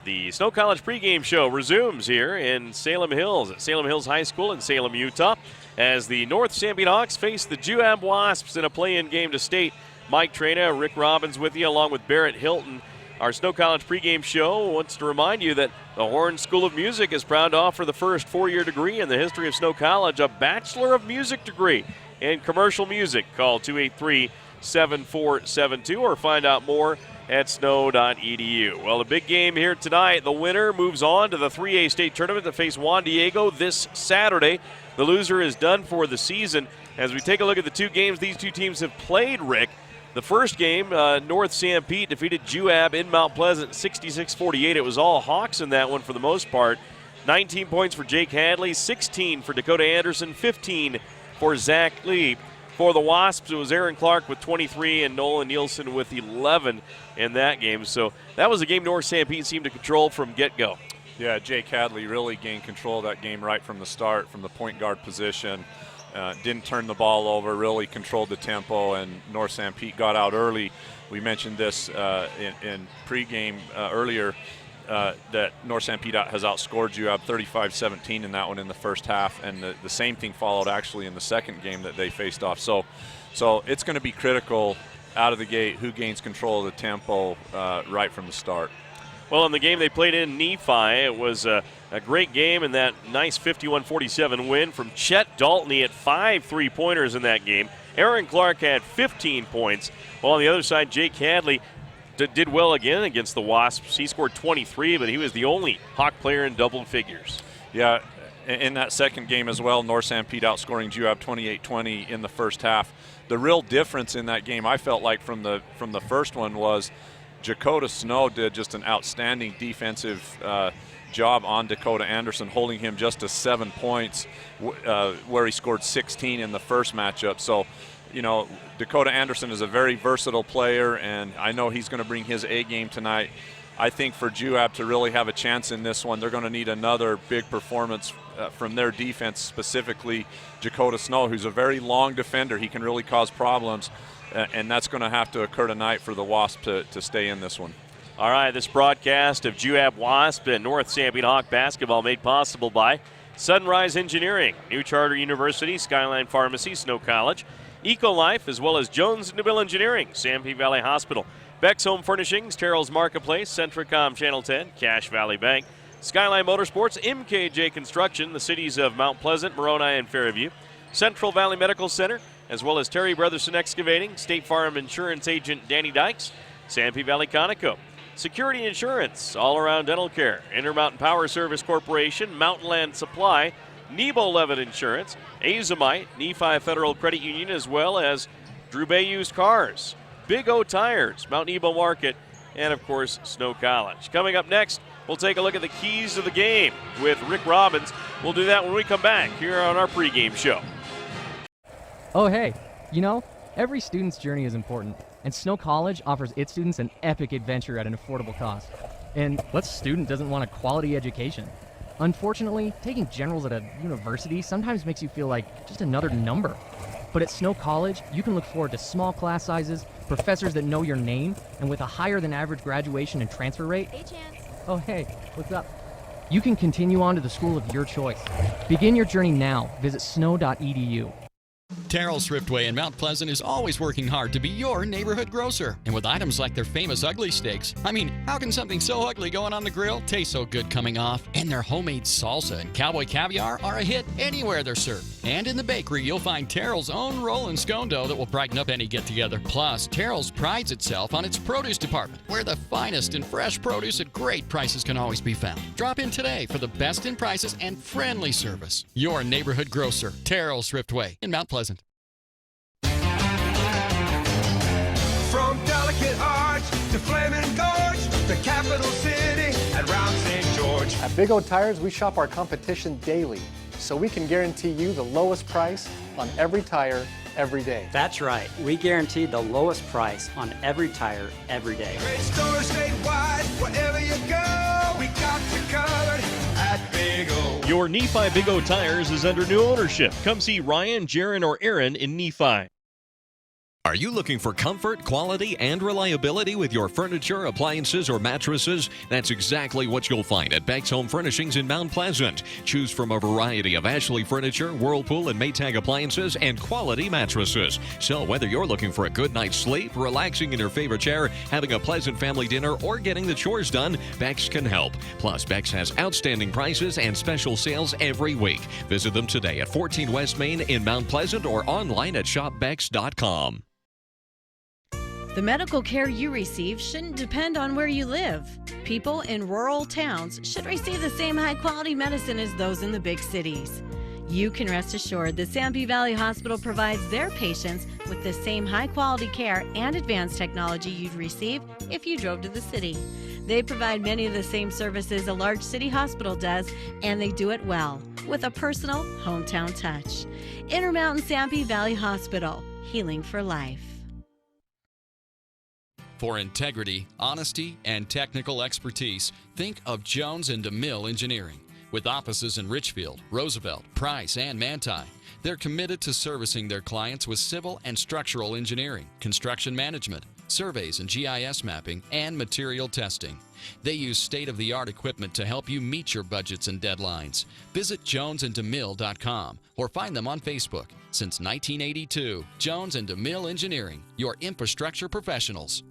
The Snow College pregame show resumes here in Salem Hills at Salem Hills High School in Salem, Utah, as the North Sanpete Hawks face the Juab Wasps in a play-in game to state. Mike Trena, Rick Robbins with you, along with Barrett Hilton. Our Snow College pregame show wants to remind you that the Horn School of Music is proud to offer the first four-year degree in the history of Snow College, a Bachelor of Music degree in commercial music. Call 283-7472 or find out more at snow.edu. Well, a big game here tonight. The winner moves on to the 3A state tournament to face Juan Diego this Saturday. The loser is done for the season. As we take a look at the two games these two teams have played, Rick, the first game, North Sanpete defeated Juab in Mount Pleasant 66-48. It was all Hawks in that one for the most part. 19 points for Jake Hadley, 16 for Dakota Anderson, 15 for Zach Lee. For the Wasps, it was Aaron Clark with 23 and Nolan Nielsen with 11 in that game. So that was a game North Sanpete seemed to control from get-go. Yeah, Jake Hadley really gained control of that game right from the start, from the point guard position. Didn't turn the ball over, really controlled the tempo, and North Sanpete got out early. We mentioned this in pregame earlier, that North Sanpete has outscored Juab 35-17 in that one in the first half, and the same thing followed actually in the second game that they faced off. So it's going to be critical out of the gate who gains control of the tempo right from the start. Well, in the game they played in Nephi, it was a great game and that nice 51-47 win from Chet Dalton. He had 5 3-pointers in that game. Aaron Clark had 15 points. While on the other side, Jake Hadley did well again against the Wasps. He scored 23, but he was the only Hawk player in double figures. Yeah, in that second game as well, North Sanpete outscoring Juab 28-20 in the first half. The real difference in that game, I felt like from the first one, was Dakota Snow did just an outstanding defensive job on Dakota Anderson, holding him just to 7 points, where he scored 16 in the first matchup. So, you know, Dakota Anderson is a very versatile player, and I know he's going to bring his A game tonight. I think for Juab to really have a chance in this one, they're going to need another big performance from their defense, specifically Dakota Snow, who's a very long defender. He can really cause problems, and that's going to have to occur tonight for the Wasp to stay in this one. All right, this broadcast of Juab Wasp and North Sanpete Hawk basketball made possible by Sunrise Engineering, New Charter University, Skyline Pharmacy, Snow College, Ecolife, as well as Jones Newbill Engineering, Sanpete Valley Hospital, Beck's Home Furnishings, Terrell's Marketplace, Centricom Channel 10, Cache Valley Bank, Skyline Motorsports, MKJ Construction, the cities of Mount Pleasant, Moroni, and Fairview, Central Valley Medical Center, as well as Terry Brotherson Excavating, State Farm Insurance Agent Danny Dykes, Sanpete Valley Conoco, Security Insurance, All Around Dental Care, Intermountain Power Service Corporation, Mountain Land Supply, Nebo Levitt Insurance, Azamite, Nephi Federal Credit Union, as well as Drew Bay Used Cars, Big O Tires, Mount Nebo Market, and of course Snow College. Coming up next, we'll take a look at the keys to the game with Rick Robbins. We'll do that when we come back here on our pregame show. Oh hey, you know, every student's journey is important, and Snow College offers its students an epic adventure at an affordable cost. And what student doesn't want a quality education? Unfortunately, taking generals at a university sometimes makes you feel like just another number. But at Snow College, you can look forward to small class sizes, professors that know your name, and with a higher than average graduation and transfer rate. Hey, Chance. Oh, hey, what's up? You can continue on to the school of your choice. Begin your journey now. Visit snow.edu. Terrell's Thriftway in Mount Pleasant is always working hard to be your neighborhood grocer. And with items like their famous ugly steaks, I mean, how can something so ugly going on the grill taste so good coming off? And their homemade salsa and cowboy caviar are a hit anywhere they're served. And in the bakery, you'll find Terrell's own roll and scone dough that will brighten up any get-together. Plus, Terrell's prides itself on its produce department, where the finest and fresh produce at great prices can always be found. Drop in today for the best in prices and friendly service. Your neighborhood grocer, Terrell's Thriftway in Mount Pleasant. From Delicate Arch to Flaming Gorge, the capital city and round St. George. At Big O Tires, we shop our competition daily, so we can guarantee you the lowest price on every tire, every day. That's right. We guarantee the lowest price on every tire, every day. Great stores statewide, wherever you go, we got you covered at Big O. Your Nephi Big O Tires is under new ownership. Come see Ryan, Jaron, or Aaron in Nephi. Are you looking for comfort, quality, and reliability with your furniture, appliances, or mattresses? That's exactly what you'll find at Beck's Home Furnishings in Mount Pleasant. Choose from a variety of Ashley furniture, Whirlpool, and Maytag appliances, and quality mattresses. So whether you're looking for a good night's sleep, relaxing in your favorite chair, having a pleasant family dinner, or getting the chores done, Beck's can help. Plus, Beck's has outstanding prices and special sales every week. Visit them today at 14 West Main in Mount Pleasant or online at shopbecks.com. The medical care you receive shouldn't depend on where you live. People in rural towns should receive the same high-quality medicine as those in the big cities. You can rest assured that Sanpete Valley Hospital provides their patients with the same high-quality care and advanced technology you'd receive if you drove to the city. They provide many of the same services a large city hospital does, and they do it well, with a personal hometown touch. Intermountain Sanpete Valley Hospital, healing for life. For integrity, honesty, and technical expertise, think of Jones and DeMille Engineering. With offices in Richfield, Roosevelt, Price, and Manti, they're committed to servicing their clients with civil and structural engineering, construction management, surveys and GIS mapping, and material testing. They use state-of-the-art equipment to help you meet your budgets and deadlines. Visit jonesanddemille.com or find them on Facebook. Since 1982, Jones and DeMille Engineering, your infrastructure professionals.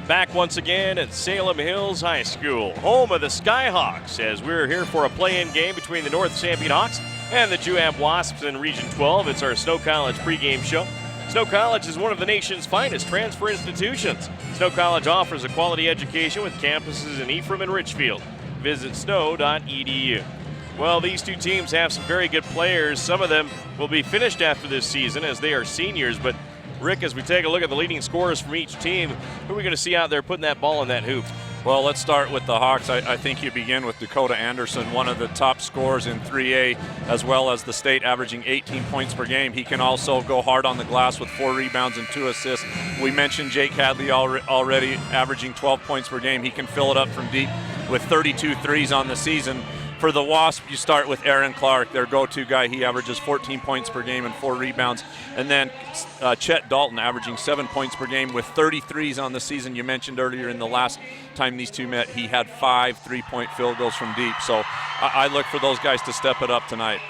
Back once again at Salem Hills High School, home of the Skyhawks, as we're here for a play-in game between the North Sanpete Hawks and the Juab Wasps in Region 12. It's our Snow College pregame show. Snow College is one of the nation's finest transfer institutions. Snow College offers a quality education with campuses in Ephraim and Richfield. Visit snow.edu. Well, these two teams have some very good players. Some of them will be finished after this season as they are seniors, but Rick, as we take a look at the leading scorers from each team, who are we going to see out there putting that ball in that hoop? Well, let's start with the Hawks. I think you begin with Dakota Anderson, one of the top scorers in 3A, as well as the state, averaging 18 points per game. He can also go hard on the glass with 4 rebounds and 2 assists. We mentioned Jake Hadley already, averaging 12 points per game. He can fill it up from deep with 32 threes on the season. For the Wasp, you start with Aaron Clark, their go-to guy. He averages 14 points per game and 4 rebounds. And then Chet Dalton, averaging 7 points per game with 33s on the season. You mentioned earlier in the last time these two met, he had 5 3-point field goals from deep. So I look for those guys to step it up tonight.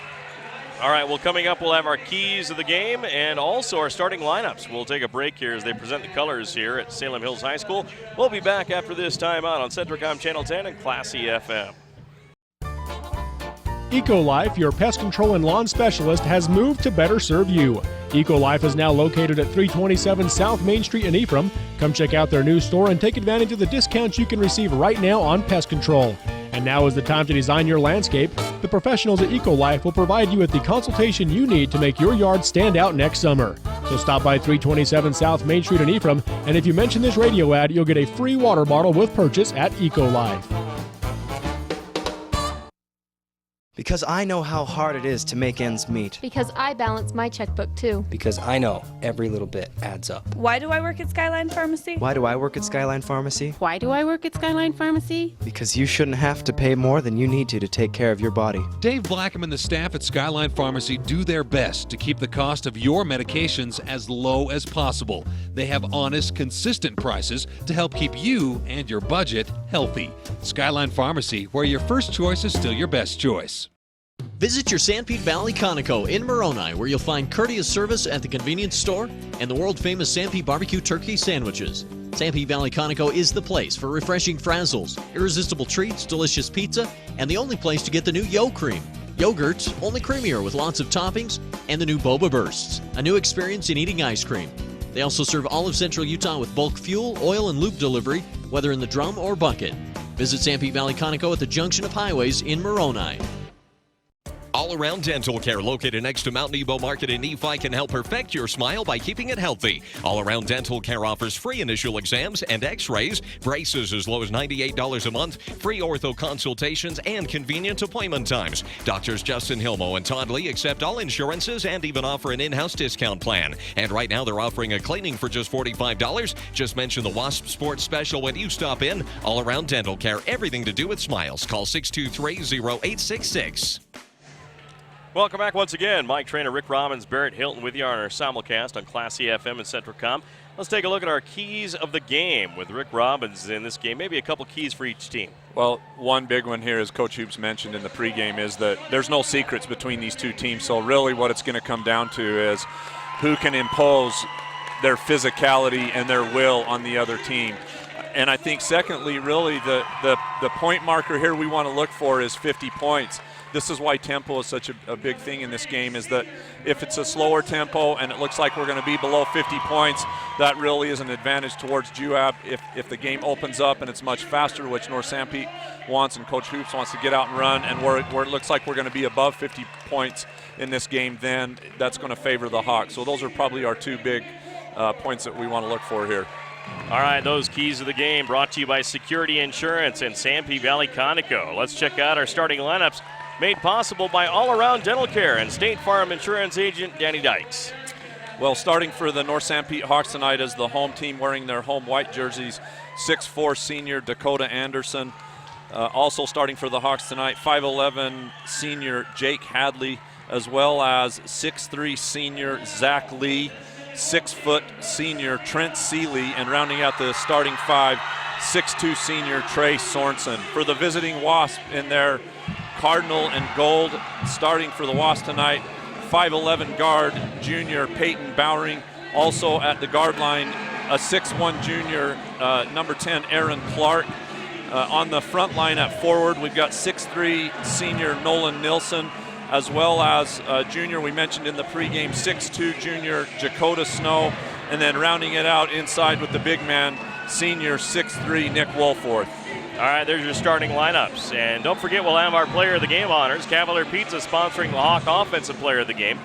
All right, well, coming up, we'll have our keys of the game and also our starting lineups. We'll take a break here as they present the colors here at Salem Hills High School. We'll be back after this timeout on Centricom Channel 10 and Classy FM. EcoLife, your pest control and lawn specialist, has moved to better serve you. EcoLife is now located at 327 South Main Street in Ephraim. Come check out their new store and take advantage of the discounts you can receive right now on pest control. And now is the time to design your landscape. The professionals at EcoLife will provide you with the consultation you need to make your yard stand out next summer. So stop by 327 South Main Street in Ephraim, and if you mention this radio ad, you'll get a free water bottle with purchase at EcoLife. Because I know how hard it is to make ends meet. Because I balance my checkbook too. Because I know every little bit adds up. Why do I work at Skyline Pharmacy? Why do I work at Skyline Pharmacy? Why do I work at Skyline Pharmacy? Because you shouldn't have to pay more than you need to take care of your body. Dave Blackham and the staff at Skyline Pharmacy do their best to keep the cost of your medications as low as possible. They have honest, consistent prices to help keep you and your budget healthy. Skyline Pharmacy, where your first choice is still your best choice. Visit your Sanpete Valley Conoco in Moroni, where you'll find courteous service at the convenience store and the world-famous Sanpete barbecue turkey sandwiches. Sanpete Valley Conoco is the place for refreshing frazzles, irresistible treats, delicious pizza, and the only place to get the new Yo Cream. Yogurt's only creamier with lots of toppings, and the new Boba Bursts, a new experience in eating ice cream. They also serve all of Central Utah with bulk fuel, oil, and lube delivery, whether in the drum or bucket. Visit Sanpete Valley Conoco at the junction of highways in Moroni. All Around Dental Care, located next to Mount Nebo Market in Nephi, can help perfect your smile by keeping it healthy. All Around Dental Care offers free initial exams and x-rays, braces as low as $98 a month, free ortho consultations, and convenient appointment times. Doctors Justin Hilmo and Todd Lee accept all insurances and even offer an in-house discount plan. And right now they're offering a cleaning for just $45. Just mention the Wasp Sports Special when you stop in. All Around Dental Care, everything to do with smiles. Call 623-0866. Welcome back once again. Mike Trainer, Rick Robbins, Barrett Hilton with you on our simulcast on Class C FM and CentralCom. Let's take a look at our keys of the game with Rick Robbins in this game. Maybe a couple keys for each team. Well, one big one here, as Coach Hoops mentioned in the pregame, is that there's no secrets between these two teams. So really what it's going to come down to is who can impose their physicality and their will on the other team. And I think secondly, really the point marker here we want to look for is 50 points. This is why tempo is such a big thing in this game, is that if it's a slower tempo and it looks like we're going to be below 50 points, that really is an advantage towards Juab. If the game opens up and it's much faster, which North Sanpete wants and Coach Hoops wants to get out and run, and where it looks like we're going to be above 50 points in this game, then that's going to favor the Hawks. So those are probably our two big points that we want to look for here. All right, those keys of the game brought to you by Security Insurance and Sanpete Valley Conoco. Let's check out our starting lineups, made possible by All Around Dental Care and State Farm Insurance Agent Danny Dykes. Well, starting for the North Sanpete Hawks tonight is the home team wearing their home white jerseys, 6'4" senior Dakota Anderson. Also starting for the Hawks tonight, 5'11" senior Jake Hadley, as well as 6'3" senior Zach Lee, 6' senior Trent Seeley, and rounding out the starting five, 6'2" senior Trey Sorensen. For the visiting Wasp in their Cardinal and gold, starting for the Wasp tonight, 5'11" guard junior Peyton Bowering. Also at the guard line, a 6'1" junior number 10 Aaron Clark. On the front line at forward, we've got 6'3" senior Nolan Nilsson, as well as junior we mentioned in the pregame, 6'2" junior Jakota Snow, and then rounding it out inside with the big man, senior 6'3" Nick Wolforth. All right, there's your starting lineups. And don't forget, we'll have our Player of the Game honors. Cavalier Pizza sponsoring the Hawk Offensive Player of the Game.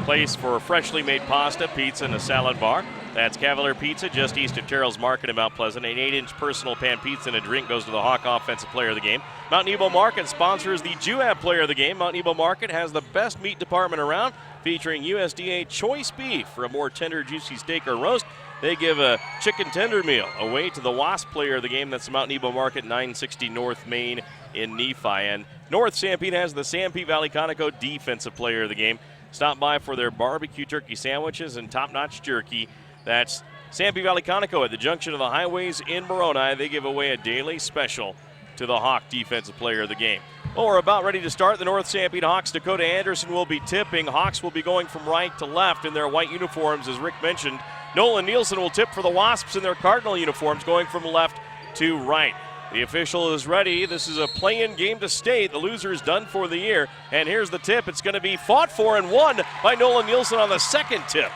Place for freshly made pasta, pizza, and a salad bar. That's Cavalier Pizza, just east of Terrell's Market in Mount Pleasant. An 8-inch personal pan pizza and a drink goes to the Hawk Offensive Player of the Game. Mount Nebo Market sponsors the Juab Player of the Game. Mount Nebo Market has the best meat department around, featuring USDA choice beef for a more tender, juicy steak or roast. They give a chicken tender meal away to the Wasp Player of the Game. That's the Mount Nebo Market, 960 North Main in Nephi. And North Sanpete has the Sanpete Valley Conoco Defensive Player of the Game. Stop by for their barbecue turkey sandwiches and top-notch jerky. That's Sanpete Valley Conoco at the junction of the highways in Moroni. They give away a daily special to the Hawk Defensive Player of the Game. Well, we're about ready to start. The North Sanpete Hawks. Dakota Anderson will be tipping. Hawks will be going from right to left in their white uniforms, as Rick mentioned. Nolan Nielsen will tip for the Wasps in their Cardinal uniforms, going from left to right. The official is ready. This is a play-in game to state. The loser is done for the year. And here's the tip. It's going to be fought for and won by Nolan Nielsen on the second tip.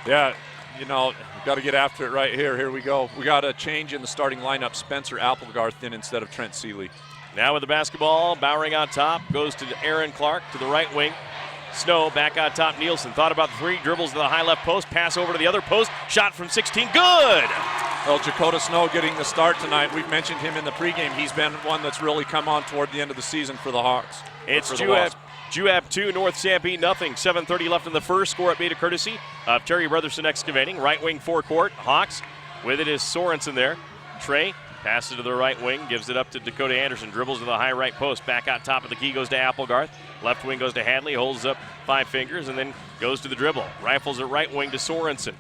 Yeah, you know, we've got to get after it right here. Here we go. We got a change in the starting lineup. Spencer Applegarth in instead of Trent Seeley. Now with the basketball, Bowering on top, goes to Aaron Clark to the right wing. Snow back on top. Nielsen thought about the three, dribbles to the high left post, pass over to the other post, shot from 16, good! Well, Jakota Snow getting the start tonight. We've mentioned him in the pregame. He's been one that's really come on toward the end of the season for the Hawks. It's Juab 2, North Sanpete nothing. 7:30 left in the first. Score at beta courtesy of Terry Brotherson Excavating. Right wing forecourt. Hawks with it is Sorensen there. Trey passes to the right wing, gives it up to Dakota Anderson. Dribbles to the high right post. Back on top of the key goes to Applegarth. Left wing goes to Hadley. Holds up 5 fingers and then goes to the dribble. Rifles at right wing to Sorensen.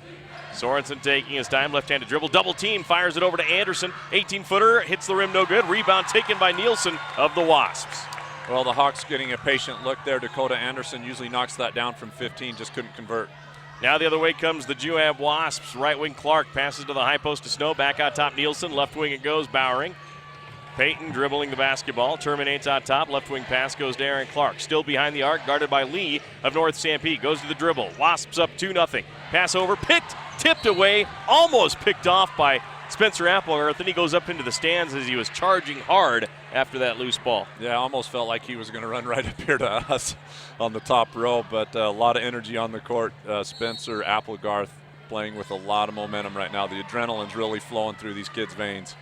Sorensen taking his time, left-handed dribble, double team, fires it over to Anderson. 18-footer, hits the rim, no good. Rebound taken by Nielsen of the Wasps. Well, the Hawks getting a patient look there. Dakota Anderson usually knocks that down from 15, just couldn't convert. Now the other way comes the Juab Wasps. Right wing Clark passes to the high post to Snow. Back on top Nielsen. Left wing it goes, Bowering. Peyton dribbling the basketball, terminates on top. Left wing pass goes to Aaron Clark. Still behind the arc, guarded by Lee of North Sanpete. Goes to the dribble. Wasps up 2-0. Pass over, picked, tipped away, almost picked off by Spencer Applegarth. Then he goes up into the stands as he was charging hard after that loose ball. Yeah, almost felt like he was going to run right up here to us on the top row, but a lot of energy on the court. Spencer Applegarth playing with a lot of momentum right now. The adrenaline's really flowing through these kids' veins.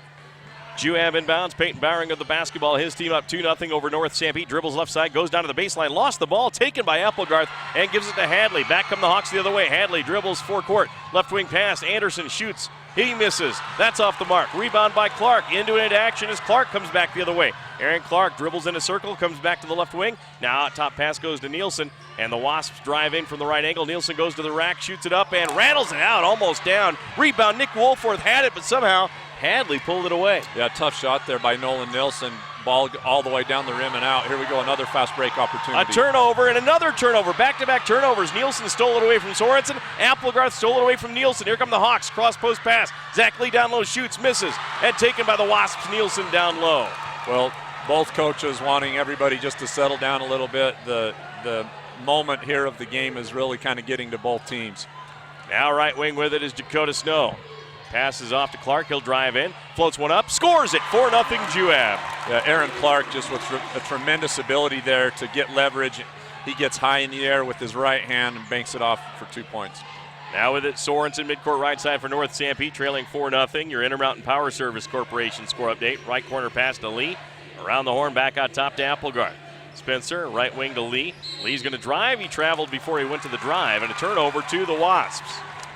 Juab inbounds. Peyton Bowering of the basketball. His team up 2-0 over North Sanpete. Dribbles left side, goes down to the baseline, lost the ball, taken by Applegarth, and gives it to Hadley. Back come the Hawks the other way. Hadley dribbles forecourt. Left wing pass. Anderson shoots He misses. That's off the mark. Rebound by Clark. Into action as Clark comes back the other way. Aaron Clark dribbles in a circle, comes back to the left wing. Now out top pass goes to Nielsen, and the Wasps drive in from the right angle. Nielsen goes to the rack, shoots it up, and rattles it out, almost down. Rebound, Nick Woolforth had it, but somehow Hadley pulled it away. Yeah, tough shot there by Nolan Nielsen. Ball all the way down the rim and out. Here we go, another fast break opportunity. A turnover and another turnover. Back-to-back turnovers. Nielsen stole it away from Sorensen. Applegarth stole it away from Nielsen. Here come the Hawks. Cross-post pass. Zach Lee down low shoots, misses. And taken by the Wasps. Nielsen down low. Well, both coaches wanting everybody just to settle down a little bit. The moment here of the game is really kind of getting to both teams. Now right wing with it is Dakota Snow. Passes off to Clark. He'll drive in. Floats one up. Scores it. 4-0 Juab. Yeah, Aaron Clark just with a tremendous ability there to get leverage. He gets high in the air with his right hand and banks it off for 2 points. Now with it, Sorensen midcourt right side for North Sanpete, trailing 4-0. Your Intermountain Power Service Corporation score update. Right corner pass to Lee. Around the horn, back out top to Applegarth. Spencer, right wing to Lee. Lee's going to drive. He traveled before he went to the drive, and a turnover to the Wasps.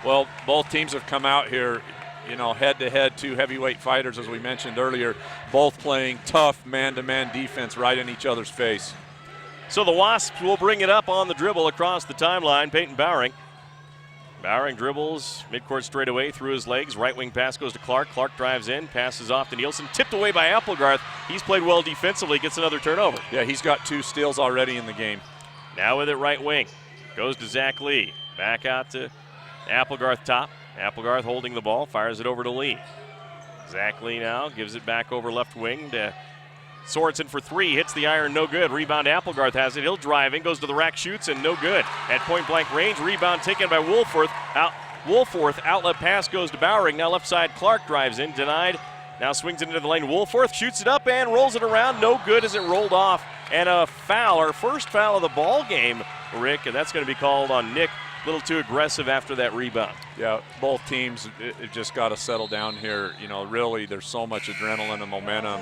Well, both teams have come out here, you know, head-to-head, two heavyweight fighters, as we mentioned earlier, both playing tough man-to-man defense right in each other's face. So the Wasps will bring it up on the dribble across the timeline. Peyton Bowering. Bowering dribbles midcourt straight away through his legs. Right wing pass goes to Clark. Clark drives in, passes off to Nielsen. Tipped away by Applegarth. He's played well defensively, gets another turnover. Yeah, he's got 2 steals already in the game. Now with it right wing. Goes to Zach Lee. Back out to Applegarth top. Applegarth holding the ball, fires it over to Lee. Zach Lee now gives it back over left wing to Sorensen for 3. Hits the iron, no good. Rebound, Applegarth has it. He'll drive in, goes to the rack, shoots, and no good. At point-blank range, rebound taken by Woolforth. Woolforth, outlet pass goes to Bowering. Now left side, Clark drives in, denied. Now swings it into the lane. Woolforth shoots it up and rolls it around. No good as it rolled off. And a foul, our first foul of the ball game, Rick, and that's going to be called on Nick. A little too aggressive after that rebound. Yeah, both teams it just got to settle down here. You know, really, there's so much adrenaline and momentum.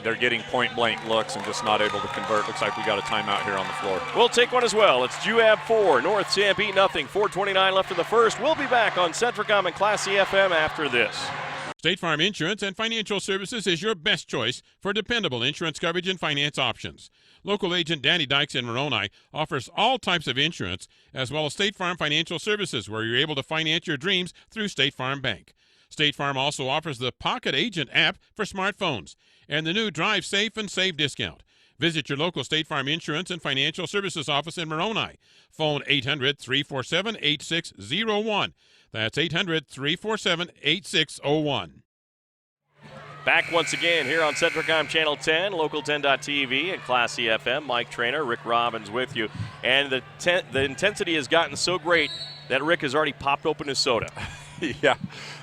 They're getting point-blank looks and just not able to convert. Looks like we got a timeout here on the floor. We'll take one as well. It's Juab 4, North Sanpete 0. 4:29 left in the first. We'll be back on Centricom and Classy FM after this. State Farm Insurance and Financial Services is your best choice for dependable insurance coverage and finance options. Local agent Danny Dykes in Moroni offers all types of insurance, as well as State Farm Financial Services, where you're able to finance your dreams through State Farm Bank. State Farm also offers the Pocket Agent app for smartphones and the new Drive Safe and Save discount. Visit your local State Farm Insurance and Financial Services office in Moroni. Phone 800-347-8601. That's 800-347-8601. Back once again here on Centricom Channel 10, Local 10.tv, and Classy FM. Mike Trainer, Rick Robbins with you. And the intensity has gotten so great that Rick has already popped open his soda. Yeah,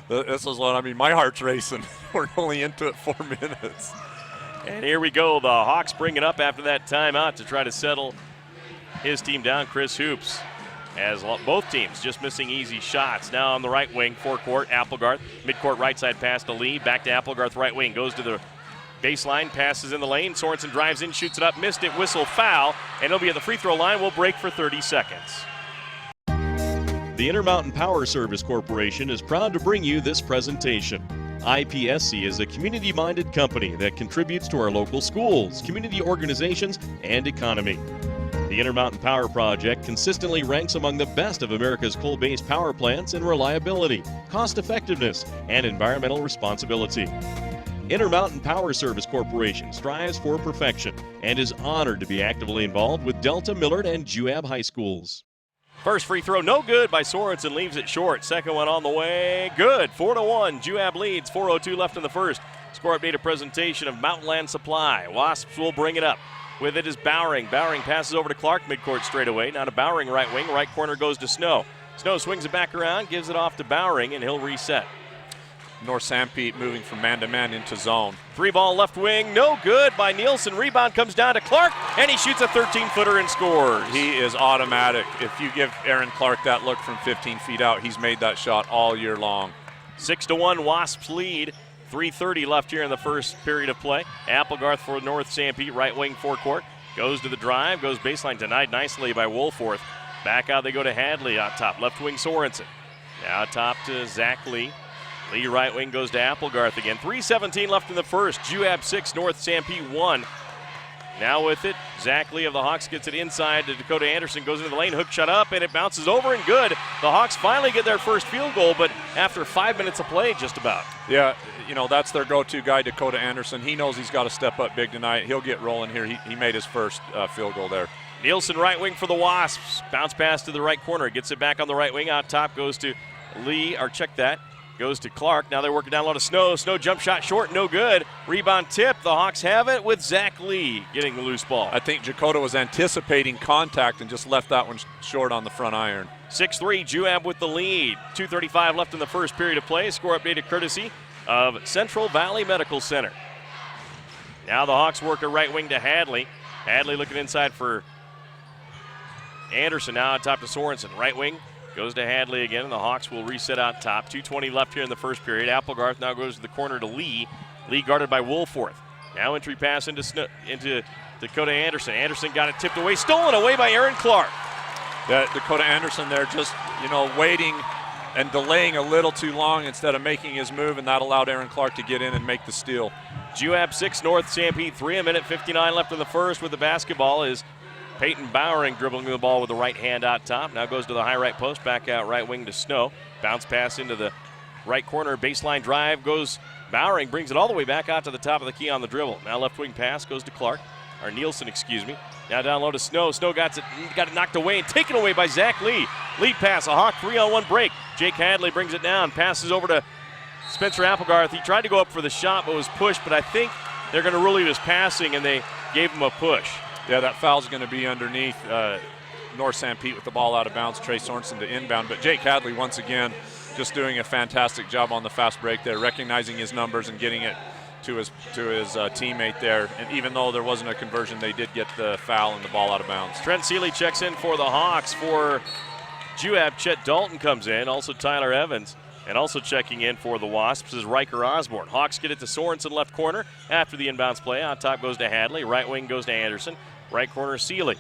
this is what I mean. My heart's racing. We're only into it 4 minutes. And here we go. The Hawks bring it up after that timeout to try to settle his team down. Chris Hoops, as both teams just missing easy shots. Now on the right wing, forecourt, Applegarth. Midcourt right side pass to Lee. Back to Applegarth right wing. Goes to the baseline, passes in the lane. Sorensen drives in, shoots it up, missed it, whistle, foul. And he'll be at the free throw line. We'll break for 30 seconds. The Intermountain Power Service Corporation is proud to bring you this presentation. IPSC is a community-minded company that contributes to our local schools, community organizations, and economy. The Intermountain Power Project consistently ranks among the best of America's coal-based power plants in reliability, cost-effectiveness, and environmental responsibility. Intermountain Power Service Corporation strives for perfection and is honored to be actively involved with Delta, Millard, and Juab High Schools. First free throw, no good by Sorensen, leaves it short. Second one on the way, good. 4-1, Juab leads, 4:02 left in the first. Score update, a presentation of Mountain Land Supply. Wasps will bring it up. With it is Bowering. Bowering passes over to Clark, midcourt straight away. Now to Bowering, right wing. Right corner goes to Snow. Snow swings it back around, gives it off to Bowering, and he'll reset. North Sanpete moving from man-to-man into zone. 3-ball left wing, no good by Nielsen. Rebound comes down to Clark, and he shoots a 13-footer and scores. He is automatic. If you give Aaron Clark that look from 15 feet out, he's made that shot all year long. 6-1, Wasps lead. 3:30 left here in the first period of play. Applegarth for North Sanpete, right wing forecourt. Goes to the drive, goes baseline, denied nicely by Woolforth. Back out they go to Hadley out top, left wing Sorensen. Now top to Zach Lee. Lee right wing goes to Applegarth again. 3:17 left in the first. Juab 6, North Sanpete 1. Now with it, Zach Lee of the Hawks gets it inside to Dakota Anderson, goes into the lane, hook shot up, and it bounces over and good. The Hawks finally get their first field goal, but after 5 minutes of play, just about. Yeah, that's their go-to guy, Dakota Anderson. He knows he's got to step up big tonight. He'll get rolling here. He made his first field goal there. Nielsen right wing for the Wasps. Bounce pass to the right corner. Gets it back on the right wing. Out top goes to Lee, or check that. Goes to Clark. Now they're working down low to Snow. Snow jump shot short, no good. Rebound tip. The Hawks have it with Zach Lee getting the loose ball. I think Dakota was anticipating contact and just left that one short on the front iron. 6-3, Juab with the lead. 2:35 left in the first period of play. Score updated courtesy of Central Valley Medical Center. Now the Hawks work a right wing to Hadley. Hadley looking inside for Anderson. Now on top to Sorensen. Right wing goes to Hadley again, and the Hawks will reset out top. 2:20 left here in the first period. Applegarth now goes to the corner to Lee. Lee guarded by Woolforth. Now entry pass into Dakota Anderson. Anderson got it tipped away. Stolen away by Aaron Clark. Dakota Anderson there just, waiting and delaying a little too long instead of making his move, and that allowed Aaron Clark to get in and make the steal. Juab 6, North Sanpete 3. 1:59 left in the first with the basketball is Peyton Bowering dribbling the ball with the right hand out top. Now goes to the high right post, back out right wing to Snow. Bounce pass into the right corner, baseline drive goes Bowering, brings it all the way back out to the top of the key on the dribble. Now left wing pass goes to Nielsen, excuse me. Now down low to Snow. Snow got it knocked away and taken away by Zach Lee. Lead pass, a Hawk 3-on-1 break. Jake Hadley brings it down, passes over to Spencer Applegarth. He tried to go up for the shot but was pushed, but I think they're going to rule his passing and they gave him a push. Yeah, that foul's going to be underneath North Sanpete with the ball out of bounds. Trey Sorensen to inbound. But Jake Hadley, once again, just doing a fantastic job on the fast break there, recognizing his numbers and getting it to his teammate there. And even though there wasn't a conversion, they did get the foul and the ball out of bounds. Trent Seeley checks in for the Hawks. For Juab, Chet Dalton comes in. Also Tyler Evans. And also checking in for the Wasps is Riker Osborne. Hawks get it to Sorensen left corner after the inbounds play. On top goes to Hadley. Right wing goes to Anderson. Right corner, Seeley.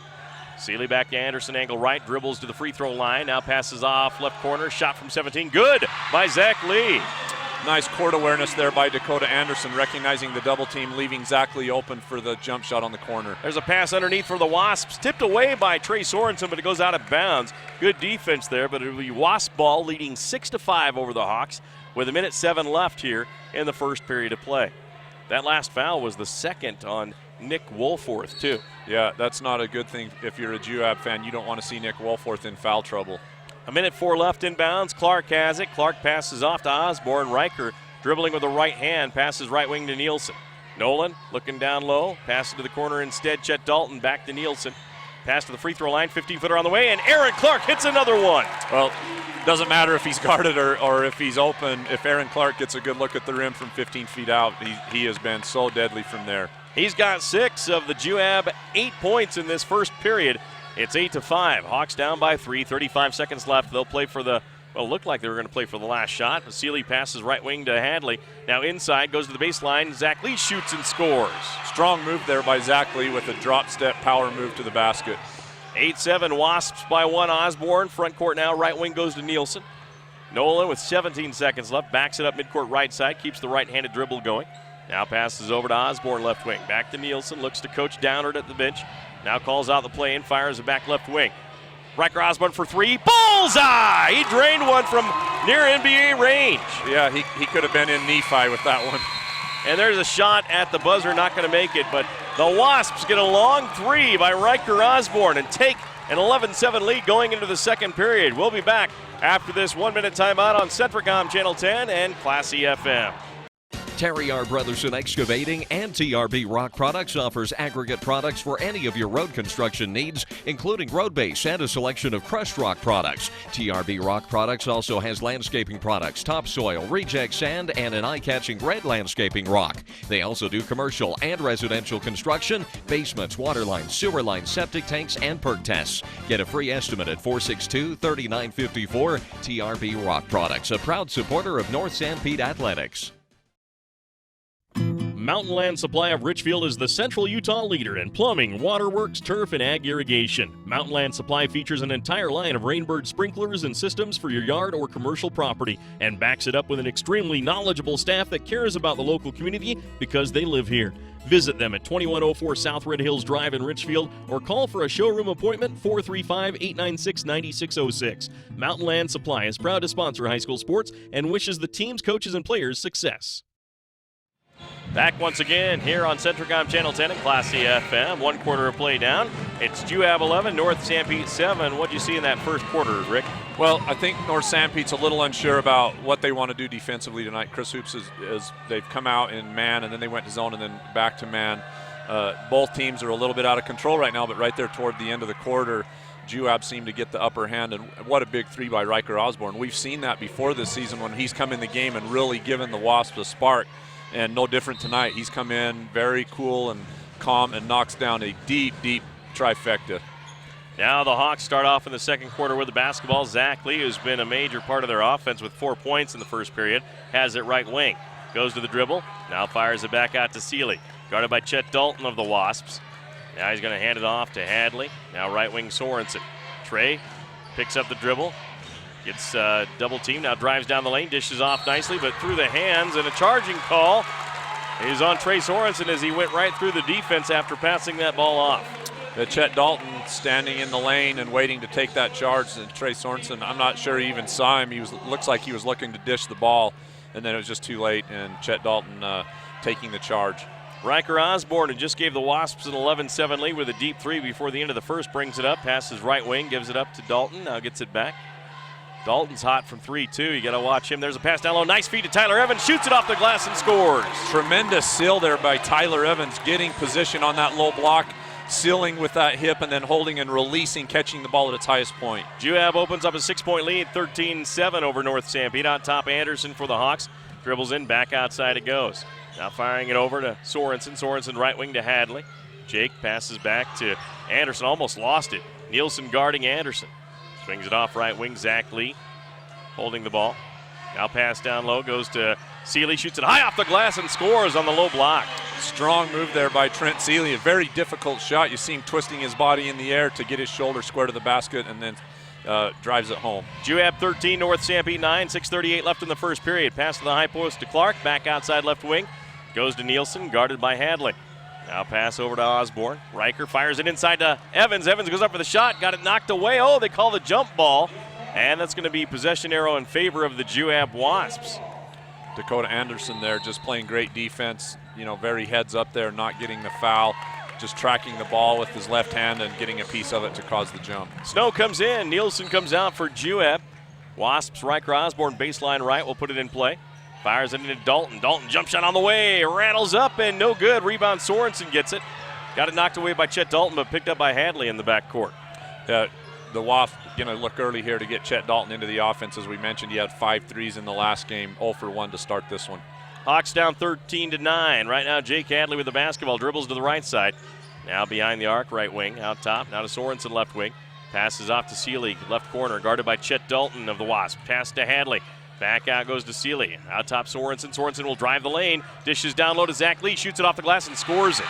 Seeley back to Anderson, angle right, dribbles to the free throw line. Now passes off left corner, shot from 17. Good by Zach Lee. Nice court awareness there by Dakota Anderson, recognizing the double team, leaving Zach Lee open for the jump shot on the corner. There's a pass underneath for the Wasps, tipped away by Trey Sorensen, but it goes out of bounds. Good defense there, but it'll be Wasp ball leading 6-5 over the Hawks with 1:07 left here in the first period of play. That last foul was the second on Nick Woolforth, too. Yeah, that's not a good thing if you're a Juab fan. You don't want to see Nick Woolforth in foul trouble. 1:04 left inbounds. Clark has it. Clark passes off to Osborne. Riker dribbling with the right hand, passes right wing to Nielsen. Nolan looking down low, passes to the corner instead. Chet Dalton back to Nielsen. Pass to the free throw line, 15-footer on the way, and Aaron Clark hits another one. Well, doesn't matter if he's guarded or if he's open. If Aaron Clark gets a good look at the rim from 15 feet out, he has been so deadly from there. He's got 6 of the Juab 8 points in this first period. It's 8-5. Hawks down by 3, 35 seconds left. They'll play for it looked like they were going to play for the last shot, but Seeley passes right wing to Hadley. Now inside, goes to the baseline. Zach Lee shoots and scores. Strong move there by Zach Lee with a drop step power move to the basket. 8-7, Wasps by 1. Osborne, front court now, right wing goes to Nielsen. Nolan with 17 seconds left, backs it up midcourt right side, keeps the right-handed dribble going. Now passes over to Osborne left wing. Back to Nielsen, looks to Coach Downard at the bench. Now calls out the play and fires it back left wing. Riker Osborne for 3. Bullseye! He drained one from near NBA range. Yeah, he could have been in Nephi with that one. And there's a shot at the buzzer, not going to make it, but the Wasps get a long 3 by Riker Osborne and take an 11-7 lead going into the second period. We'll be back after this 1-minute timeout on Centricom Channel 10 and Classy FM. Terry R. Brothers Excavating and TRB Rock Products offers aggregate products for any of your road construction needs, including road base and a selection of crushed rock products. TRB Rock Products also has landscaping products, topsoil, reject sand, and an eye-catching red landscaping rock. They also do commercial and residential construction, basements, water lines, sewer lines, septic tanks, and perk tests. Get a free estimate at 462-3954. TRB Rock Products, a proud supporter of North Sanpete Athletics. Mountain Land Supply of Richfield is the Central Utah leader in plumbing, waterworks, turf, and ag irrigation. Mountain Land Supply features an entire line of Rainbird sprinklers and systems for your yard or commercial property and backs it up with an extremely knowledgeable staff that cares about the local community because they live here. Visit them at 2104 South Red Hills Drive in Richfield or call for a showroom appointment 435-896-9606. Mountain Land Supply is proud to sponsor high school sports and wishes the teams, coaches, and players success. Back once again here on Centricom Channel 10 and Classy FM. 1 quarter of play down. It's Juab 11, North Sanpete 7. What do you see in that first quarter, Rick? Well, I think North Sanpete's a little unsure about what they want to do defensively tonight. Chris Hoops is they've come out in man, and then they went to zone and then back to man. Both teams are a little bit out of control right now, but right there toward the end of the quarter, Juab seemed to get the upper hand, and what a big three by Riker Osborne. We've seen that before this season when he's come in the game and really given the Wasps a spark. And no different tonight. He's come in very cool and calm and knocks down a deep, deep trifecta. Now the Hawks start off in the second quarter with the basketball. Zach Lee, who's been a major part of their offense with 4 points in the first period, has it right wing. Goes to the dribble. Now fires it back out to Seeley. Guarded by Chet Dalton of the Wasps. Now he's going to hand it off to Hadley. Now right wing Sorensen. Trey picks up the dribble. Gets double team, now drives down the lane, dishes off nicely, but through the hands, and a charging call is on Trey Sorensen as he went right through the defense after passing that ball off. Chet Dalton standing in the lane and waiting to take that charge. And Trey Sorensen, I'm not sure he even saw him. Looks like he was looking to dish the ball, and then it was just too late, and Chet Dalton taking the charge. Riker Osborne, who just gave the Wasps an 11-7 lead with a deep three before the end of the first, brings it up, passes right wing, gives it up to Dalton, now gets it back. Dalton's hot from 3, too. You got to watch him. There's a pass down low. Nice feed to Tyler Evans. Shoots it off the glass and scores. Tremendous seal there by Tyler Evans, getting position on that low block, sealing with that hip, and then holding and releasing, catching the ball at its highest point. Juab opens up a 6-point lead, 13-7 over North Sanpete. On top, Anderson for the Hawks. Dribbles in, back outside it goes. Now firing it over to Sorensen. Sorensen right wing to Hadley. Jake passes back to Anderson. Almost lost it. Nielsen guarding Anderson. Swings it off right wing, Zach Lee holding the ball. Now pass down low, goes to Seeley, shoots it high off the glass and scores on the low block. Strong move there by Trent Seeley, a very difficult shot. You see him twisting his body in the air to get his shoulder square to the basket and then drives it home. Juab 13, North Sanpete 9, 6:38 left in the first period. Pass to the high post to Clark, back outside left wing. Goes to Nielsen, guarded by Hadley. Now pass over to Osborne. Riker fires it inside to Evans. Evans goes up for the shot, got it knocked away. Oh, they call the jump ball. And that's going to be possession arrow in favor of the Juab Wasps. Dakota Anderson there just playing great defense. You know, very heads up there, not getting the foul. Just tracking the ball with his left hand and getting a piece of it to cause the jump. Snow comes in. Nielsen comes out for Juab. Wasps, Riker Osborne, baseline right, will put it in play. Fires it into Dalton. Dalton jump shot on the way. Rattles up and no good. Rebound Sorensen gets it. Got it knocked away by Chet Dalton, but picked up by Hadley in the backcourt. The Wasps going to look early here to get Chet Dalton into the offense. As we mentioned, he had 5 threes in the last game, 0 for 1 to start this one. Hawks down 13-9. Right now, Jake Hadley with the basketball. Dribbles to the right side. Now behind the arc, right wing, out top. Now to Sorensen, left wing. Passes off to Seeley, left corner, guarded by Chet Dalton of the Wasps. Pass to Hadley. Back out goes to Seeley. Out top Sorensen. Sorensen will drive the lane. Dishes down low to Zach Lee. Shoots it off the glass and scores it.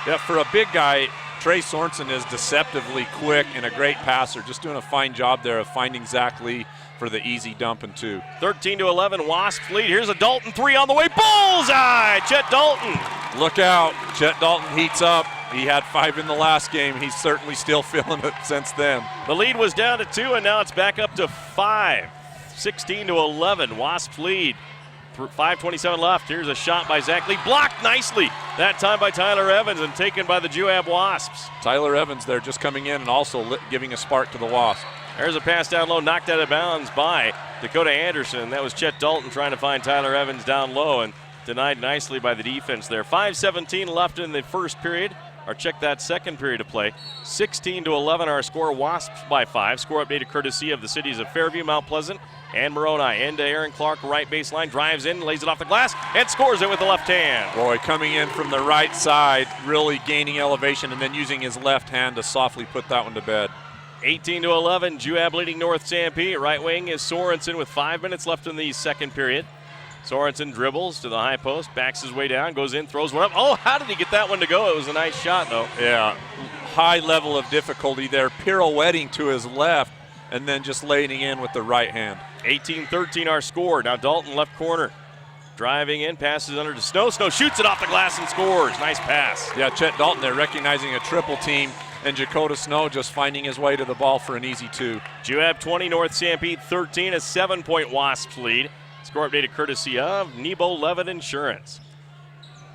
Yeah, for a big guy, Trey Sorensen is deceptively quick and a great passer. Just doing a fine job there of finding Zach Lee for the easy dump and 2. 13-11, Wasps lead. Here's a Dalton 3 on the way. Bullseye! Chet Dalton. Look out. Chet Dalton heats up. He had 5 in the last game. He's certainly still feeling it since then. The lead was down to 2, and now it's back up to 5. 16-11, Wasps lead. 5:27 left. Here's a shot by Zach Lee. Blocked nicely. That time by Tyler Evans and taken by the Juab Wasps. Tyler Evans there just coming in and also giving a spark to the Wasps. There's a pass down low, knocked out of bounds by Dakota Anderson. That was Chet Dalton trying to find Tyler Evans down low and denied nicely by the defense there. 5:17 left in the first period. Or check that second period of play. 16-11 our score. Wasps by 5. Score updated courtesy of the cities of Fairview, Mount Pleasant, and Moroni. Into Aaron Clark, right baseline, drives in, lays it off the glass, and scores it with the left hand. Boy, coming in from the right side, really gaining elevation, and then using his left hand to softly put that one to bed. 18-11, Juab leading North Sanpete. Right wing is Sorensen with 5 minutes left in the second period. Sorensen dribbles to the high post, backs his way down, goes in, throws one up. Oh, how did he get that one to go? It was a nice shot, though. Yeah, high level of difficulty there, pirouetting to his left and then just laying in with the right hand. 18-13 our score. Now Dalton left corner. Driving in, passes under to Snow. Snow shoots it off the glass and scores. Nice pass. Yeah, Chet Dalton there recognizing a triple team, and Dakota Snow just finding his way to the ball for an easy 2. Juab 20, North Sanpete 13, a 7-point Wasps lead. Score updated courtesy of Nebo Levitt Insurance.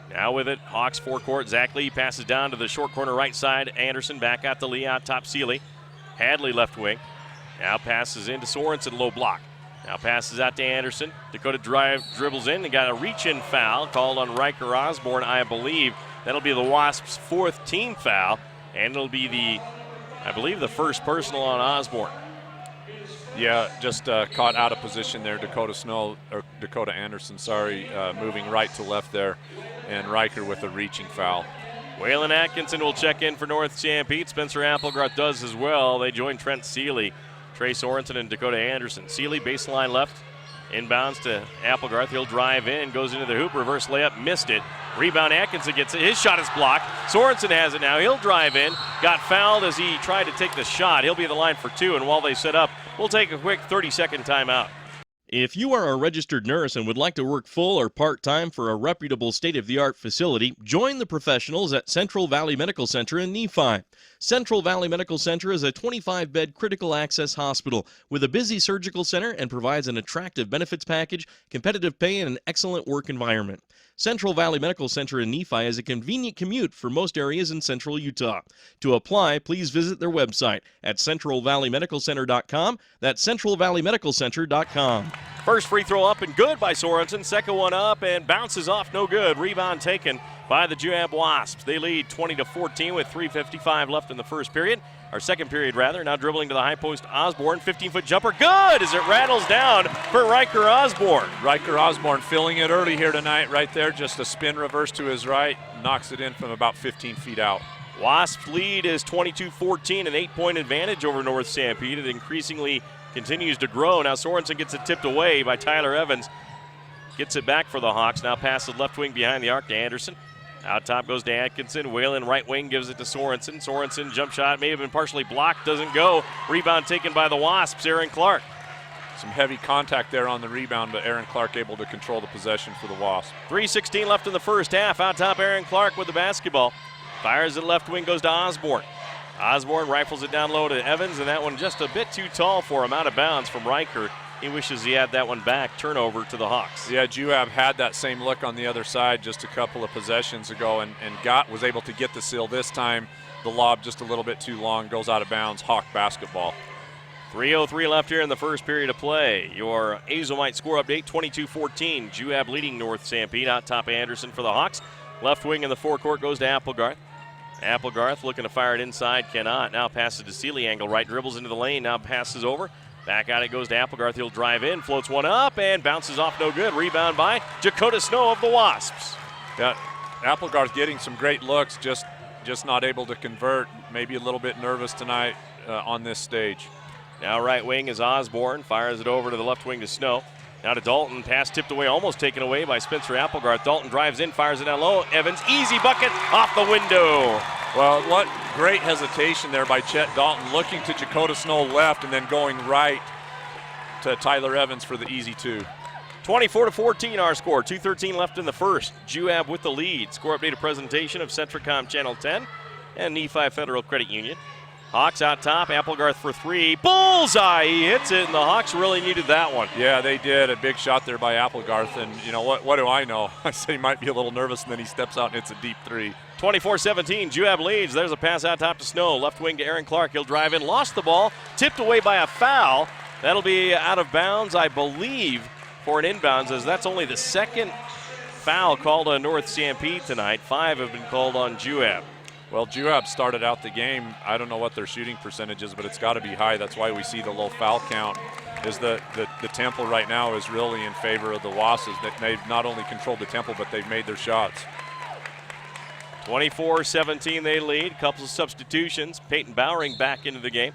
Now with it, Hawks forecourt. Zach Lee passes down to the short corner right side. Anderson back out to Lee, out top Seeley. Hadley left wing. Now passes into Sorensen, low block. Now passes out to Anderson. Dakota dribbles in and got a reach-in foul called on Riker Osborne, I believe. That'll be the Wasps' 4th team foul, and it'll be the first personal on Osborne. Yeah, just caught out of position there. Dakota Anderson, moving right to left there, and Riker with a reaching foul. Waylon Atkinson will check in for North Sanpete. Spencer Applegarth does as well. They join Trent Seeley, Trey Sorensen, and Dakota Anderson. Seeley baseline left, inbounds to Applegarth. He'll drive in, goes into the hoop, reverse layup, missed it. Rebound, Atkinson gets it. His shot is blocked. Sorensen has it now. He'll drive in. Got fouled as he tried to take the shot. He'll be the line for 2, and while they set up, we'll take a quick 30-second timeout. If you are a registered nurse and would like to work full or part-time for a reputable state-of-the-art facility, join the professionals at Central Valley Medical Center in Nephi. Central Valley Medical Center is a 25-bed critical access hospital with a busy surgical center and provides an attractive benefits package, competitive pay, and an excellent work environment. Central Valley Medical Center in Nephi is a convenient commute for most areas in central Utah. To apply, please visit their website at centralvalleymedicalcenter.com. That's centralvalleymedicalcenter.com. First free throw up and good by Sorensen. Second one up and bounces off, no good. Rebound taken by the Juab Wasps. They lead 20-14 with 3:55 left in the first period. Our second period, rather. Now dribbling to the high post, Osborne. 15-foot jumper, good as it rattles down for Riker Osborne. Riker Osborne filling it early here tonight, right there. Just a spin reverse to his right. Knocks it in from about 15 feet out. Wasps lead is 22-14, an 8-point advantage over North Sanpete. It increasingly continues to grow. Now Sorensen gets it tipped away by Tyler Evans. Gets it back for the Hawks. Now passes left wing behind the arc to Anderson. Out top goes to Atkinson. Whalen right wing gives it to Sorensen. Sorensen jump shot may have been partially blocked. Doesn't go. Rebound taken by the Wasps. Aaron Clark. Some heavy contact there on the rebound, but Aaron Clark able to control the possession for the Wasps. 3:16 left in the first half. Out top Aaron Clark with the basketball. Fires it left wing, goes to Osborne. Osborne rifles it down low to Evans, and that one just a bit too tall for him, out of bounds from Riker. He wishes he had that one back. Turnover to the Hawks. Yeah, Juab had that same look on the other side just a couple of possessions ago and was able to get the seal this time. The lob just a little bit too long, goes out of bounds. Hawk basketball. 3:03 left here in the first period of play. Your Azomite score update, 22-14. Juab leading North Sanpete. Out top Anderson for the Hawks. Left wing in the forecourt goes to Applegarth. Applegarth looking to fire it inside, cannot. Now passes to Seeley, angle right, dribbles into the lane, now passes over. Back out it goes to Applegarth. He'll drive in, floats one up, and bounces off, no good. Rebound by Dakota Snow of the Wasps. Yeah, Applegarth getting some great looks, just not able to convert. Maybe a little bit nervous tonight on this stage. Now right wing is Osborne, fires it over to the left wing to Snow. Now to Dalton, pass tipped away, almost taken away by Spencer Applegarth. Dalton drives in, fires it down low. Evans, easy bucket, off the window. Well, what great hesitation there by Chet Dalton, looking to Dakota Snow left and then going right to Tyler Evans for the easy 2. 24-14 our score, 2:13 left in the first. Juab with the lead. Score updated presentation of Centricom Channel 10 and Nephi Federal Credit Union. Hawks out top, Applegarth for 3. Bullseye, he hits it, and the Hawks really needed that one. Yeah, they did. A big shot there by Applegarth, and you know what do I know? I say he might be a little nervous, and then he steps out and hits a deep 3. 24-17, Juab leads. There's a pass out top to Snow. Left wing to Aaron Clark. He'll drive in, lost the ball, tipped away by a foul. That'll be out of bounds, I believe, for an inbounds, as that's only the second foul called on North Sanpete tonight. 5 have been called on Juab. Well, Juab started out the game. I don't know what their shooting percentage is, but it's got to be high. That's why we see the low foul count. Is the tempo right now is really in favor of the Wasps. They've not only controlled the tempo, but they've made their shots. 24-17 they lead. Couple of substitutions. Peyton Bowering back into the game.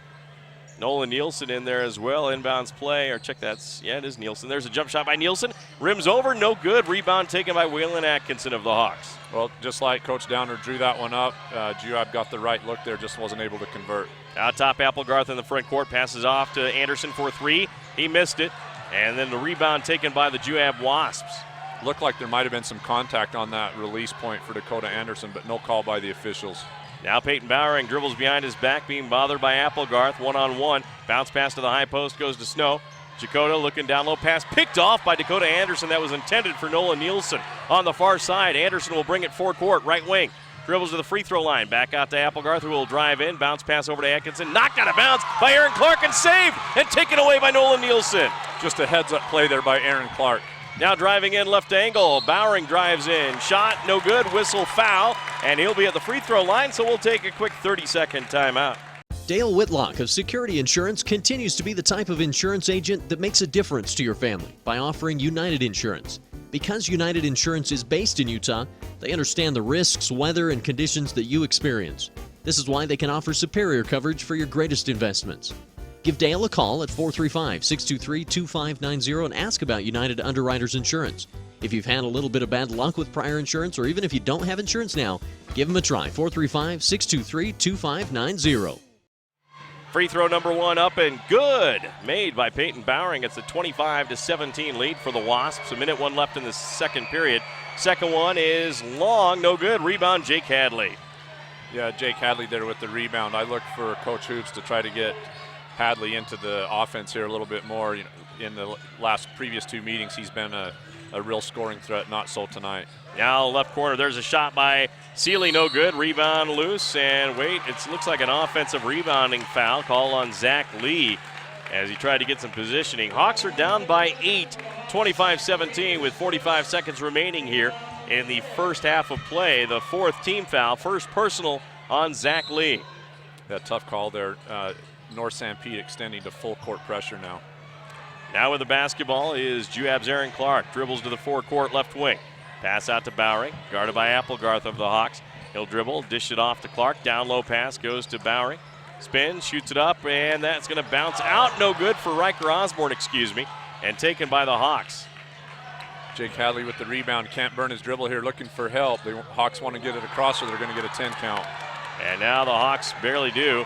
Nolan Nielsen in there as well. Inbounds play, or check that's, yeah, it is Nielsen. There's a jump shot by Nielsen. Rims over, no good. Rebound taken by Waylon Atkinson of the Hawks. Well, just like Coach Downer drew that one up, Juab got the right look there, just wasn't able to convert. Out top, Applegarth in the front court, passes off to Anderson for 3. He missed it. And then the rebound taken by the Juab Wasps. Looked like there might have been some contact on that release point for Dakota Anderson, but no call by the officials. Now Peyton Bowering dribbles behind his back, being bothered by Applegarth, one-on-one. Bounce pass to the high post, goes to Snow. Dakota looking down low, pass picked off by Dakota Anderson. That was intended for Nolan Nielsen. On the far side, Anderson will bring it forecourt, right wing. Dribbles to the free throw line, back out to Applegarth, who will drive in. Bounce pass over to Atkinson, knocked out of bounds by Aaron Clark and saved and taken away by Nolan Nielsen. Just a heads-up play there by Aaron Clark. Now driving in left angle, Bowering drives in, shot no good, whistle foul, and he'll be at the free throw line, so we'll take a quick 30-second timeout. Dale Whitlock of Security Insurance continues to be the type of insurance agent that makes a difference to your family by offering United Insurance. Because United Insurance is based in Utah, they understand the risks, weather, and conditions that you experience. This is why they can offer superior coverage for your greatest investments. Give Dale a call at 435-623-2590 and ask about United Underwriters Insurance. If you've had a little bit of bad luck with prior insurance, or even if you don't have insurance now, give them a try. 435-623-2590. Free throw number 1 up and good. Made by Peyton Bowering. It's a 25-17 lead for the Wasps. 1:01 left in the second period. Second one is long, no good. Rebound, Jake Hadley. Yeah, Jake Hadley there with the rebound. I look for Coach Hoops to try to get Hadley into the offense here a little bit more. You know, in the previous 2 meetings, he's been a real scoring threat, not so tonight. Now left corner, there's a shot by Seeley, no good. Rebound loose, and wait, it looks like an offensive rebounding foul call on Zach Lee as he tried to get some positioning. Hawks are down by 8, 25-17 with 45 seconds remaining here in the first half of play. The 4th team foul, first personal on Zach Lee. That tough call there. North Sanpete extending to full court pressure now. Now with the basketball is Juab's Aaron Clark. Dribbles to the forecourt left wing. Pass out to Bowering, guarded by Applegarth of the Hawks. He'll dribble, dish it off to Clark. Down low pass goes to Bowering. Spins, shoots it up, and that's going to bounce out. No good for Riker Osborne, and taken by the Hawks. Jake Hadley with the rebound. Can't burn his dribble here, looking for help. The Hawks want to get it across, or they're going to get a 10 count. And now the Hawks barely do.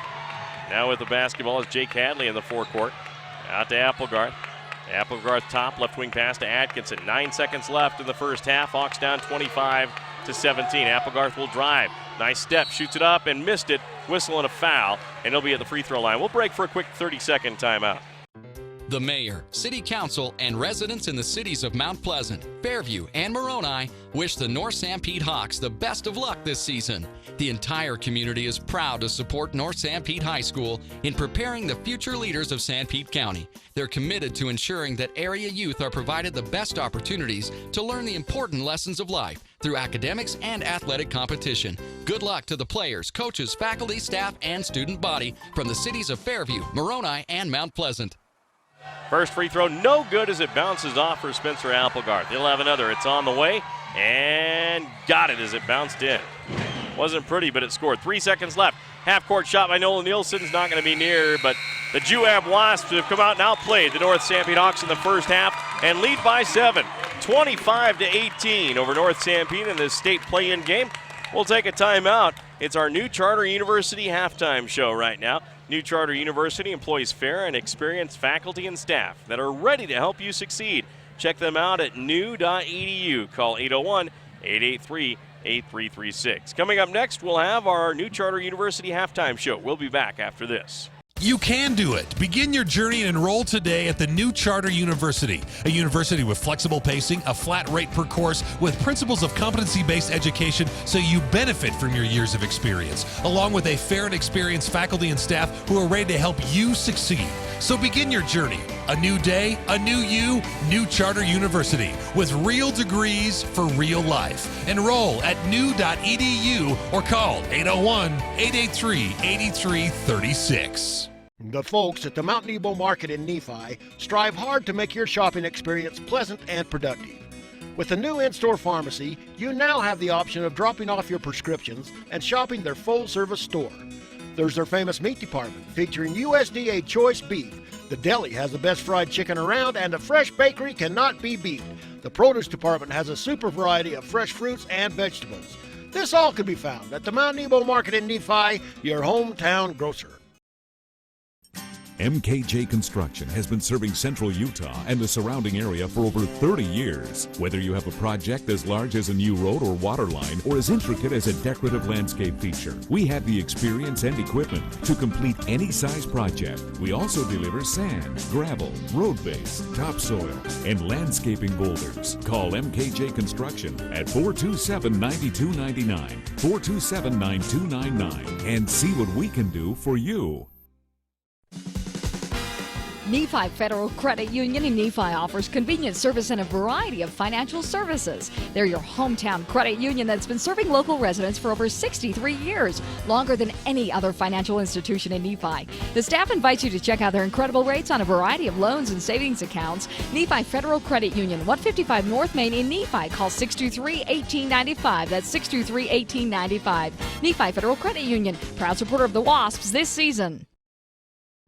Now with the basketball is Jake Hadley in the forecourt. Out to Applegarth. Applegarth top, left wing pass to Atkinson. 9 seconds left in the first half. Hawks down 25-17. Applegarth will drive. Nice step, shoots it up and missed it. Whistle and a foul, and he'll be at the free throw line. We'll break for a quick 30-second timeout. The mayor, city council, and residents in the cities of Mount Pleasant, Fairview, and Moroni wish the North Sanpete Hawks the best of luck this season. The entire community is proud to support North Sanpete High School in preparing the future leaders of Sanpete County. They're committed to ensuring that area youth are provided the best opportunities to learn the important lessons of life through academics and athletic competition. Good luck to the players, coaches, faculty, staff, and student body from the cities of Fairview, Moroni, and Mount Pleasant. First free throw, no good as it bounces off for Spencer Applegarth. He'll have another. It's on the way, and got it as it bounced in. Wasn't pretty, but it scored. 3 seconds left. Half-court shot by Nolan Nielsen's not going to be near, but the Juab Wasps have come out and outplayed the North Sanpete Hawks in the first half and lead by 7, 25-18 over North Sanpete in this state play-in game. We'll take a timeout. It's our New Charter University halftime show right now. New Charter University employs fair and experienced faculty and staff that are ready to help you succeed. Check them out at new.edu. Call 801-883-8336. Coming up next, we'll have our New Charter University halftime show. We'll be back after this. You can do it. Begin your journey and enroll today at the New Charter University, a university with flexible pacing, a flat rate per course, with principles of competency-based education so you benefit from your years of experience, along with a fair and experienced faculty and staff who are ready to help you succeed. So begin your journey. A new day, a new you, New Charter University, with real degrees for real life. Enroll at new.edu or call 801-883-8336. The folks at the Mount Nebo Market in Nephi strive hard to make your shopping experience pleasant and productive. With the new in-store pharmacy, you now have the option of dropping off your prescriptions and shopping their full-service store. There's their famous meat department featuring USDA choice beef. The deli has the best fried chicken around, and the fresh bakery cannot be beat. The produce department has a super variety of fresh fruits and vegetables. This all can be found at the Mount Nebo Market in Nephi, your hometown grocer. MKJ Construction has been serving central Utah and the surrounding area for over 30 years. Whether you have a project as large as a new road or water line or as intricate as a decorative landscape feature, we have the experience and equipment to complete any size project. We also deliver sand, gravel, road base, topsoil, and landscaping boulders. Call MKJ Construction at 427-9299, 427-9299, and see what we can do for you. Nephi Federal Credit Union in Nephi offers convenient service and a variety of financial services. They're your hometown credit union that's been serving local residents for over 63 years, longer than any other financial institution in Nephi. The staff invites you to check out their incredible rates on a variety of loans and savings accounts. Nephi Federal Credit Union, 155 North Main in Nephi. Call 623-1895. That's 623-1895. Nephi Federal Credit Union, proud supporter of the Wasps this season.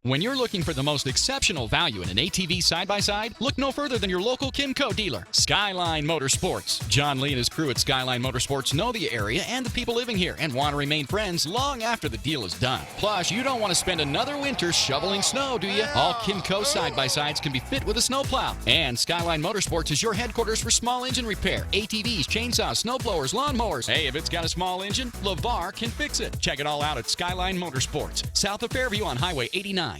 When you're looking for the most exceptional value in an ATV side-by-side, look no further than your local Kimco dealer, Skyline Motorsports. John Lee and his crew at Skyline Motorsports know the area and the people living here and want to remain friends long after the deal is done. Plus, you don't want to spend another winter shoveling snow, do you? All Kimco side-by-sides can be fit with a snowplow. And Skyline Motorsports is your headquarters for small engine repair, ATVs, chainsaws, snowblowers, lawnmowers. Hey, if it's got a small engine, LeVar can fix it. Check it all out at Skyline Motorsports, south of Fairview on Highway 89.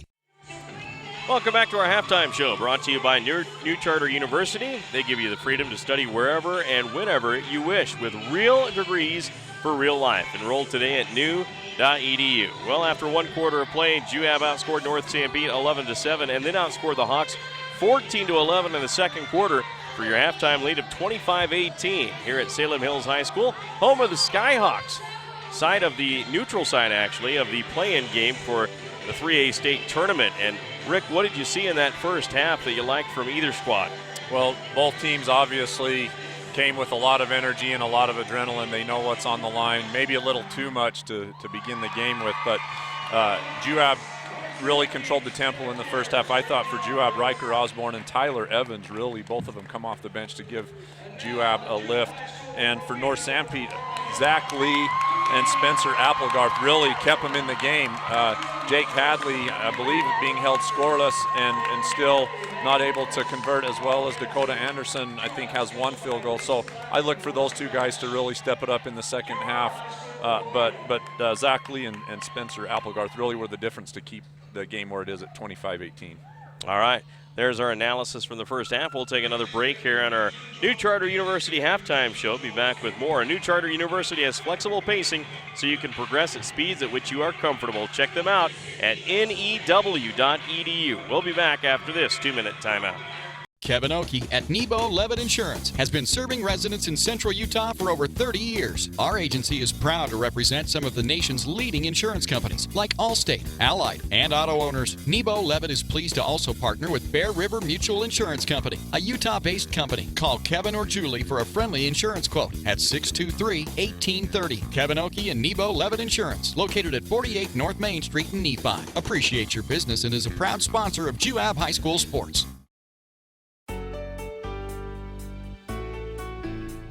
Welcome back to our halftime show, brought to you by New Charter University. They give you the freedom to study wherever and whenever you wish with real degrees for real life. Enroll today at new.edu. Well, after one quarter of play, Juab outscored North Sanpete 11-7 and then outscored the Hawks 14-11 in the second quarter for your halftime lead of 25-18 here at Salem Hills High School, home of the Skyhawks. Side of the neutral side, actually, of the play-in game for the 3A state tournament. And Rick, what did you see in that first half that you liked from either squad? Well, both teams obviously came with a lot of energy and a lot of adrenaline. They know what's on the line, maybe a little too much to begin the game with, but Juab really controlled the tempo in the first half. I thought for Juab, Riker Osborne and Tyler Evans, really both of them come off the bench to give Juab a lift. And for North Sanpete, Zach Lee and Spencer Applegarth really kept them in the game. Jake Hadley, I believe, being held scoreless and still not able to convert, as well as Dakota Anderson, I think, has one field goal. So I look for those two guys to really step it up in the second half. But Zach Lee and Spencer Applegarth really were the difference to keep the game where it is at 25-18. All right. There's our analysis from the first half. We'll take another break here on our New Charter University halftime show. Be back with more. New Charter University has flexible pacing so you can progress at speeds at which you are comfortable. Check them out at new.edu. We'll be back after this 2-minute timeout. Kevin Oakey at Nebo Levitt Insurance has been serving residents in central Utah for over 30 years. Our agency is proud to represent some of the nation's leading insurance companies like Allstate, Allied, and auto owners. Nebo Levitt is pleased to also partner with Bear River Mutual Insurance Company, a Utah-based company. Call Kevin or Julie for a friendly insurance quote at 623-1830. Kevin Oakey and Nebo Levitt Insurance, located at 48 North Main Street in Nephi. Appreciate your business and is a proud sponsor of Juab High School Sports.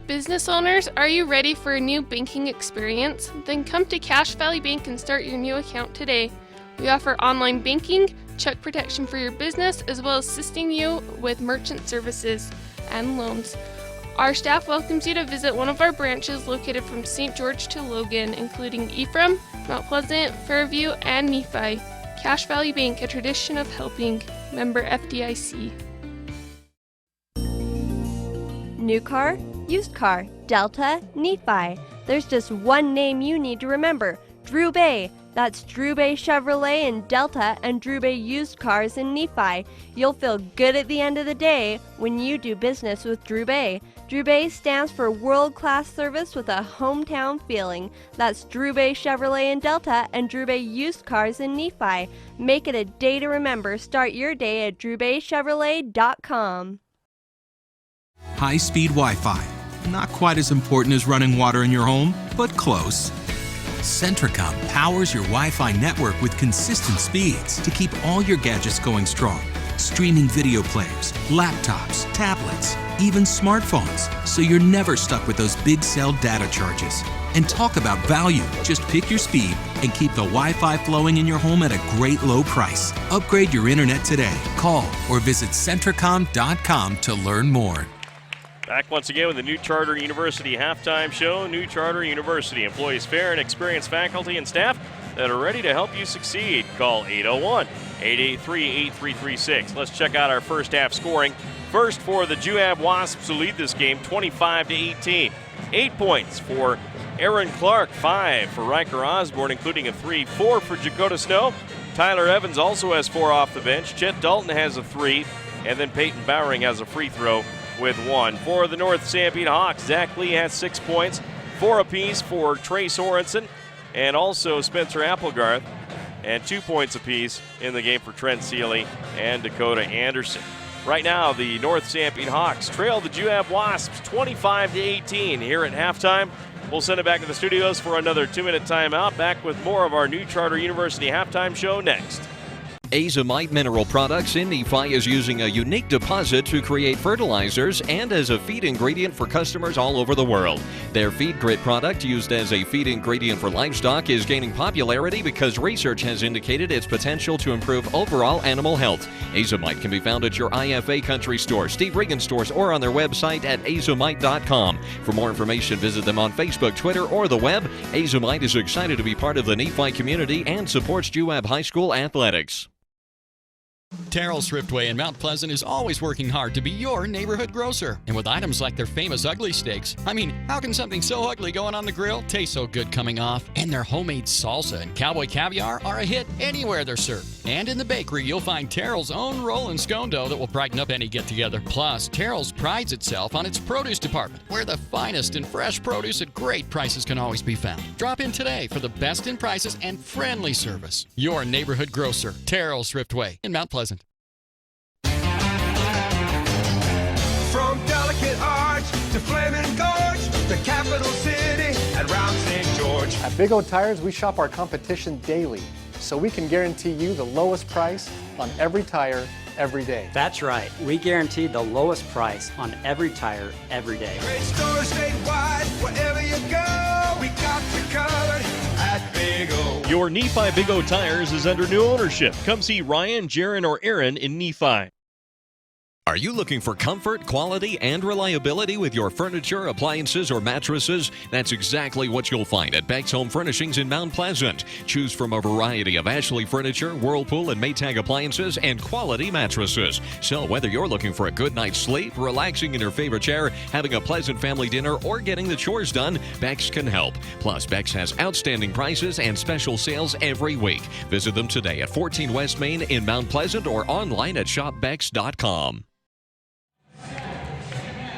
Business owners, are you ready for a new banking experience? Then come to Cache Valley Bank and start your new account today. We offer online banking, check protection for your business, as well as assisting you with merchant services and loans. Our staff welcomes you to visit one of our branches located from St. George to Logan, including Ephraim, Mount Pleasant, Fairview, and Nephi. Cache Valley Bank, a tradition of helping. Member FDIC. New car, used car, Delta, Nephi. There's just one name you need to remember, Drew Bay. That's Drew Bay Chevrolet in Delta and Drew Bay Used Cars in Nephi. You'll feel good at the end of the day when you do business with Drew Bay. Drew Bay stands for world-class service with a hometown feeling. That's Drew Bay Chevrolet in Delta and Drew Bay Used Cars in Nephi. Make it a day to remember. Start your day at drewbaychevrolet.com. High-speed Wi-Fi. Not quite as important as running water in your home, but close. Centricom powers your Wi-Fi network with consistent speeds to keep all your gadgets going strong. Streaming video players, laptops, tablets, even smartphones, so you're never stuck with those big cell data charges. And talk about value. Just pick your speed and keep the Wi-Fi flowing in your home at a great low price. Upgrade your internet today. Call or visit Centricom.com to learn more. Back once again with the New Charter University halftime show. New Charter University employs fair and experienced faculty and staff that are ready to help you succeed. Call 801-883-8336. Let's check out our first half scoring. First for the Juab Wasps, who lead this game 25-18. 8 points for Aaron Clark, 5 for Riker Osborne, including a 3, 4 for Dakota Snow. Tyler Evans also has 4 off the bench. Chet Dalton has a 3, and then Peyton Bowering has a free throw with 1. For the North Sanpete Hawks, Zach Lee has 6 points, 4 apiece for Trey Sorensen, and also Spencer Applegarth, and 2 points apiece in the game for Trent Seeley and Dakota Anderson. Right now, the North Sanpete Hawks trail the Juab Wasps 25-18 here at halftime. We'll send it back to the studios for another 2-minute timeout. Back with more of our New Charter University halftime show next. Azomite Mineral Products in Nephi is using a unique deposit to create fertilizers and as a feed ingredient for customers all over the world. Their Feed Grit product, used as a feed ingredient for livestock, is gaining popularity because research has indicated its potential to improve overall animal health. Azomite can be found at your IFA Country Store, Steve Regan stores, or on their website at azomite.com. For more information, visit them on Facebook, Twitter, or the web. Azomite is excited to be part of the Nephi community and supports Juab High School athletics. Terrell Thriftway in Mount Pleasant is always working hard to be your neighborhood grocer. And with items like their famous ugly steaks, I mean, how can something so ugly going on the grill taste so good coming off? And their homemade salsa and cowboy caviar are a hit anywhere they're served. And in the bakery, you'll find Terrell's own roll and scone dough that will brighten up any get-together. Plus, Terrell's prides itself on its produce department, where the finest and fresh produce at great prices can always be found. Drop in today for the best in prices and friendly service. Your neighborhood grocer, Terrell Thriftway in Mount Pleasant. From Delicate Arch to Flaming Gorge, the capital city and round St. George. At Big O Tires, we shop our competition daily, so we can guarantee you the lowest price on every tire every day. That's right. We guarantee the lowest price on every tire every day. Great stores statewide, wherever you go, we got you covered at Big O. Your Nephi Big O Tires is under new ownership. Come see Ryan, Jaron, or Aaron in Nephi. Are you looking for comfort, quality, and reliability with your furniture, appliances, or mattresses? That's exactly what you'll find at Beck's Home Furnishings in Mount Pleasant. Choose from a variety of Ashley furniture, Whirlpool, and Maytag appliances, and quality mattresses. So whether you're looking for a good night's sleep, relaxing in your favorite chair, having a pleasant family dinner, or getting the chores done, Beck's can help. Plus, Beck's has outstanding prices and special sales every week. Visit them today at 14 West Main in Mount Pleasant or online at shopbecks.com.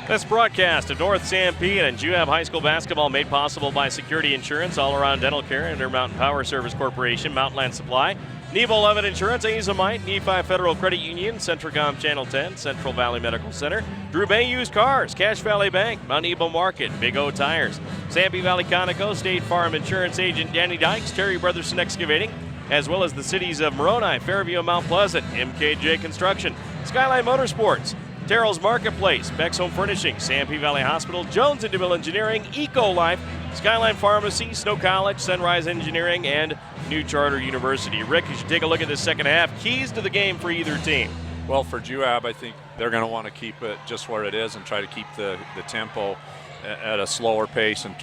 This broadcast of North Sanpete and Juab High School basketball made possible by Security Insurance, All Around Dental Care, Intermountain Power Service Corporation, Mountain Supply, Nebo Levitt Insurance, Azomite, Nephi Federal Credit Union, Centricom Channel 10, Central Valley Medical Center, Drew Bay Used Cars, Cache Valley Bank, Mount Nebo Market, Big O Tires, Sanpete Valley Conoco, State Farm Insurance Agent Danny Dykes, Terry Brotherson Excavating, as well as the cities of Moroni, Fairview, and Mount Pleasant, MKJ Construction, Skyline Motorsports, Terrell's Marketplace, Beck's Home Furnishings, Sanpete Valley Hospital, Jones and DeMille Engineering, Eco Life, Skyline Pharmacy, Snow College, Sunrise Engineering, and New Charter University. Rick, you should take a look at this second half. Keys to the game for either team. Well, for Juab, I think they're going to want to keep it just where it is and try to keep the tempo at a slower pace and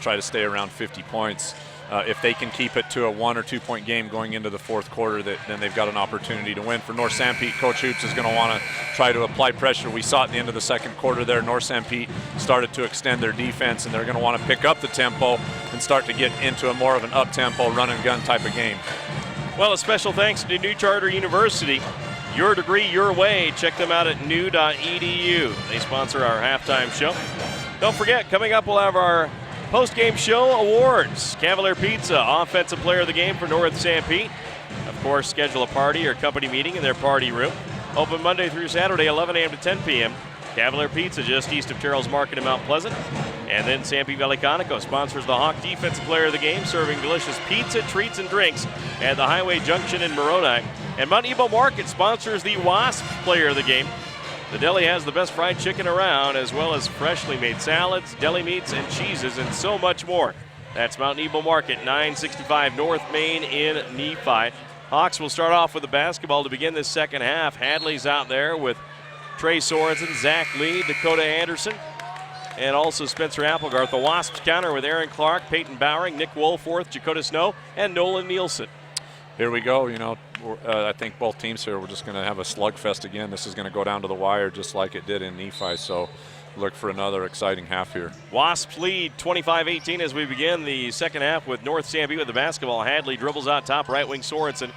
try to stay around 50 points. If they can keep it to a 1 or 2 point game going into the fourth quarter, then they've got an opportunity to win. For North Sanpete, Coach Hoops is going to want to try to apply pressure. We saw at the end of the second quarter there, North Sanpete started to extend their defense, and they're going to want to pick up the tempo and start to get into a more of an up-tempo, run-and-gun type of game. Well, a special thanks to New Charter University. Your degree, your way. Check them out at new.edu. They sponsor our halftime show. Don't forget, coming up, we'll have our Postgame show awards. Cavalier Pizza, Offensive Player of the Game for North Sanpete. Of course, schedule a party or company meeting in their party room. Open Monday through Saturday, 11 a.m. to 10 p.m. Cavalier Pizza just east of Terrell's Market in Mount Pleasant. And then Sanpete Valley Conoco sponsors the Hawk Defensive Player of the Game, serving delicious pizza, treats, and drinks at the Highway Junction in Moroni. And Mount Nebo Market sponsors the Wasp Player of the Game. The deli has the best fried chicken around, as well as freshly made salads, deli meats, and cheeses, and so much more. That's Mount Nebo Market, 965 North Main in Nephi. Hawks will start off with the basketball to begin this second half. Hadley's out there with Trey Sorensen, Zach Lee, Dakota Anderson, and also Spencer Applegarth. The Wasps counter with Aaron Clark, Peyton Bowering, Nick Wolforth, Dakota Snow, and Nolan Nielsen. Here we go. I think both teams here, we're just going to have a slugfest again. This is going to go down to the wire just like it did in Nephi, so look for another exciting half here. Wasps lead 25-18 as we begin the second half with North Sanpete with the basketball. Hadley dribbles out top, right wing Sorensen.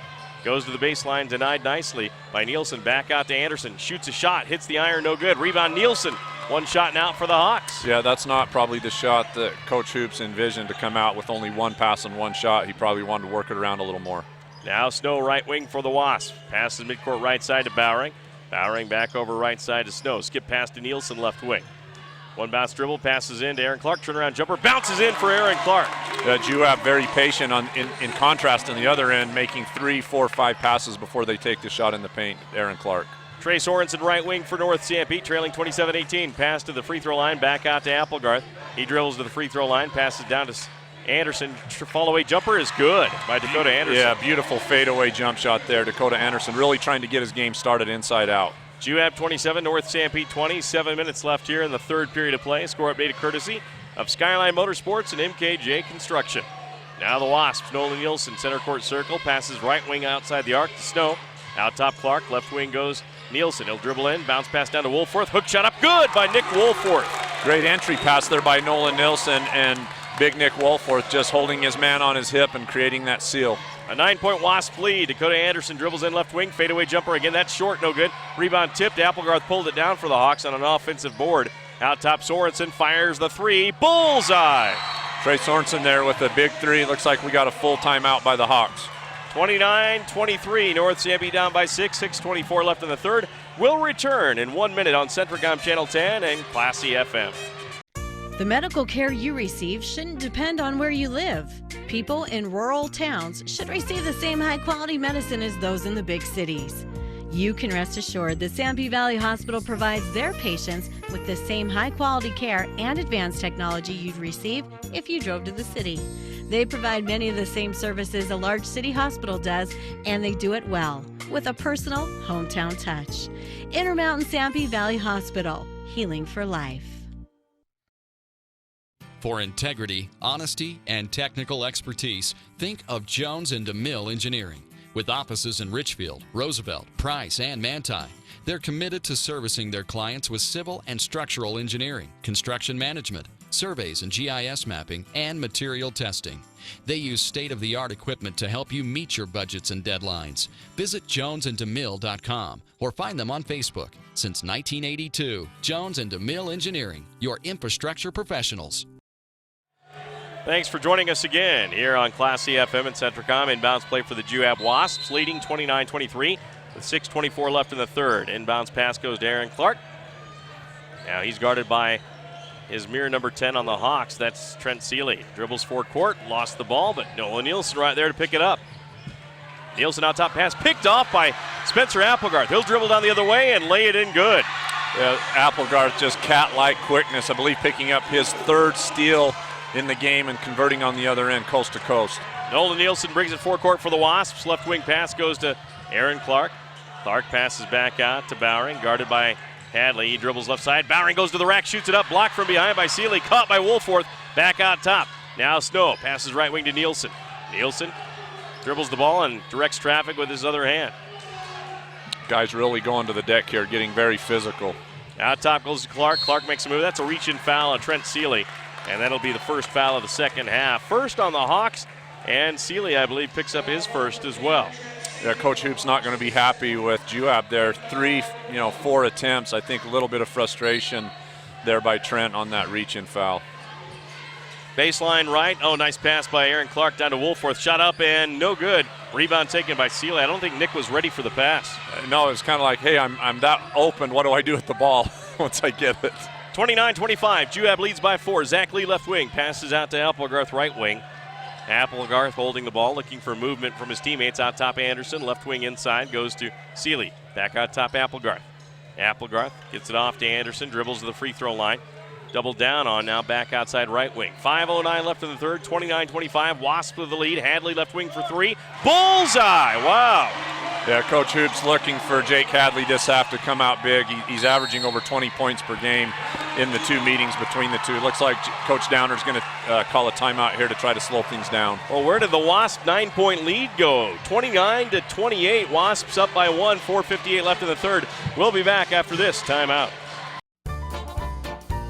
Goes to the baseline, denied nicely by Nielsen. Back out to Anderson. Shoots a shot, hits the iron, no good. Rebound Nielsen. One shot and out for the Hawks. Yeah, that's not probably the shot that Coach Hoops envisioned to come out with only one pass and one shot. He probably wanted to work it around a little more. Now Snow right wing for the Wasps. Passes midcourt right side to Bowering. Bowering back over right side to Snow. Skip pass to Nielsen left wing. One bounce dribble, passes in to Aaron Clark. Turnaround jumper, bounces in for Aaron Clark. Juab very patient in contrast on the other end, making 3, 4, 5 passes before they take the shot in the paint. Aaron Clark. Trey Sorensen right wing for North Sanpete, trailing 27-18. Pass to the free throw line, back out to Applegarth. He dribbles to the free throw line, passes down to Anderson. Fall-away jumper is good by Dakota Anderson. Yeah, beautiful fadeaway jump shot there. Dakota Anderson really trying to get his game started inside out. Juab 27, North Sanpete 20. 7 minutes left here in the third period of play. Score updated courtesy of Skyline Motorsports and MKJ Construction. Now the Wasps, Nolan Nielsen, center court circle, passes right wing outside the arc to Snow. Out top Clark, left wing goes Nielsen. He'll dribble in, bounce pass down to Wolforth. Hook shot up, good by Nick Wolforth. Great entry pass there by Nolan Nielsen, and big Nick Wolforth just holding his man on his hip and creating that seal. A 9-point Wasp lead. Dakota Anderson dribbles in left wing, fadeaway jumper again. That's short, no good. Rebound tipped. Applegarth pulled it down for the Hawks on an offensive board. Out top Sorensen fires the three. Bullseye! Trey Sorensen there with a big three. Looks like we got a full timeout by the Hawks. 29-23. North Sanpete down by 6. 6:24 left in the third. We'll return in 1 minute on Pregame Channel 10 and Classy FM. The medical care you receive shouldn't depend on where you live. People in rural towns should receive the same high-quality medicine as those in the big cities. You can rest assured that Sanpete Valley Hospital provides their patients with the same high-quality care and advanced technology you'd receive if you drove to the city. They provide many of the same services a large city hospital does, and they do it well, with a personal, hometown touch. Intermountain Sanpete Valley Hospital, healing for life. For integrity, honesty, and technical expertise, think of Jones & DeMille Engineering. With offices in Richfield, Roosevelt, Price, and Manti, they're committed to servicing their clients with civil and structural engineering, construction management, surveys and GIS mapping, and material testing. They use state-of-the-art equipment to help you meet your budgets and deadlines. Visit jonesandemille.com or find them on Facebook. Since 1982, Jones & DeMille Engineering, your infrastructure professionals. Thanks for joining us again here on Classy FM and Centricom. Inbounds play for the Juab Wasps, leading 29-23 with 6:24 left in the third. Inbounds pass goes to Aaron Clark. Now he's guarded by his mirror number 10 on the Hawks. That's Trent Seeley. Dribbles forecourt, lost the ball, but Nolan Nielsen right there to pick it up. Nielsen out top pass, picked off by Spencer Applegarth. He'll dribble down the other way and lay it in good. Yeah, Applegarth just cat-like quickness. I believe picking up his third steal in the game and converting on the other end, coast to coast. Nolan Nielsen brings it forecourt for the Wasps. Left wing pass goes to Aaron Clark. Clark passes back out to Bowering, guarded by Hadley. He dribbles left side. Bowering goes to the rack, shoots it up, blocked from behind by Seeley, caught by Wolforth. Back out top. Now Snow passes right wing to Nielsen. Nielsen dribbles the ball and directs traffic with his other hand. Guys really going to the deck here, getting very physical. Out top goes to Clark. Clark makes a move. That's a reach-in foul on Trent Seeley. And that'll be the first foul of the second half. First on the Hawks, and Seeley, I believe, picks up his first as well. Yeah, Coach Hoop's not going to be happy with Juab there. 4 attempts. I think a little bit of frustration there by Trent on that reach-in foul. Baseline right. Oh, nice pass by Aaron Clark down to Wolforth. Shot up and no good. Rebound taken by Seeley. I don't think Nick was ready for the pass. No, it's kind of like, hey, I'm that open. What do I do with the ball? once I get it. 29-25, Juab leads by 4. Zach Lee left wing, passes out to Applegarth right wing. Applegarth holding the ball, looking for movement from his teammates. Out top Anderson, left wing inside, goes to Seeley. Back out top Applegarth. Applegarth gets it off to Anderson, dribbles to the free throw line. Double down on now, back outside right wing. 5:09 left in the third, 29-25. Wasp with the lead. Hadley left wing for 3. Bullseye! Wow! Yeah, Coach Hoop's looking for Jake Hadley just have to come out big. He's averaging over 20 points per game in the 2 meetings between the two. It looks like Coach Downer's going to call a timeout here to try to slow things down. Well, where did the Wasp 9-point lead go? 29-28. Wasps up by 1. 4:58 left in the third. We'll be back after this timeout.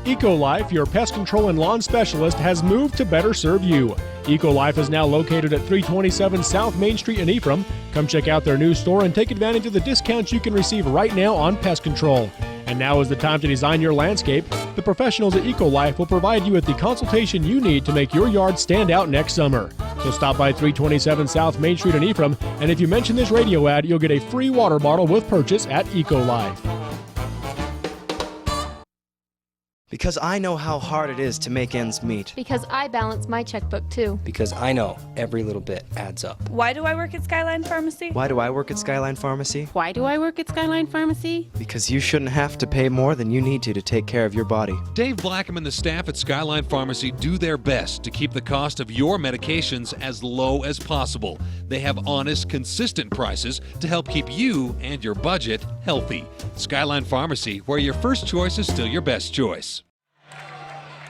EcoLife, your pest control and lawn specialist, has moved to better serve you. EcoLife is now located at 327 South Main Street in Ephraim. Come check out their new store and take advantage of the discounts you can receive right now on pest control. And now is the time to design your landscape. The professionals at EcoLife will provide you with the consultation you need to make your yard stand out next summer. So stop by 327 South Main Street in Ephraim, and if you mention this radio ad, you'll get a free water bottle with purchase at EcoLife. Because I know how hard it is to make ends meet. Because I balance my checkbook too. Because I know every little bit adds up. Why do I work at Skyline Pharmacy? Why do I work at Skyline Pharmacy? Why do I work at Skyline Pharmacy? Because you shouldn't have to pay more than you need to take care of your body. Dave Blackham and the staff at Skyline Pharmacy do their best to keep the cost of your medications as low as possible. They have honest, consistent prices to help keep you and your budget healthy. Skyline Pharmacy, where your first choice is still your best choice.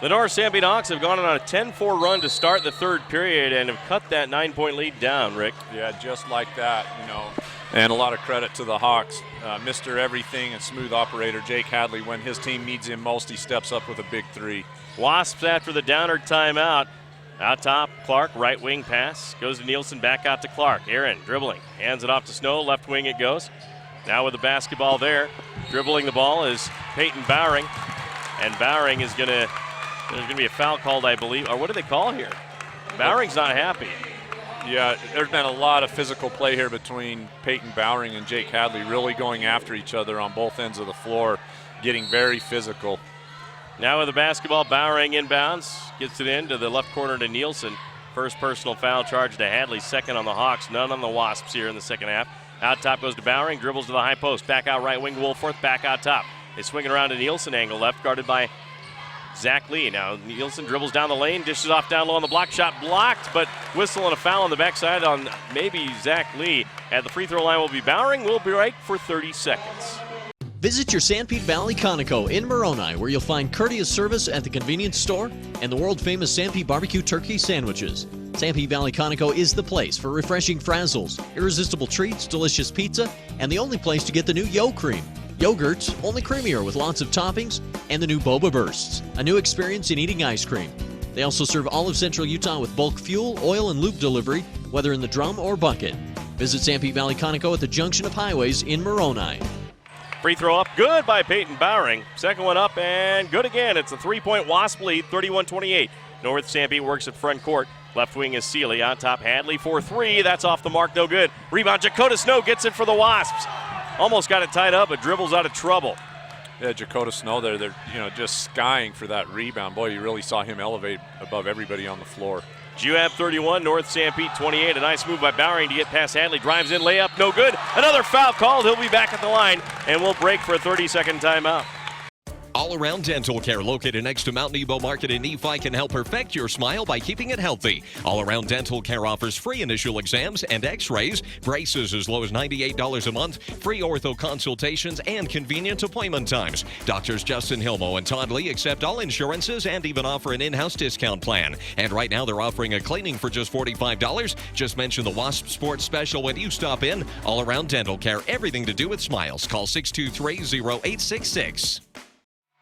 The North Sanpete Hawks have gone on a 10-4 run to start the third period and have cut that 9-point lead down, Rick. Yeah, just like that, And a lot of credit to the Hawks. Mr. Everything and smooth operator Jake Hadley. When his team needs him most, he steps up with a big 3. Wasps after the Downard timeout. Out top, Clark, right wing pass. Goes to Nielsen, back out to Clark. Aaron dribbling, hands it off to Snow, left wing it goes. Now with the basketball there, dribbling the ball is Peyton Bowering. And Bowering is there's going to be a foul called, I believe. Or what do they call here? Bowering's not happy. Yeah, there's been a lot of physical play here between Peyton Bowering and Jake Hadley, really going after each other on both ends of the floor, getting very physical. Now with the basketball, Bowering inbounds, gets it into the left corner to Nielsen. First personal foul charge to Hadley, second on the Hawks, none on the Wasps here in the second half. Out top goes to Bowering, dribbles to the high post, back out right wing to Woolforth, back out top. They swing it around to Nielsen, angle left, guarded by Zach Lee. Now Nielsen dribbles down the lane, dishes off down low on the block shot, blocked, but whistle and a foul on the backside on maybe Zach Lee. At the free throw line will be Bowering. We'll be right for 30 seconds. Visit your Sanpete Valley Conoco in Moroni, where you'll find courteous service at the convenience store and the world-famous Sanpete barbecue turkey sandwiches. Sanpete Valley Conoco is the place for refreshing frazzles, irresistible treats, delicious pizza, and the only place to get the new Yo Cream. Yogurts, only creamier with lots of toppings, and the new Boba Bursts, a new experience in eating ice cream. They also serve all of Central Utah with bulk fuel, oil, and lube delivery, whether in the drum or bucket. Visit Sanpete Valley Conoco at the junction of highways in Moroni. Free throw up, good by Peyton Bowering. Second one up and good again. It's a 3-point Wasp lead, 31-28. North Sanpete works at front court. Left wing is Seeley. On top, Hadley for 3. That's off the mark, no good. Rebound, Jakota Snow gets it for the Wasps. Almost got it tied up, but dribbles out of trouble. Yeah, Jakota Snow there, they're just skying for that rebound. Boy, you really saw him elevate above everybody on the floor. Juab 31, North Sanpete 28. A nice move by Bowering to get past Hadley. Drives in, layup, no good. Another foul called. He'll be back at the line, and we'll break for a 30-second timeout. All Around Dental Care, located next to Mount Nebo Market in Nephi, can help perfect your smile by keeping it healthy. All Around Dental Care offers free initial exams and x-rays, braces as low as $98 a month, free ortho consultations, and convenient appointment times. Doctors Justin Hilmo and Todd Lee accept all insurances and even offer an in-house discount plan. And right now they're offering a cleaning for just $45. Just mention the Wasp Sports Special when you stop in. All Around Dental Care, everything to do with smiles. Call 623-0866.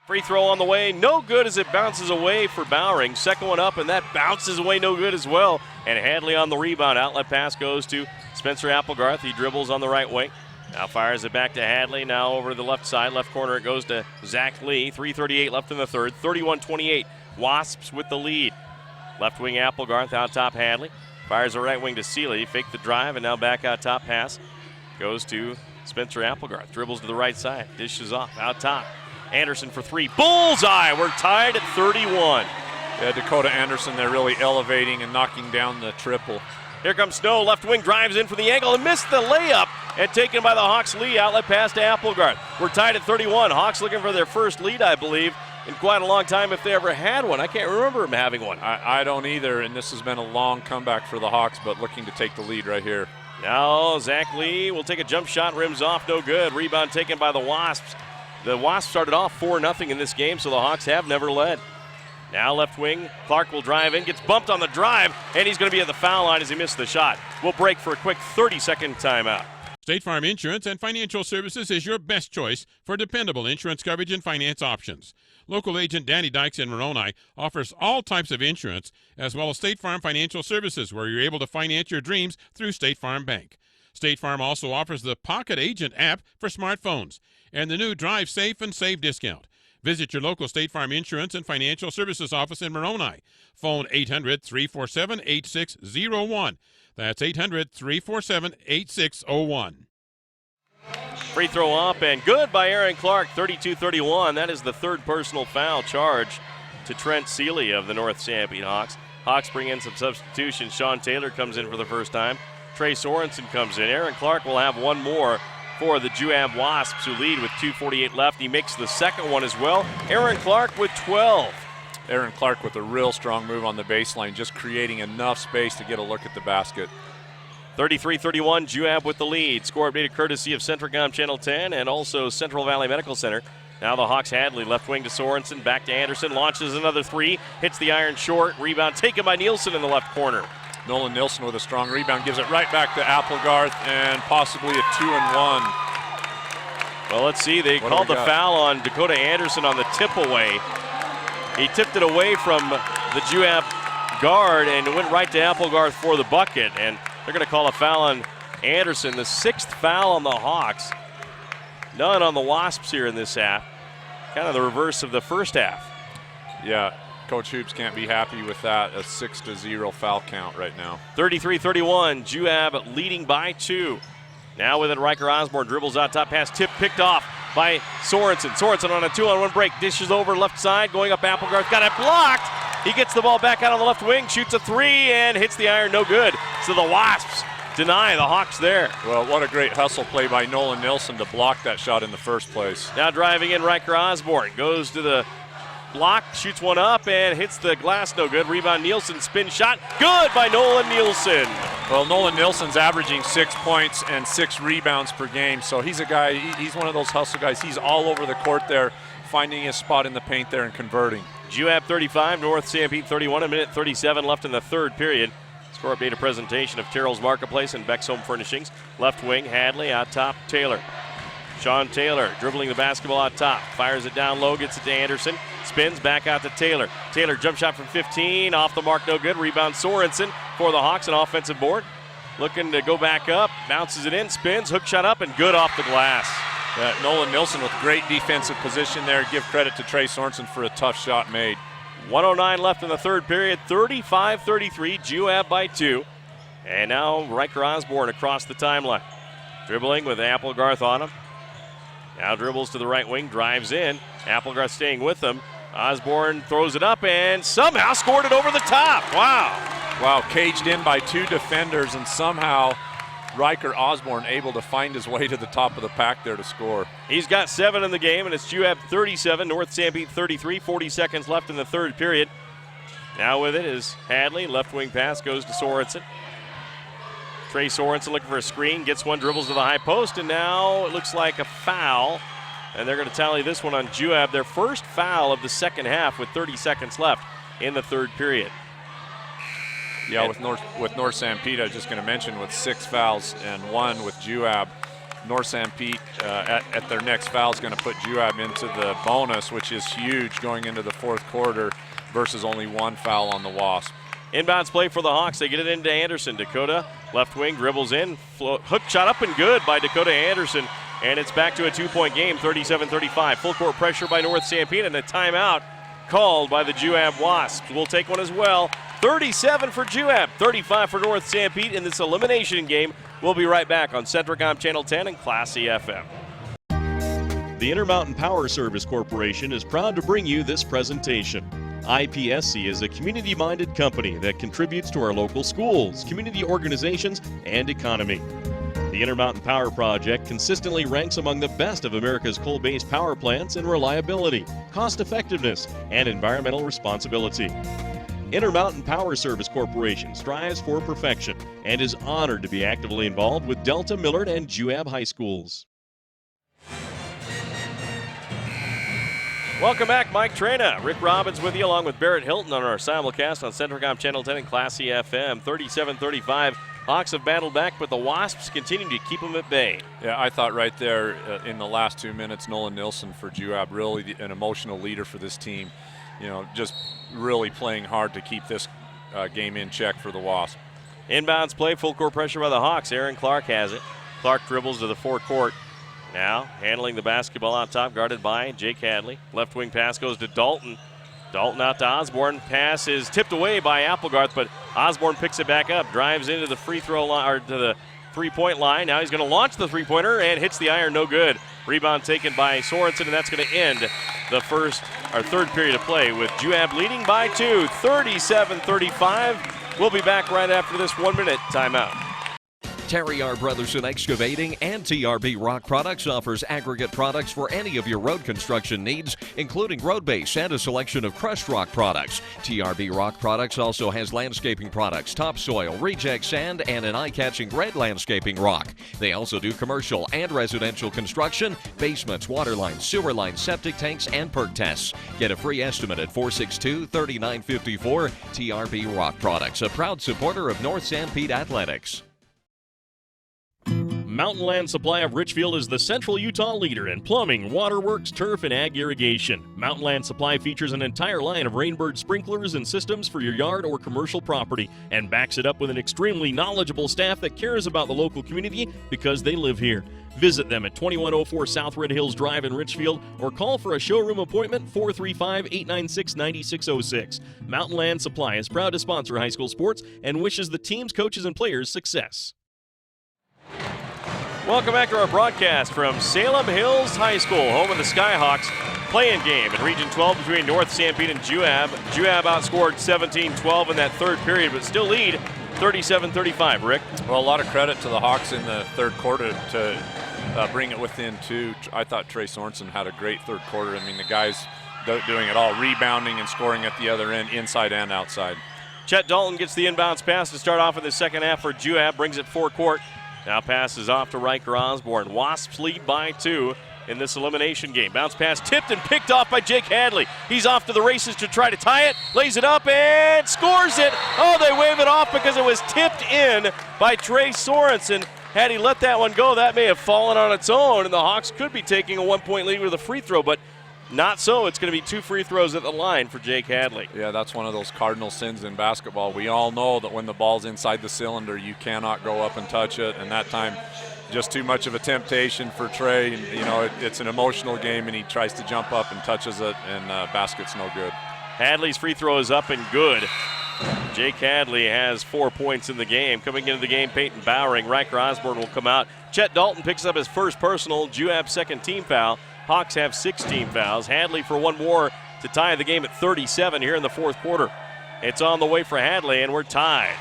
Free throw on the way, no good as it bounces away for Bowering. Second one up, and that bounces away, no good as well. And Hadley on the rebound. Outlet pass goes to Spencer Applegarth. He dribbles on the right wing. Now fires it back to Hadley. Now over to the left side. Left corner it goes to Zach Lee. 3:38 left in the third. 31-28. Wasps with the lead. Left wing Applegarth, out top Hadley. Fires the right wing to Seeley. Fake the drive, and now back out top pass. Goes to Spencer Applegarth. Dribbles to the right side. Dishes off. Out top. Anderson for three. Bullseye. We're tied at 31. Yeah, Dakota Anderson, they're really elevating and knocking down the triple. Here comes Snow. Left wing drives in for the angle and missed the layup. And taken by the Hawks lead. Outlet pass to Applegarth. We're tied at 31. Hawks looking for their first lead, I believe, in quite a long time if they ever had one. I can't remember them having one. I don't either, and this has been a long comeback for the Hawks, but looking to take the lead right here. Now Zach Lee will take a jump shot, rims off, no good. Rebound taken by the Wasps. The Wasps started off 4-0 in this game, so the Hawks have never led. Now left wing, Clark will drive in, gets bumped on the drive, and he's going to be at the foul line as he missed the shot. We'll break for a quick 30-second timeout. State Farm Insurance and Financial Services is your best choice for dependable insurance coverage and finance options. Local agent Danny Dykes in Moroni offers all types of insurance, as well as State Farm Financial Services, where you're able to finance your dreams through State Farm Bank. State Farm also offers the Pocket Agent app for smartphones and the new Drive Safe and Save discount. Visit your local State Farm Insurance and Financial Services office in Moroni. Phone 800-347-8601. That's 800-347-8601. Free throw up and good by Aaron Clark, 32-31. That is the third personal foul charge to Trent Seeley of the North Sanpete Hawks. Hawks bring in some substitutions. Sean Taylor comes in for the first time. Trey Sorensen comes in. Aaron Clark will have one more for the Juab Wasps, who lead with 2:48 left. He makes the second one as well. Aaron Clark with 12. Aaron Clark with a real strong move on the baseline, just creating enough space to get a look at the basket. 33-31, Juab with the lead. Score updated courtesy of Centricom Channel 10 and also Central Valley Medical Center. Now the Hawks Hadley, left wing to Sorensen, back to Anderson, launches another three, hits the iron short, rebound taken by Nielsen in the left corner. Nolan Nilsson with a strong rebound, gives it right back to Applegarth, and possibly a 2-and-1. Well, let's see, they called the foul on Dakota Anderson on the tip away. He tipped it away from the Juab guard and it went right to Applegarth for the bucket, and they're going to call a foul on Anderson, the sixth foul on the Hawks. None on the Wasps here in this half. Kind of the reverse of the first half. Yeah, Coach Hoops can't be happy with that. A 6-0 foul count right now. 33-31, Juab leading by 2. Now with it, Riker Osborne dribbles out top, pass tip picked off by Sorensen. Sorensen on a 2-on-1 break, dishes over left side, going up Applegarth, got it blocked. He gets the ball back out on the left wing, shoots a three, and hits the iron, no good. So the Wasps deny the Hawks there. Well, what a great hustle play by Nolan Nilsson to block that shot in the first place. Now driving in, Riker Osborne goes to the block, shoots one up, and hits the glass, no good. Rebound, Nielsen, spin shot, good by Nolan Nielsen. Well, Nolan Nielsen's averaging 6 points and 6 rebounds per game, so he's a guy, he's one of those hustle guys. He's all over the court there, finding his spot in the paint there and converting. Juab 35, North Sanpete 31, a minute 37 left in the third period. Score updated presentation of Terrell's Marketplace and Beck's Home Furnishings. Left wing, Hadley, out top, Taylor. Sean Taylor dribbling the basketball out top, fires it down low, gets it to Anderson, spins back out to Taylor. Taylor jump shot from 15, off the mark, no good. Rebound Sorensen for the Hawks, an offensive board. Looking to go back up, bounces it in, spins, hook shot up, and good off the glass. Yeah, Nolan Nilsson with great defensive position there. Give credit to Trey Sorensen for a tough shot made. 1:09 left in the third period, 35-33, Juab by 2. And now Riker Osborne across the timeline. Dribbling with Applegarth on him. Now dribbles to the right wing, drives in. Applegarth staying with him. Osborne throws it up and somehow scored it over the top. Wow. Wow, caged in by 2 defenders, and somehow Riker Osborne able to find his way to the top of the pack there to score. He's got 7 in the game, and it's Juab 37, North Sanpete 33, 40 seconds left in the third period. Now with it is Hadley, left wing pass goes to Sorensen. Trey Sorensen looking for a screen, gets one, dribbles to the high post, and now it looks like a foul. And they're going to tally this one on Juab, their first foul of the second half with 30 seconds left in the third period. Yeah, with North Sanpete, I was just going to mention, with 6 fouls and 1 with Juab, North Sanpete at their next foul is going to put Juab into the bonus, which is huge going into the fourth quarter versus only 1 foul on the Wasp. Inbounds play for the Hawks. They get it into Anderson. Dakota, left wing, dribbles in. Hook shot up and good by Dakota Anderson. And it's back to a 2-point game, 37-35. Full court pressure by North Sanpete, and a timeout called by the Juab Wasps. We'll take one as well. 37 for Juab, 35 for North Sanpete in this elimination game. We'll be right back on Centricom Channel 10 and Classy FM. The Intermountain Power Service Corporation is proud to bring you this presentation. IPSC is a community-minded company that contributes to our local schools, community organizations, and economy. The Intermountain Power Project consistently ranks among the best of America's coal-based power plants in reliability, cost-effectiveness, and environmental responsibility. Intermountain Power Service Corporation strives for perfection and is honored to be actively involved with Delta, Millard, and Juab high schools. Welcome back, Mike Trena. Rick Robbins with you along with Barrett Hilton on our simulcast on Centricom Channel 10 and Classy FM. 37-35. Hawks have battled back, but the Wasps continue to keep them at bay. Yeah, I thought right there in the last 2 minutes, Nolan Nilsson for Juab, really an emotional leader for this team. You know, just really playing hard to keep this game in check for the Wasps. Inbounds play, full court pressure by the Hawks. Aaron Clark has it. Clark dribbles to the forecourt. Now handling the basketball out top, guarded by Jake Hadley. Left wing pass goes to Dalton. Dalton out to Osborne. Pass is tipped away by Applegarth, but Osborne picks it back up, drives into the free throw line, or to the three-point line. Now he's going to launch the three-pointer and hits the iron, no good. Rebound taken by Sorensen, and that's going to end the third period of play with Juab leading by 2, 37-35. We'll be back right after this 1-minute timeout. Terry R. Brotherson Excavating and TRB Rock Products offers aggregate products for any of your road construction needs, including road base and a selection of crushed rock products. TRB Rock Products also has landscaping products, topsoil, reject sand, and an eye-catching red landscaping rock. They also do commercial and residential construction, basements, water lines, sewer lines, septic tanks, and perk tests. Get a free estimate at 462-3954. TRB Rock Products, a proud supporter of North Sanpete Athletics. Mountain Land Supply of Richfield is the Central Utah leader in plumbing, waterworks, turf, and ag irrigation. Mountain Land Supply features an entire line of Rainbird sprinklers and systems for your yard or commercial property and backs it up with an extremely knowledgeable staff that cares about the local community because they live here. Visit them at 2104 South Red Hills Drive in Richfield or call for a showroom appointment 435-896-9606. Mountain Land Supply is proud to sponsor high school sports and wishes the teams, coaches, and players success. Welcome back to our broadcast from Salem Hills High School, home of the Skyhawks. Playing game in Region 12 between North Sanpete and Juab. Juab outscored 17-12 in that third period, but still lead 37-35. Rick? Well, a lot of credit to the Hawks in the third quarter to bring it within 2. I thought Trey Sorensen had a great third quarter. I mean, the guys doing it all, rebounding and scoring at the other end, inside and outside. Chet Dalton gets the inbounds pass to start off in the second half for Juab, brings it forecourt. Now passes off to Riker Osborne. Wasps lead by 2 in this elimination game. Bounce pass tipped and picked off by Jake Hadley. He's off to the races to try to tie it, lays it up and scores it. Oh, they wave it off because it was tipped in by Trey Sorensen. Had he let that one go, that may have fallen on its own, and the Hawks could be taking a 1-point lead with a free throw, but not so. It's going to be 2 free throws at the line for Jake Hadley. Yeah, that's one of those cardinal sins in basketball. We all know that when the ball's inside the cylinder, you cannot go up and touch it, and that time just too much of a temptation for Trey. You know, it's an emotional game, and he tries to jump up and touches it, and basket's no good. Hadley's free throw is up and good. Jake Hadley has 4 points in the game. Coming into the game, Peyton Bowering. Riker Osborne will come out. Chet Dalton picks up his first personal, Juab second team foul. Hawks have 16 fouls. Hadley for one more to tie the game at 37 here in the fourth quarter. It's on the way for Hadley, and we're tied.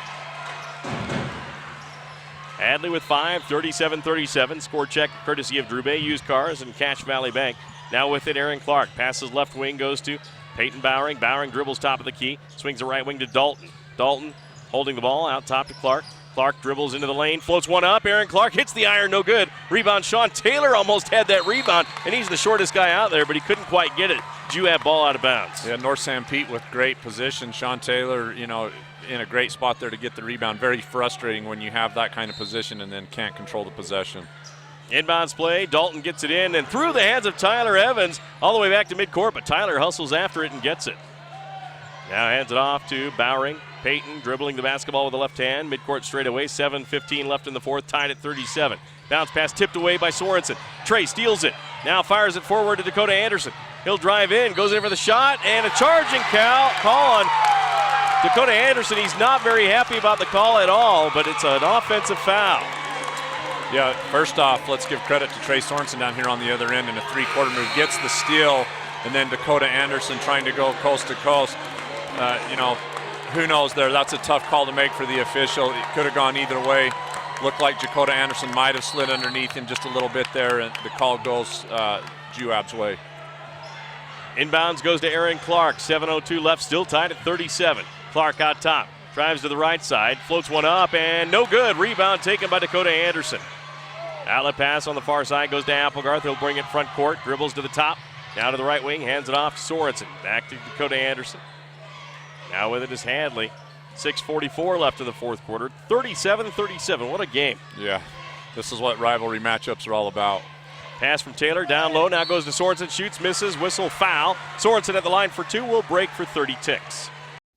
Hadley with 5, 37-37. Score check courtesy of Drew Bay Used Cars and Cache Valley Bank. Now with it, Aaron Clark. Passes left wing, goes to Peyton Bowering. Bowering dribbles top of the key. Swings the right wing to Dalton. Dalton holding the ball out top to Clark. Clark dribbles into the lane, floats one up. Aaron Clark hits the iron, no good. Rebound, Sean Taylor almost had that rebound, and he's the shortest guy out there, but he couldn't quite get it. Juab ball out of bounds. Yeah, North Sanpete with great position. Sean Taylor, you know, in a great spot there to get the rebound. Very frustrating when you have that kind of position and then can't control the possession. Inbounds play, Dalton gets it in and through the hands of Tyler Evans all the way back to midcourt, but Tyler hustles after it and gets it. Now hands it off to Bowering. Peyton dribbling the basketball with the left hand. Midcourt straightaway. 7:15 left in the fourth. Tied at 37. Bounce pass tipped away by Sorensen. Trey steals it. Now fires it forward to Dakota Anderson. He'll drive in. Goes in for the shot. And a charging call on Dakota Anderson. He's not very happy about the call at all, but it's an offensive foul. Yeah, first off, let's give credit to Trey Sorensen down here on the other end in a three-quarter move. Gets the steal, and then Dakota Anderson trying to go coast to coast. Who knows there? That's a tough call to make for the official. It could have gone either way. Looked like Dakota Anderson might have slid underneath him just a little bit there, and the call goes Juab's way. Inbounds goes to Aaron Clark. 7:02 left, still tied at 37. Clark out top. Drives to the right side, floats one up, and no good. Rebound taken by Dakota Anderson. Outlet pass on the far side goes to Applegarth. He'll bring it front court, dribbles to the top, down to the right wing, hands it off to Sorensen. Back to Dakota Anderson. Now with it is Hadley. 6:44 left in the fourth quarter. 37-37. What a game. Yeah, this is what rivalry matchups are all about. Pass from Taylor, down low, now goes to Sorensen, shoots, misses, whistle, foul. Sorensen at the line for two, will break for 30 ticks.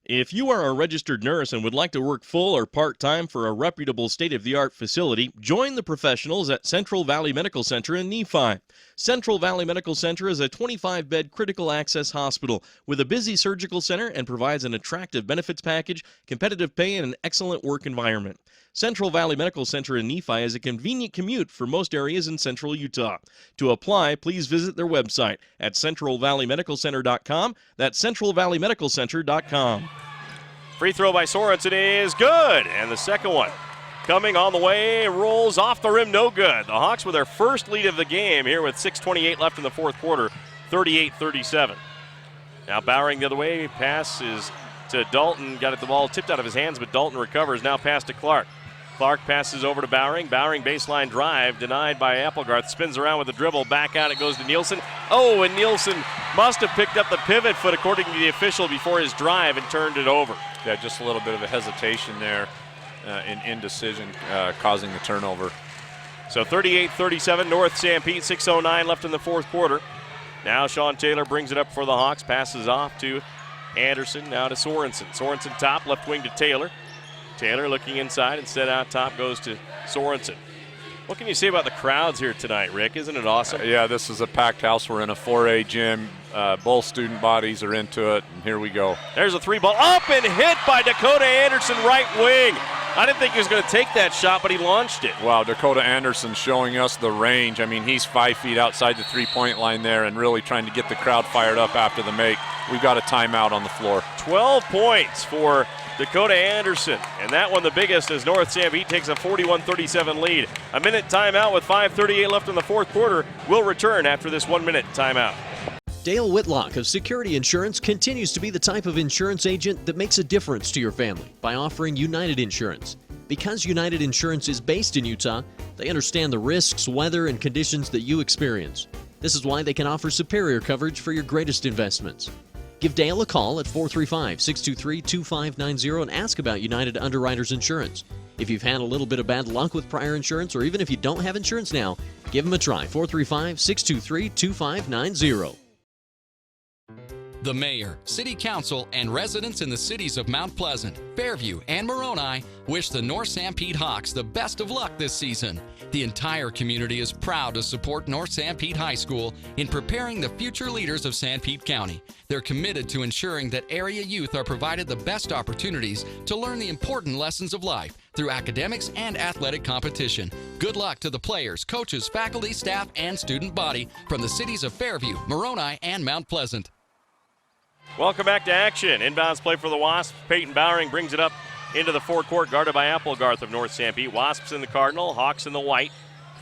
If you are a registered nurse and would like to work full or part-time for a reputable state-of-the-art facility, join the professionals at Central Valley Medical Center in Nephi. Central Valley Medical Center is a 25-bed critical access hospital with a busy surgical center and provides an attractive benefits package, competitive pay, and an excellent work environment. Central Valley Medical Center in Nephi is a convenient commute for most areas in central Utah. To apply, please visit their website at centralvalleymedicalcenter.com. That's centralvalleymedicalcenter.com. Free throw by Sorensen is good, and the second one coming on the way, rolls off the rim, no good. The Hawks with their first lead of the game here with 6:28 left in the fourth quarter, 38-37. Now Bowering the other way, pass is to Dalton, got the ball tipped out of his hands, but Dalton recovers, now pass to Clark. Clark passes over to Bowering. Bowering baseline drive, denied by Applegarth. Spins around with the dribble. Back out it goes to Nielsen. Oh, and Nielsen must have picked up the pivot foot, according to the official, before his drive and turned it over. Yeah, just a little bit of a hesitation there in indecision causing the turnover. So 38-37, North Sanpete, 6:09 left in the fourth quarter. Now Sean Taylor brings it up for the Hawks. Passes off to Anderson, now to Sorensen. Sorensen top, left wing to Taylor. Taylor looking inside, instead out top goes to Sorensen. What can you say about the crowds here tonight, Rick? Isn't it awesome? Yeah, this is a packed house. We're in a 4A gym. Both student bodies are into it, and here we go. There's a three ball up and hit by Dakota Anderson, right wing. I didn't think he was going to take that shot, but he launched it. Wow, Dakota Anderson showing us the range. I mean, he's 5 feet outside the three-point line there and really trying to get the crowd fired up after the make. We've got a timeout on the floor. 12 points for Dakota Anderson, and that one the biggest as North Sanpete takes a 41-37 lead. A minute timeout with 5:38 left in the fourth quarter. We'll return after this 1 minute timeout. Dale Whitlock of Security Insurance continues to be the type of insurance agent that makes a difference to your family by offering United Insurance. Because United Insurance is based in Utah, they understand the risks, weather, and conditions that you experience. This is why they can offer superior coverage for your greatest investments. Give Dale a call at 435-623-2590 and ask about United Underwriters Insurance. If you've had a little bit of bad luck with prior insurance, or even if you don't have insurance now, give them a try. 435-623-2590. The mayor, city council, and residents in the cities of Mount Pleasant, Fairview, and Moroni wish the North Sanpete Hawks the best of luck this season. The entire community is proud to support North Sanpete High School in preparing the future leaders of Sanpete County. They're committed to ensuring that area youth are provided the best opportunities to learn the important lessons of life through academics and athletic competition. Good luck to the players, coaches, faculty, staff, and student body from the cities of Fairview, Moroni, and Mount Pleasant. Welcome back to action. Inbounds play for the Wasps. Peyton Bowering brings it up into the forecourt, guarded by Applegarth of North Sanpete. Wasps in the Cardinal, Hawks in the white.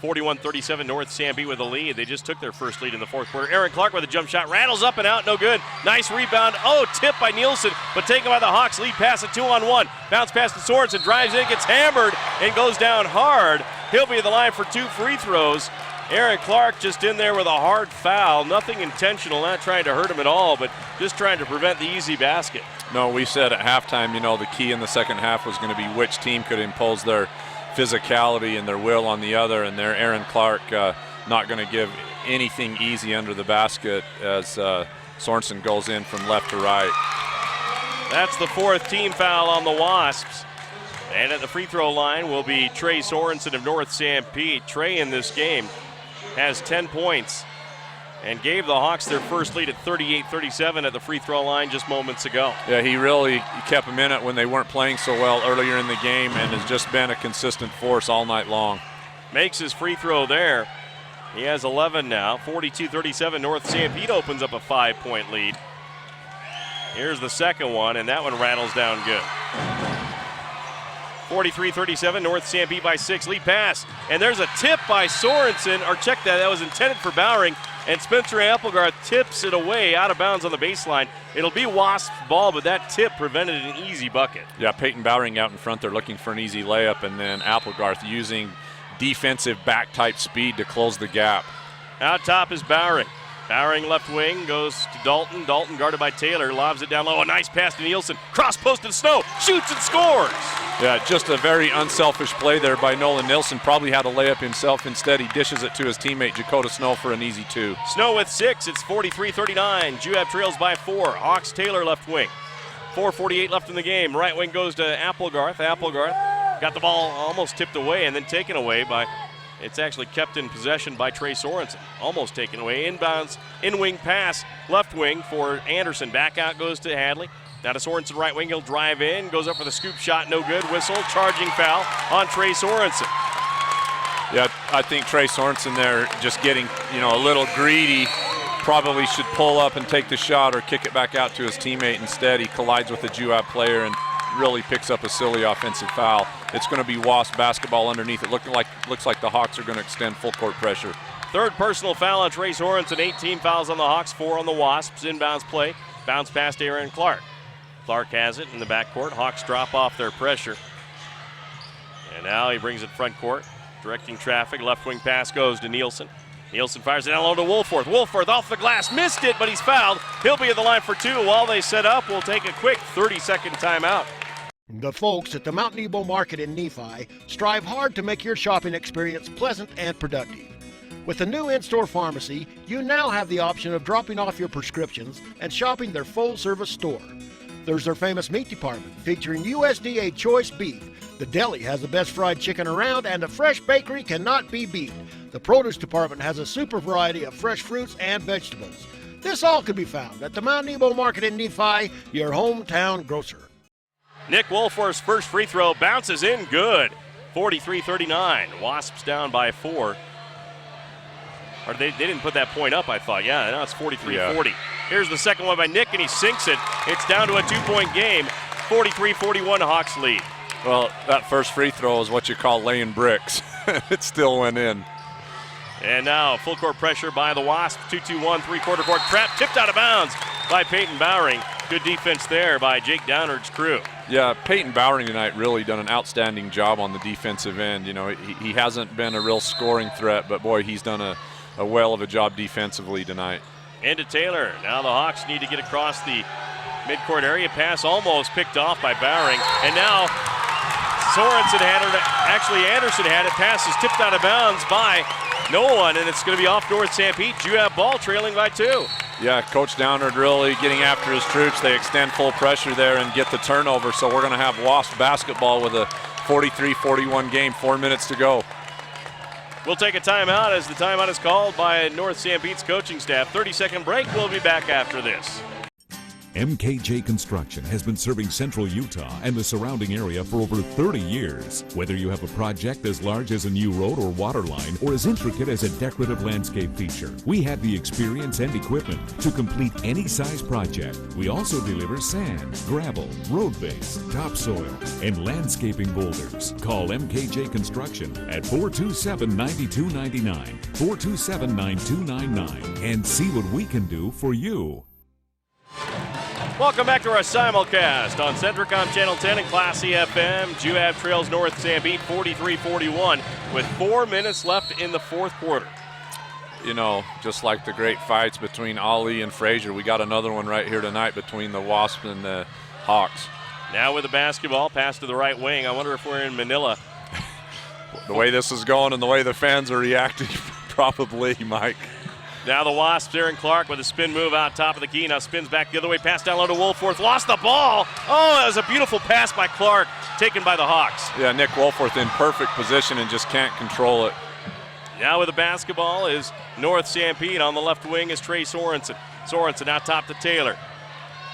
41-37, North Sanpete with the lead. They just took their first lead in the fourth quarter. Aaron Clark with a jump shot, rattles up and out, no good. Nice rebound. Oh, tipped by Nielsen, but taken by the Hawks. Lead pass at 2-on-1. Bounce pass to Sorensen, drives in, gets hammered, and goes down hard. He'll be at the line for 2 free throws. Aaron Clark just in there with a hard foul. Nothing intentional, not trying to hurt him at all, but just trying to prevent the easy basket. No, we said at halftime, the key in the second half was going to be which team could impose their physicality and their will on the other, and there Aaron Clark not going to give anything easy under the basket as Sorensen goes in from left to right. That's the fourth team foul on the Wasps. And at the free throw line will be Trey Sorensen of North Sanpete. Trey in this game has 10 points and gave the Hawks their first lead at 38-37 at the free throw line just moments ago. Yeah, he kept them in it when they weren't playing so well earlier in the game and has just been a consistent force all night long. makes his free throw there. He has 11 now. 42-37. North Sanpete opens up a 5-point lead. Here's the second one, and that one rattles down good. 43-37. North Sanpete by 6. Lead pass. And there's a tip by Sorensen. Or check that. That was intended for Bowering. And Spencer Applegarth tips it away out of bounds on the baseline. It'll be Wasp ball, but that tip prevented an easy bucket. Yeah, Peyton Bowering out in front. They're looking for an easy layup, and then Applegarth using defensive back-type speed to close the gap. Out top is Bowering. Bowering left wing goes to Dalton. Dalton guarded by Taylor, lobs it down low. A nice pass to Nielsen. Cross post to Snow. Shoots and scores. Yeah, just a very unselfish play there by Nolan Nilsson. Probably had a layup himself. Instead, he dishes it to his teammate, Dakota Snow, for an easy 2. Snow with 6. It's 43-39. Juab trails by 4. Hawks Taylor left wing. 4:48 left in the game. Right wing goes to Applegarth. Applegarth got the ball almost tipped away and then taken away by... It's actually kept in possession by Trey Sorensen. Almost taken away. Inbounds, in-wing pass, left wing for Anderson. Back out goes to Hadley. Now to Sorensen, right wing. He'll drive in. Goes up for the scoop shot. No good. Whistle. Charging foul on Trey Sorensen. Yeah, I think Trey Sorensen there just getting, a little greedy. Probably should pull up and take the shot or kick it back out to his teammate. Instead, he collides with the Juab player and really picks up a silly offensive foul. It's going to be Wasp basketball underneath. It looks like the Hawks are going to extend full court pressure. Third personal foul on Trey Sorensen. 18 fouls on the Hawks, 4 on the Wasps. Inbounds play. Bounce past Aaron Clark. Clark has it in the backcourt. Hawks drop off their pressure. And now he brings it front court. Directing traffic. Left wing pass goes to Nielsen. Nielsen fires it down low to Wolforth. Wolforth off the glass. Missed it, but he's fouled. He'll be at the line for 2. While they set up, we'll take a quick 30-second timeout. The folks at the Mount Nebo Market in Nephi strive hard to make your shopping experience pleasant and productive. With the new in-store pharmacy, you now have the option of dropping off your prescriptions and shopping their full-service store. There's their famous meat department featuring USDA choice beef. The deli has the best fried chicken around, and the fresh bakery cannot be beat. The produce department has a super variety of fresh fruits and vegetables. This all can be found at the Mount Nebo Market in Nephi, your hometown grocer. Nick Wolforth's first free throw bounces in good. 43-39. Wasps down by 4. Or they didn't put that point up, I thought. Yeah, now it's 43-40. Here's the second one by Nick, and he sinks it. It's down to a 2-point game. 43-41 Hawks lead. Well, that first free throw is what you call laying bricks. It still went in. And now full court pressure by the Wasps. 2-2-1, three-quarter court trap. Tipped out of bounds by Peyton Bowering. Good defense there by Jake Downard's crew. Yeah, Peyton Bowering tonight really done an outstanding job on the defensive end. He hasn't been a real scoring threat, but boy, he's done a well of a job defensively tonight. Into Taylor. Now the Hawks need to get across the midcourt area. Pass almost picked off by Bowering. And now Sorensen had it. Actually, Anderson had it. Pass is tipped out of bounds by no one, and it's going to be off North Sanpete. Juab ball trailing by 2. Yeah, Coach Downard really getting after his troops. They extend full pressure there and get the turnover. So we're going to have Wasp basketball with a 43-41 game, 4 minutes to go. We'll take a timeout as the timeout is called by North Sanpete's coaching staff. 30-second break. We'll be back after this. MKJ Construction has been serving Central Utah and the surrounding area for over 30 years. Whether you have a project as large as a new road or water line or as intricate as a decorative landscape feature, we have the experience and equipment to complete any size project. We also deliver sand, gravel, road base, topsoil, and landscaping boulders. Call MKJ Construction at 427-9299, 427-9299, and see what we can do for you. Welcome back to our simulcast on Centricom Channel 10 and Classy FM. Juab trails North Sanpete 43-41 with 4 minutes left in the fourth quarter. Just like the great fights between Ali and Frazier, we got another one right here tonight between the Wasps and the Hawks. Now with the basketball, pass to the right wing. I wonder if we're in Manila. The way this is going and the way the fans are reacting, probably, Mike. Now the Wasps, Aaron Clark with a spin move out top of the key. Now spins back the other way. Pass down low to Wolforth. Lost the ball. Oh, that was a beautiful pass by Clark, taken by the Hawks. Yeah, Nick Wolforth in perfect position and just can't control it. Now with the basketball is North Sanpete. On the left wing is Trey Sorensen. Sorensen out top to Taylor.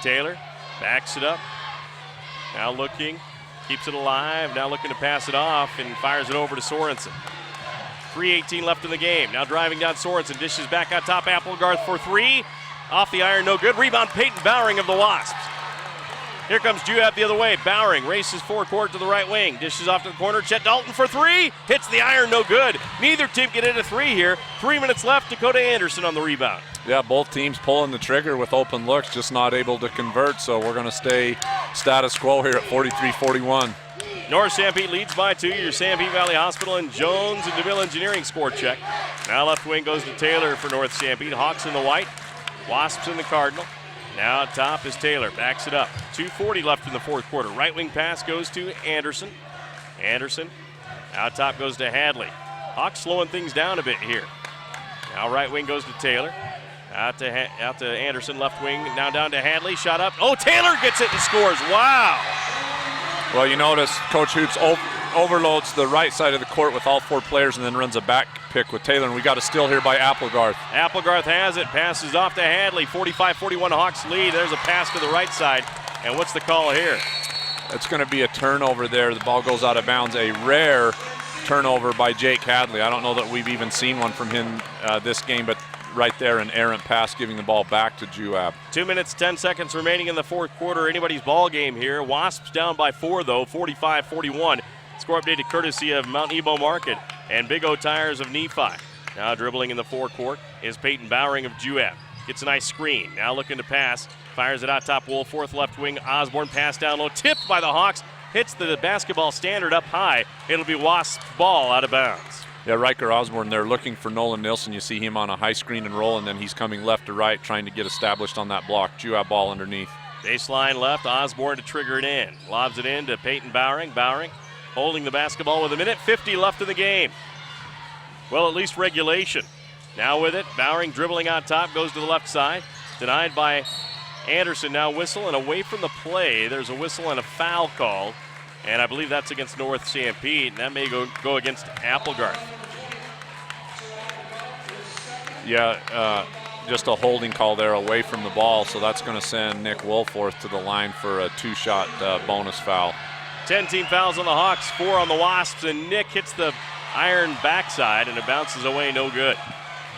Taylor backs it up. Now looking, keeps it alive. Now looking to pass it off and fires it over to Sorensen. 3:18 left in the game. Now driving down Sorensen, dishes back on top. Applegarth for three. Off the iron, no good. Rebound, Peyton Bowering of the Wasps. Here comes Juab the other way. Bowering races forecourt to the right wing. Dishes off to the corner. Chet Dalton for three. Hits the iron, no good. Neither team can hit a three here. 3 minutes left. Dakota Anderson on the rebound. Yeah, both teams pulling the trigger with open looks, just not able to convert. So we're going to stay status quo here at 43-41. North Sanpete leads by 2. Your Sanpete Valley Hospital and Jones and DeVille Engineering score check. Now left wing goes to Taylor for North Sanpete. Hawks in the white. Wasps in the cardinal. Now at top is Taylor, backs it up. 2:40 left in the fourth quarter. Right wing pass goes to Anderson. Anderson, out top goes to Hadley. Hawks slowing things down a bit here. Now right wing goes to Taylor. Out to Anderson, left wing, now down to Hadley, shot up. Oh, Taylor gets it and scores, wow. Well, you notice Coach Hoops overloads the right side of the court with all 4 players and then runs a back pick with Taylor, and we got a steal here by Applegarth. Applegarth has it, passes off to Hadley, 45-41 Hawks lead. There's a pass to the right side, and what's the call here? It's going to be a turnover there. The ball goes out of bounds, a rare turnover by Jake Hadley. I don't know that we've even seen one from him this game, but right there, an errant pass giving the ball back to Juab. 2 minutes, 10 seconds remaining in the fourth quarter. Anybody's ball game here. Wasps down by 4, though, 45-41. Score updated courtesy of Mount Nebo Market and Big O Tires of Nephi. Now dribbling in the forecourt is Peyton Bowering of Juab. Gets a nice screen. Now looking to pass. Fires it out top. Woolforth left wing. Osborne pass down low. Tipped by the Hawks. Hits the basketball standard up high. It'll be Wasps ball out of bounds. Yeah, Riker Osborne there looking for Nolan Nilsson. You see him on a high screen and roll, and then he's coming left to right trying to get established on that block. Juab ball underneath. Baseline left. Osborne to trigger it in. Lobs it in to Peyton Bowering. Bowering holding the basketball with 1:50 left in the game. Well, at least regulation. Now with it, Bowering dribbling on top, goes to the left side. Denied by Anderson. Now whistle and away from the play. There's a whistle and a foul call. And I believe that's against North Sanpete, and that may go against Applegarth. Yeah, just a holding call there away from the ball, so that's going to send Nick Woolforth to the line for a 2-shot bonus foul. 10 team fouls on the Hawks, 4 on the Wasps, and Nick hits the iron backside, and it bounces away, no good.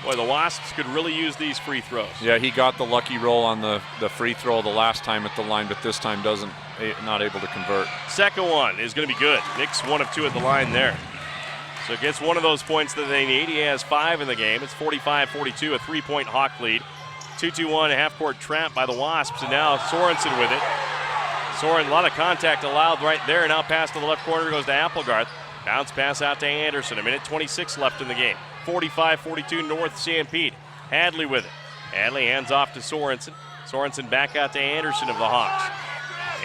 Boy, the Wasps could really use these free throws. Yeah, he got the lucky roll on the free throw the last time at the line, but this time not able to convert. Second one is going to be good. Nick's 1 of 2 at the line there. So gets one of those points that they need. He has 5 in the game. It's 45-42, a 3-point Hawk lead. 2-2-1, a half-court trap by the Wasps, and now Sorensen with it. Soren, a lot of contact allowed right there. Now pass to the left corner goes to Applegarth. Bounce pass out to Anderson. 1:26 left in the game. 45-42 North Sanpete. Hadley with it. Hadley hands off to Sorensen. Sorensen back out to Anderson of the Hawks.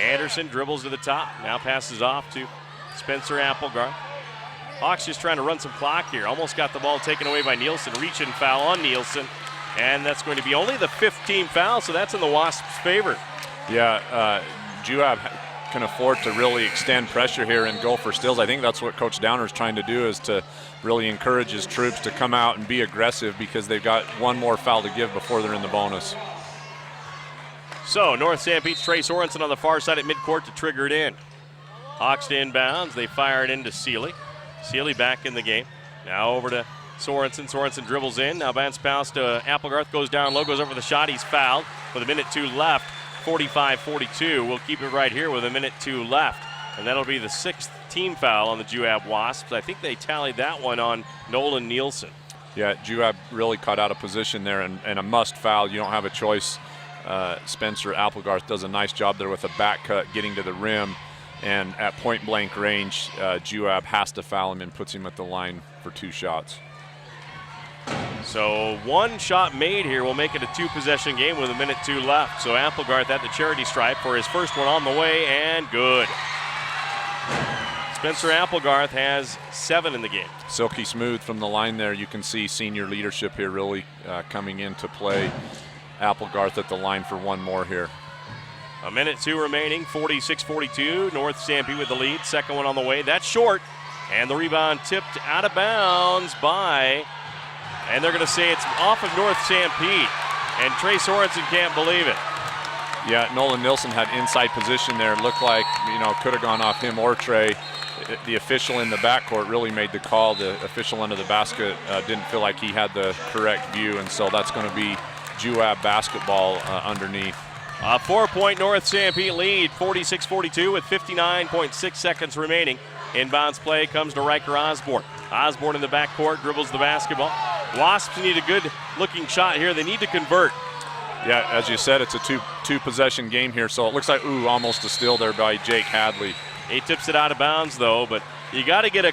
Anderson dribbles to the top. Now passes off to Spencer Applegarth. Hawks just trying to run some clock here. Almost got the ball taken away by Nielsen. Reach and foul on Nielsen. And that's going to be only the 5th team foul, so that's in the Wasps' favor. Yeah, Juab can afford to really extend pressure here and go for steals. I think that's what Coach Downer is trying to do, is to really encourage his troops to come out and be aggressive, because they've got one more foul to give before they're in the bonus. So North Sanpete's Trey Sorensen on the far side at midcourt to trigger it in. Hawks to inbounds. They fire it into Seeley. Seeley back in the game. Now over to Sorensen. Sorensen dribbles in. Now bounce pass to Applegarth. Goes down low. Goes over the shot. He's fouled with 1:02 left. 45-42. We'll keep it right here with 1:02 left. And that'll be the 6th team foul on the Juab Wasps. I think they tallied that one on Nolan Nielsen. Yeah, Juab really caught out of position there, and a must foul. You don't have a choice. Spencer Applegarth does a nice job there with a back cut getting to the rim. And at point blank range, Juab has to foul him and puts him at the line for 2 shots. So 1 shot made here will make it a 2-possession game with 1:02 left. So Applegarth at the charity stripe for his first one on the way, and good. Spencer Applegarth has 7 in the game. Silky smooth from the line there. You can see senior leadership here really coming into play. Applegarth at the line for 1 more here. 1:02 remaining, 46-42. North Sanpete with the lead. Second one on the way. That's short. And the rebound tipped out of bounds by, and they're going to say it's off of North Sanpete. And Trey Sorensen can't believe it. Yeah, Nolan Nilsson had inside position there. It looked like, could have gone off him or Trey. the official in the backcourt really made the call. The official under the basket didn't feel like he had the correct view, and so that's going to be Juab basketball underneath. A 4-point North Sanpete lead, 46-42 with 59.6 seconds remaining. Inbounds play comes to Riker Osborne. Osborne in the backcourt dribbles the basketball. Wasps need a good-looking shot here. They need to convert. Yeah, as you said, it's a two-possession game here, so it looks like, almost a steal there by Jake Hadley. He tips it out of bounds, though, but you got to get a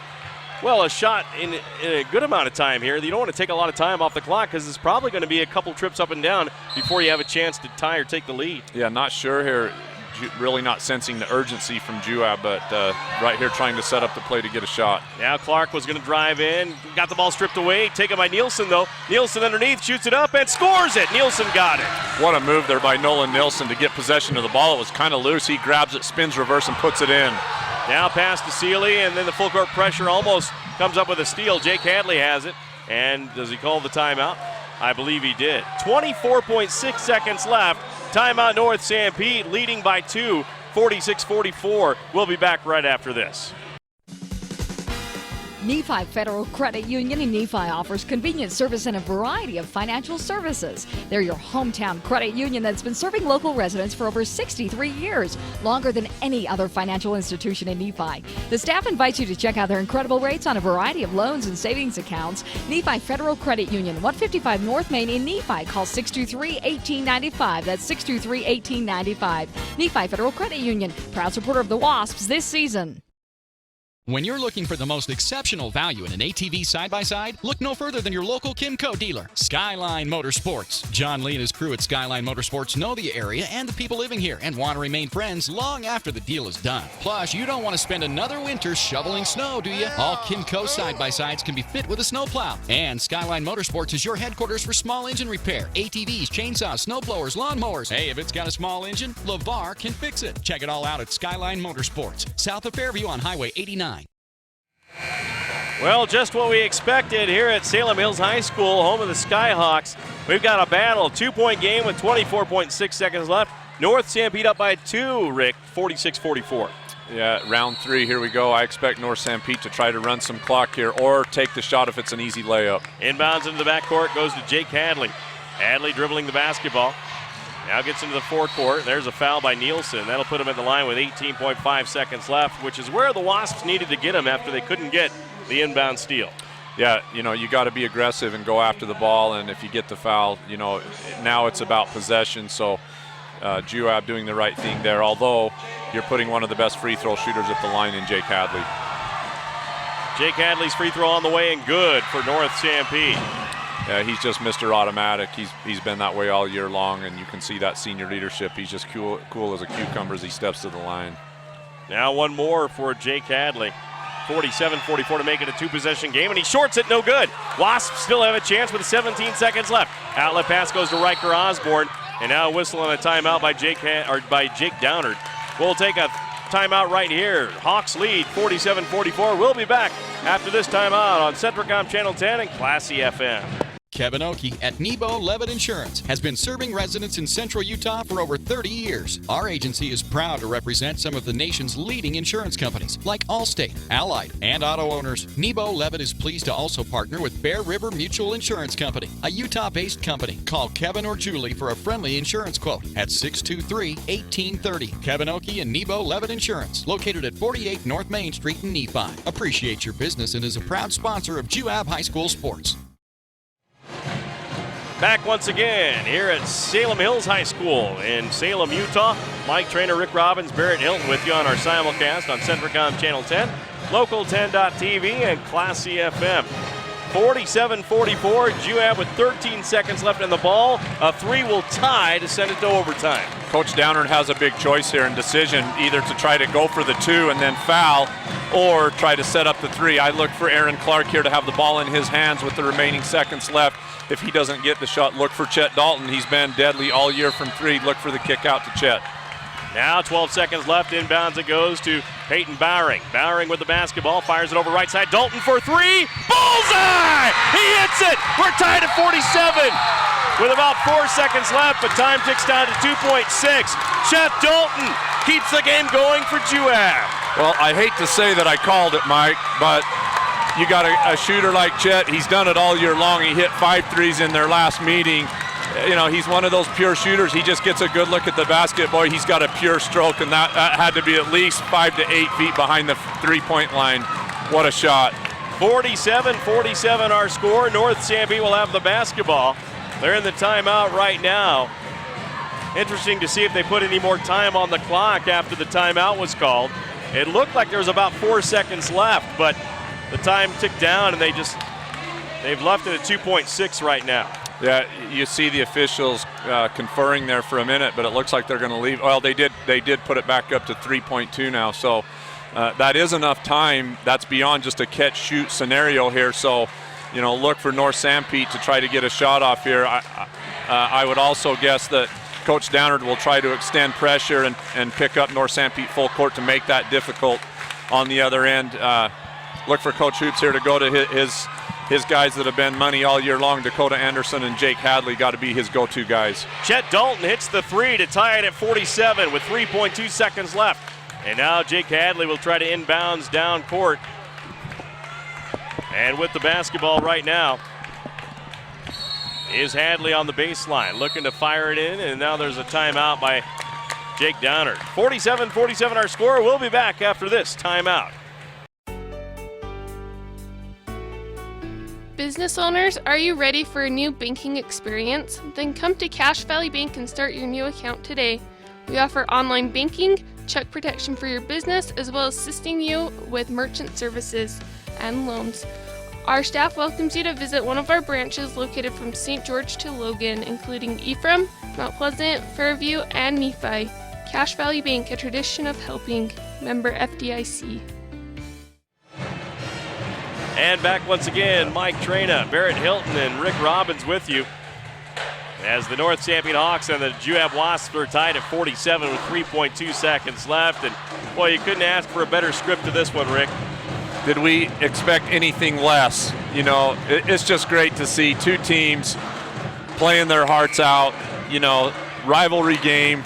shot in a good amount of time here. You don't want to take a lot of time off the clock because it's probably going to be a couple trips up and down before you have a chance to tie or take the lead. Yeah, not sure here. Really not sensing the urgency from Juab, but right here trying to set up the play to get a shot. Now Clark was going to drive in, got the ball stripped away, taken by Nielsen though. Nielsen underneath, shoots it up and scores it. Nielsen got it. What a move there by Nolan Nielsen to get possession of the ball. It was kind of loose. He grabs it, spins reverse, and puts it in. Now pass to Seeley, and then the full court pressure almost comes up with a steal. Jake Hadley has it, and does he call the timeout? I believe he did. 24.6 seconds left. Timeout North Sanpete leading by 2, 46-44. We'll be back right after this. Nephi Federal Credit Union in Nephi offers convenient service and a variety of financial services. They're your hometown credit union that's been serving local residents for over 63 years, longer than any other financial institution in Nephi. The staff invites you to check out their incredible rates on a variety of loans and savings accounts. Nephi Federal Credit Union, 155 North Main in Nephi. Call 623-1895. That's 623-1895. Nephi Federal Credit Union, proud supporter of the Wasps this season. When you're looking for the most exceptional value in an ATV side-by-side, look no further than your local Kimco dealer, Skyline Motorsports. John Lee and his crew at Skyline Motorsports know the area and the people living here and want to remain friends long after the deal is done. Plus, you don't want to spend another winter shoveling snow, do you? All Kimco side-by-sides can be fit with a snowplow. And Skyline Motorsports is your headquarters for small engine repair, ATVs, chainsaws, snowblowers, lawnmowers. Hey, if it's got a small engine, LeVar can fix it. Check it all out at Skyline Motorsports, south of Fairview on Highway 89. Well, just what we expected here at Salem Hills High School, home of the Skyhawks. We've got a battle, 2-point game with 24.6 seconds left. North Sanpete up by 2, Rick, 46-44. Yeah, round 3, here we go. I expect North Sanpete to try to run some clock here or take the shot if it's an easy layup. Inbounds into the backcourt, goes to Jake Hadley. Hadley dribbling the basketball. Now gets into the forecourt. There's a foul by Nielsen. That'll put him at the line with 18.5 seconds left, which is where the Wasps needed to get him after they couldn't get the inbound steal. Yeah, you got to be aggressive and go after the ball, and if you get the foul, now it's about possession. So Juab doing the right thing there, although you're putting one of the best free throw shooters at the line in Jake Hadley. Jake Hadley's free throw on the way and good for North Sanpete. Yeah, he's just Mr. Automatic. He's been that way all year long, and you can see that senior leadership. He's just cool as a cucumber as he steps to the line. Now one more for Jake Hadley. 47-44 to make it a 2-possession game, and he shorts it, no good. Wasps still have a chance with 17 seconds left. Outlet pass goes to Riker Osborne, and now a whistle on a timeout by Jake Downard. We'll take a timeout right here. Hawks lead 47-44. We'll be back after this timeout on Centricom Channel 10 and Classy FM. Kevin Oakey at Nebo Levitt Insurance has been serving residents in central Utah for over 30 years. Our agency is proud to represent some of the nation's leading insurance companies like Allstate, Allied, and auto owners. Nebo Levitt is pleased to also partner with Bear River Mutual Insurance Company, a Utah-based company. Call Kevin or Julie for a friendly insurance quote at 623-1830. Kevin Oakey and Nebo Levitt Insurance, located at 48 North Main Street in Nephi. Appreciate your business and is a proud sponsor of Juab High School Sports. Back once again here at Salem Hills High School in Salem, Utah. Mike Trainer, Rick Robbins, Barrett Hilton with you on our simulcast on Centricom Channel 10, Local10.tv, and Classy FM. 47-44, Juab with 13 seconds left in the ball. A 3 will tie to send it to overtime. Coach Downard has a big choice here in decision, either to try to go for the 2 and then foul, or try to set up the 3. I look for Aaron Clark here to have the ball in his hands with the remaining seconds left. If he doesn't get the shot, look for Chet Dalton. He's been deadly all year from 3. Look for the kick out to Chet. Now 12 seconds left. Inbounds it goes to Peyton Bowering. Bowering with the basketball, fires it over right side. Dalton for 3. Bullseye! He hits it! We're tied at 47 with about 4 seconds left, but time ticks down to 2.6. Chet Dalton keeps the game going for Juab. Well, I hate to say that I called it, Mike, but you got a shooter like Chet. He's done it all year long. He hit 5 threes in their last meeting. You know, he's one of those pure shooters. He just gets a good look at the basket. Boy, he's got a pure stroke, and that had to be at least 5 to 8 feet behind the three-point line. What a shot. 47-47 our score. North Sanpete will have the basketball. They're in the timeout right now. Interesting to see if they put any more time on the clock after the timeout was called. It looked like there was about 4 seconds left, but the time ticked down, and they've left it at 2.6 right now. Yeah, you see the officials conferring there for a minute, but it looks like they're going to leave. Well, they did put it back up to 3.2 now, so that is enough time. That's beyond just a catch-shoot scenario here, so you know, look for North Sanpete to try to get a shot off here. I would also guess that Coach Downard will try to extend pressure and pick up North Sanpete full court to make that difficult on the other end. Look for Coach Hoops here to go to his guys that have been money all year long. Dakota Anderson and Jake Hadley got to be his go-to guys. Chet Dalton hits the three to tie it at 47 with 3.2 seconds left. And now Jake Hadley will try to inbounds down court. And with the basketball right now is Hadley on the baseline, looking to fire it in, and now there's a timeout by Jake Downard. 47-47 our score. We'll be back after this timeout. Business owners, are you ready for a new banking experience? Then come to Cache Valley Bank and start your new account today. We offer online banking, check protection for your business, as well as assisting you with merchant services and loans. Our staff welcomes you to visit one of our branches located from St. George to Logan, including Ephraim, Mount Pleasant, Fairview, and Nephi. Cache Valley Bank, a tradition of helping. Member FDIC. And back once again, Mike Trena, Barrett Hilton, and Rick Robbins with you as the North Sanpete Hawks and the Juab Wasps are tied at 47 with 3.2 seconds left. And boy, you couldn't ask for a better script to this one, Rick. Did we expect anything less? You know, it's just great to see two teams playing their hearts out. You know, rivalry game.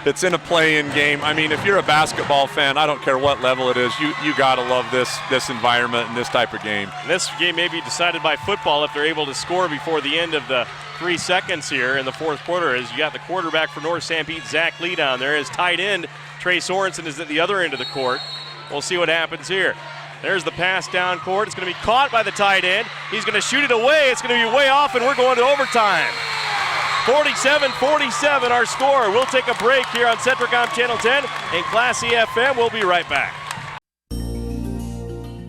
It's in a play-in game. I mean, if you're a basketball fan, I don't care what level it is, you got to love this environment and this type of game. And this game may be decided by football if they're able to score before the end of the 3 seconds here in the fourth quarter, as you got the quarterback for North Sanpete, Zach Lee, down there. His tight end, Trey Sorensen, is at the other end of the court. We'll see what happens here. There's the pass down court. It's going to be caught by the tight end. He's going to shoot it away. It's going to be way off, and we're going to overtime. 47-47 our score. We'll take a break here on Centricom Channel 10 and Classy FM. We'll be right back.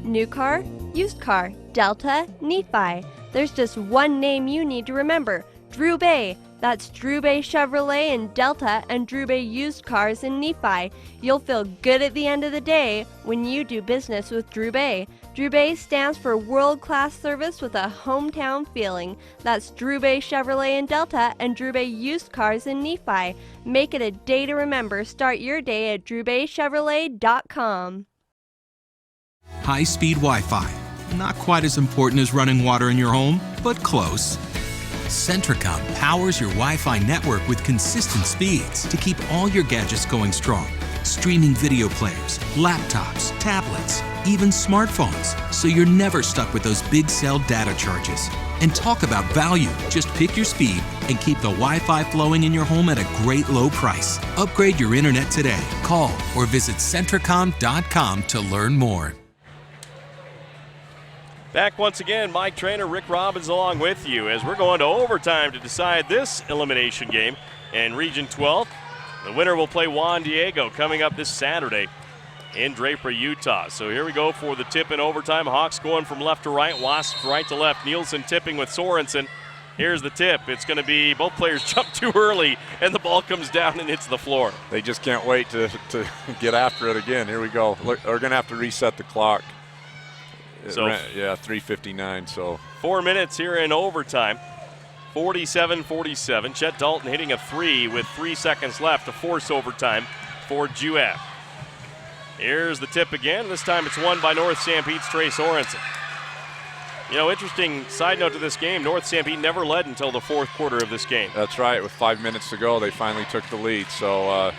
New car, used car, Delta, Nephi. There's just one name you need to remember, Drew Bay. That's Drew Bay Chevrolet in Delta and Drew Bay Used Cars in Nephi. You'll feel good at the end of the day when you do business with Drew Bay. Drew Bay stands for world-class service with a hometown feeling. That's Drew Bay Chevrolet in Delta and Drew Bay Used Cars in Nephi. Make it a day to remember. Start your day at drewbaychevrolet.com. High-speed Wi-Fi. Not quite as important as running water in your home, but close. Centricom powers your Wi-Fi network with consistent speeds to keep all your gadgets going strong. Streaming video players, laptops, tablets, even smartphones, so you're never stuck with those big cell data charges. And talk about value. Just pick your speed and keep the Wi-Fi flowing in your home at a great low price. Upgrade your internet today. Call or visit Centricom.com to learn more. Back once again, Mike Trainer, Rick Robbins along with you as we're going to overtime to decide this elimination game in Region 12. The winner will play Juan Diego coming up this Saturday in Draper, Utah. So here we go for the tip in overtime. Hawks going from left to right, Wasps right to left. Nielsen tipping with Sorensen. Here's the tip. It's going to be both players jump too early and the ball comes down and hits the floor. They just can't wait to get after it again. Here we go. Look, we're going to have to reset the clock. So yeah, 3:59. So 4 minutes here in overtime. 47-47. Chet Dalton hitting a three with 3 seconds left to force overtime for Juab. Here's the tip again. This time it's won by North Sanpete's Trey Sorensen. You know, interesting side note to this game, North Sanpete never led until the fourth quarter of this game. That's right. With 5 minutes to go, they finally took the lead. So,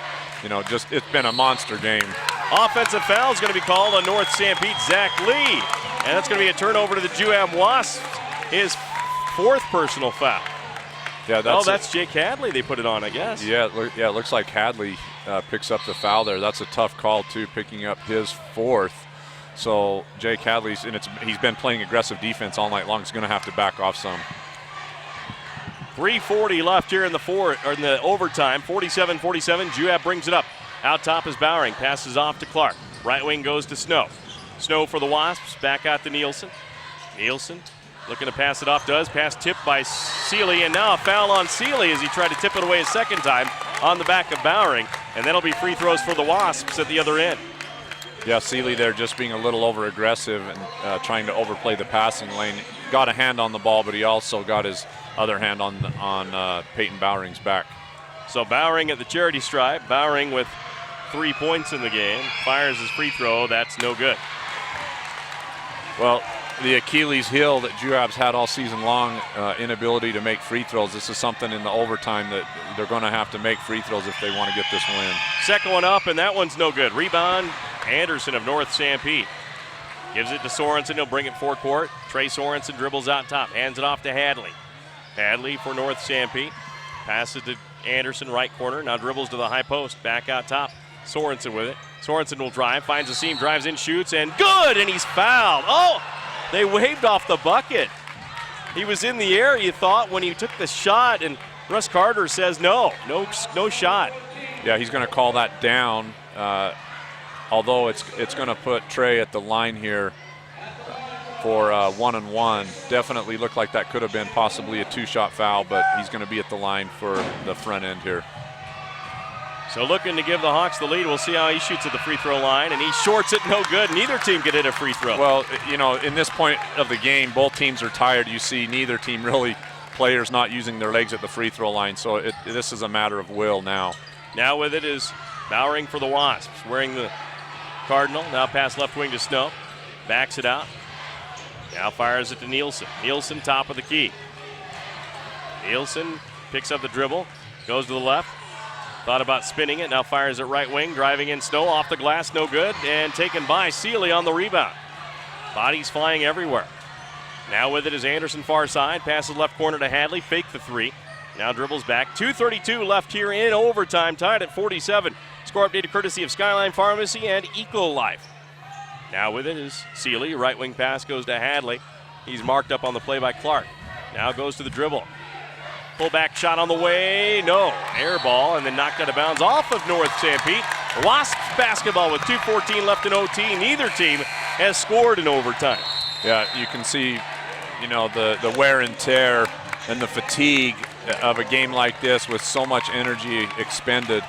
it's been a monster game. Offensive foul is going to be called on North Sanpete, Zach Lee. And that's going to be a turnover to the Juab Wasps, his 4th personal foul. Yeah, that's Jake Hadley they put it on, I guess. Yeah, it looks like Hadley picks up the foul there. That's a tough call, too, picking up his 4th. So Jake Hadley's, he's been playing aggressive defense all night long. He's going to have to back off some. 3:40 left here in the overtime. 47-47. Juab brings it up. Out top is Bowering. Passes off to Clark. Right wing goes to Snow. Snow for the Wasps. Back out to Nielsen. Nielsen looking to pass it off. Does. Pass tipped by Seeley. And now a foul on Seeley as he tried to tip it away a second time on the back of Bowering. And that'll be free throws for the Wasps at the other end. Yeah, Seeley there just being a little over aggressive and trying to overplay the passing lane. Got a hand on the ball, but he also got his other hand on Peyton Bowering's back. So Bowering at the charity stripe. Bowering with 3 points in the game. Fires his free throw. That's no good. Well, the Achilles heel that Juab's had all season long, inability to make free throws. This is something in the overtime that they're going to have to make free throws if they want to get this win. Second one up, and that one's no good. Rebound, Anderson of North Sanpete. Gives it to Sorensen. He'll bring it forecourt. Trey Sorensen dribbles out top. Hands it off to Hadley. Hadley for North Sanpete. Passes to Anderson, right corner. Now dribbles to the high post. Back out top. Sorensen with it. Sorensen will drive. Finds a seam. Drives in. Shoots. And good! And he's fouled. Oh! They waved off the bucket. He was in the air, you thought, when he took the shot. And Russ Carter says no shot. Yeah, he's going to call that down. Although it's going to put Trey at the line here for 1-and-1. Definitely looked like that could have been possibly a 2-shot foul, but he's going to be at the line for the front end here. So looking to give the Hawks the lead. We'll see how he shoots at the free throw line, and he shorts it no good. Neither team could hit a free throw. Well, in this point of the game, both teams are tired. You see neither team really, players not using their legs at the free throw line, so this is a matter of will now. Now with it is Bowering for the Wasps, wearing the Cardinal. Now pass left wing to Snow. Backs it out. Now fires it to Nielsen. Nielsen top of the key. Nielsen picks up the dribble. Goes to the left. Thought about spinning it. Now fires it right wing. Driving in Snow. Off the glass. No good. And taken by Seeley on the rebound. Bodies flying everywhere. Now with it is Anderson far side. Passes left corner to Hadley. Fake the three. Now dribbles back. 2:32 left here in overtime. Tied at 47. Score updated courtesy of Skyline Pharmacy and Eco-Life. Now with it is Seeley. Right wing pass goes to Hadley. He's marked up on the play by Clark. Now goes to the dribble. Pull back shot on the way. No. Air ball and then knocked out of bounds off of North Sanpete. Wasps basketball with 2:14 left in OT. Neither team has scored in overtime. Yeah, you can see, the wear and tear and the fatigue of a game like this with so much energy expended.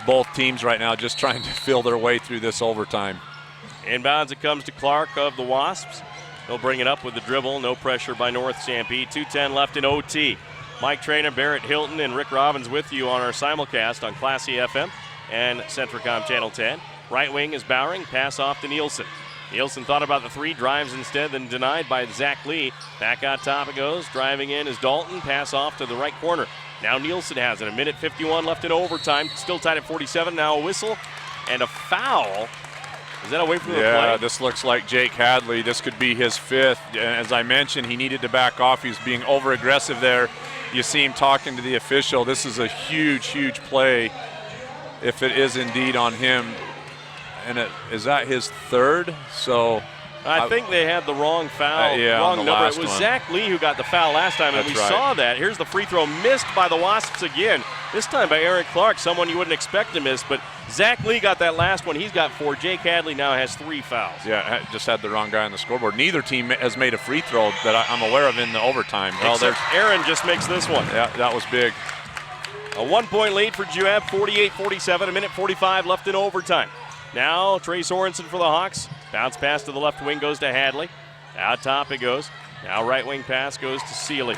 Both teams right now just trying to feel their way through this overtime. Inbounds it comes to Clark of the Wasps. He'll bring it up with the dribble. No pressure by North Sanpete. 2:10 left in OT. Mike Trainer, Barrett Hilton, and Rick Robbins with you on our simulcast on Classy FM and Centricom Channel 10. Right wing is Bowering. Pass off to Nielsen. Nielsen thought about the three. Drives instead, then denied by Zach Lee. Back out top it goes. Driving in is Dalton. Pass off to the right corner. Now Nielsen has it. 1:51 left in overtime. Still tied at 47. Now a whistle and a foul. Is that away from the play? Yeah, this looks like Jake Hadley. This could be his 5th. As I mentioned, he needed to back off. He was being over-aggressive there. You see him talking to the official. This is a huge, huge play if it is indeed on him. And is that his 3rd? So I think they had the wrong foul, wrong number. It was Zach Lee who got the foul last time, and we saw that. Here's the free throw missed by the Wasps again. This time by Aaron Clark, someone you wouldn't expect to miss, but Zach Lee got that last one. He's got 4. Jake Hadley now has 3 fouls. Yeah, just had the wrong guy on the scoreboard. Neither team has made a free throw that I'm aware of in the overtime. Well, Aaron just makes this one. Yeah, that was big. A 1-point lead for Juab, 48-47, 1:45 left in overtime. Now Trey Sorensen for the Hawks. Bounce pass to the left wing goes to Hadley. Out top it goes. Now right wing pass goes to Seeley.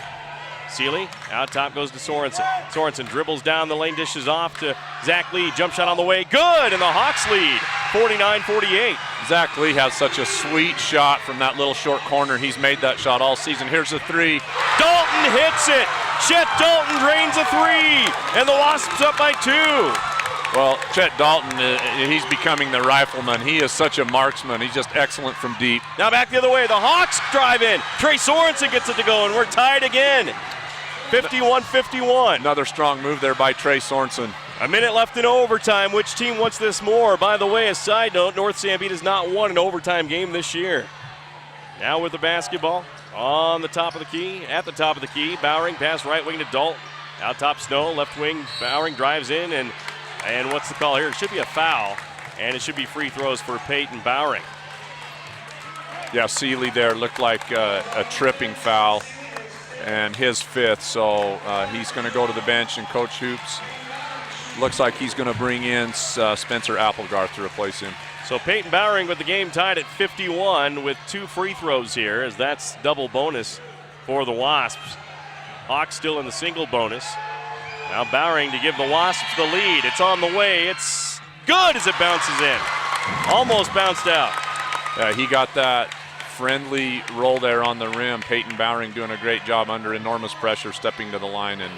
Seeley, out top goes to Sorensen. Sorensen dribbles down the lane, dishes off to Zach Lee. Jump shot on the way, good, and the Hawks lead, 49-48. Zach Lee has such a sweet shot from that little short corner. He's made that shot all season. Here's the 3. Dalton hits it. Chet Dalton drains a 3, and the Wasps up by 2. Well, Chet Dalton, he's becoming the rifleman. He is such a marksman. He's just excellent from deep. Now back the other way. The Hawks drive in. Trey Sorensen gets it to go, and we're tied again. 51-51. Another strong move there by Trey Sorensen. A minute left in overtime. Which team wants this more? By the way, a side note, North Sanpete has not won an overtime game this year. Now with the basketball on the top of the key, at the top of the key. Bowering pass right wing to Dalton. Out top Snow, left wing. Bowering drives in, and what's the call here? It should be a foul, and it should be free throws for Peyton Bowering. Yeah, Seeley there looked like a tripping foul, and his fifth, so he's going to go to the bench, and Coach Hoops looks like he's going to bring in Spencer Applegarth to replace him. So Peyton Bowering with the game tied at 51 with 2 free throws here, as that's double bonus for the Wasps. Hawks still in the single bonus. Now Bowering to give the Wasps the lead. It's on the way. It's good as it bounces in. Almost bounced out. He got that friendly roll there on the rim. Peyton Bowering doing a great job under enormous pressure, stepping to the line and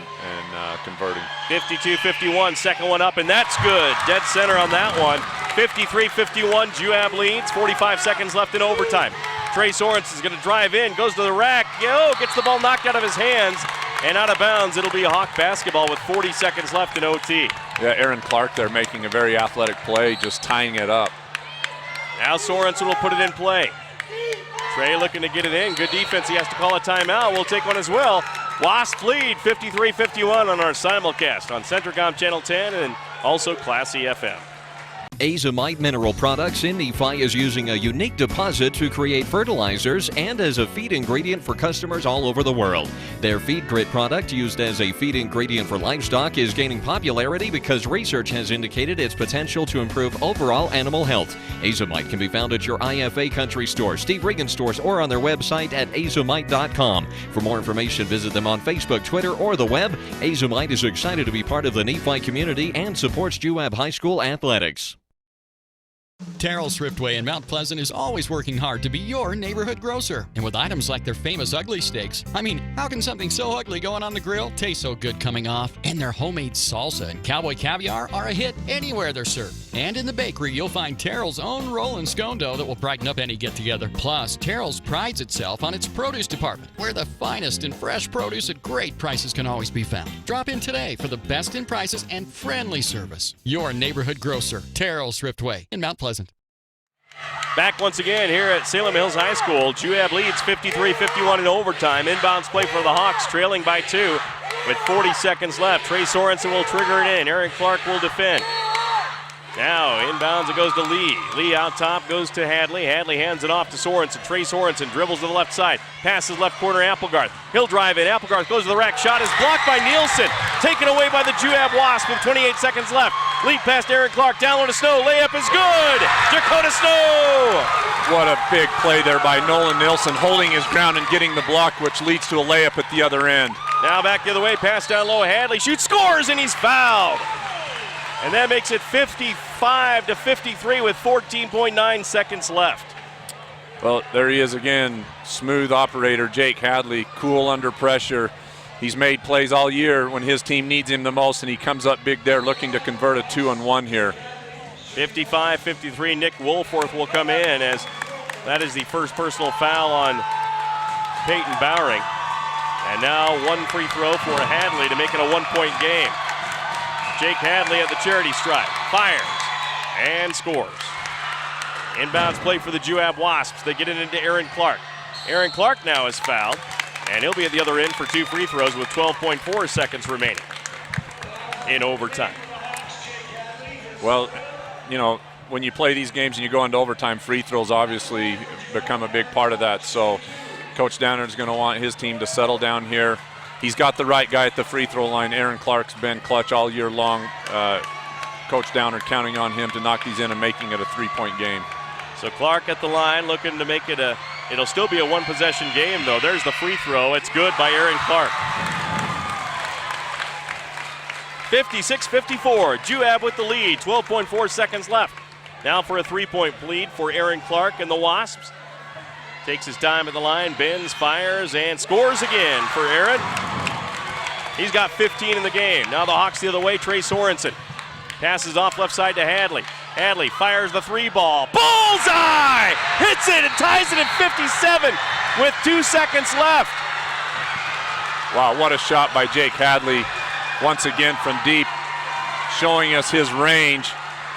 converting. 52-51, second one up, and that's good. Dead center on that one. 53-51, Juab leads. 45 seconds left in overtime. Trey Sorensen is going to drive in, goes to the rack. Gets the ball knocked out of his hands. And out of bounds, it'll be a Hawk basketball with 40 seconds left in OT. Yeah, Aaron Clark there making a very athletic play, just tying it up. Now Sorensen will put it in play. Trey looking to get it in. Good defense. He has to call a timeout. We'll take one as well. Wasp lead 53-51 on our simulcast on Centricom Channel 10 and also Classy FM. Azomite Mineral Products in Nephi is using a unique deposit to create fertilizers and as a feed ingredient for customers all over the world. Their Feed Grit product, used as a feed ingredient for livestock, is gaining popularity because research has indicated its potential to improve overall animal health. Azomite can be found at your IFA Country Store, Steve Regan stores, or on their website at azomite.com. For more information, visit them on Facebook, Twitter, or the web. Azomite is excited to be part of the Nephi community and supports Juab High School athletics. Terrell Thriftway in Mount Pleasant is always working hard to be your neighborhood grocer. And with items like their famous ugly steaks, I mean, how can something so ugly going on the grill taste so good coming off? And their homemade salsa and cowboy caviar are a hit anywhere they're served. And in the bakery, you'll find Terrell's own roll and scone dough that will brighten up any get-together. Plus, Terrell's prides itself on its produce department, where the finest and fresh produce at great prices can always be found. Drop in today for the best in prices and friendly service. Your neighborhood grocer, Terrell Thriftway in Mount Pleasant. Back once again here at Salem Hills High School. Juab leads 53-51 in overtime. Inbounds play for the Hawks, trailing by 2 with 40 seconds left. Trey Sorensen will trigger it in. Aaron Clark will defend. Now inbounds, it goes to Lee. Lee out top, goes to Hadley. Hadley hands it off to Sorensen. Trey Sorensen dribbles to the left side. Passes left corner, Applegarth. He'll drive in. Applegarth goes to the rack. Shot is blocked by Nielsen. Taken away by the Juab Wasp with 28 seconds left. Lead past Aaron Clark. Down low to Snow. Layup is good. Dakota Snow. What a big play there by Nolan Nielsen, holding his ground and getting the block, which leads to a layup at the other end. Now back the other way. Pass down low. Hadley shoots, scores, and he's fouled. And that makes it 55-53 with 14.9 seconds left. Well, there he is again. Smooth operator Jake Hadley, cool under pressure. He's made plays all year when his team needs him the most, and he comes up big there looking to convert a 2-on-1 here. 55-53, Nick Woolforth will come in as that is the first personal foul on Peyton Bowering. And now one free throw for Hadley to make it a 1-point game. Jake Hadley at the charity stripe, fires and scores. Inbounds play for the Juab Wasps. They get it into Aaron Clark. Aaron Clark now is fouled, and he'll be at the other end for 2 free throws with 12.4 seconds remaining in overtime. Well, you know, when you play these games and you go into overtime, free throws obviously become a big part of that. So Coach Downer is going to want his team to settle down here. He's got the right guy at the free throw line. Aaron Clark's been clutch all year long. Coach Downer counting on him to knock these in and making it a 3-point game. So Clark at the line looking to make it it'll still be a 1-possession game though. There's the free throw. It's good by Aaron Clark. 56-54, Juab with the lead, 12.4 seconds left. Now for a 3-point lead for Aaron Clark and the Wasps. Takes his time at the line, bends, fires, and scores again for Aaron. He's got 15 in the game. Now the Hawks the other way, Trey Sorensen. Passes off left side to Hadley. Hadley fires the 3-ball. Bullseye! Hits it and ties it at 57 with 2 seconds left. Wow, what a shot by Jake Hadley. Once again from deep, showing us his range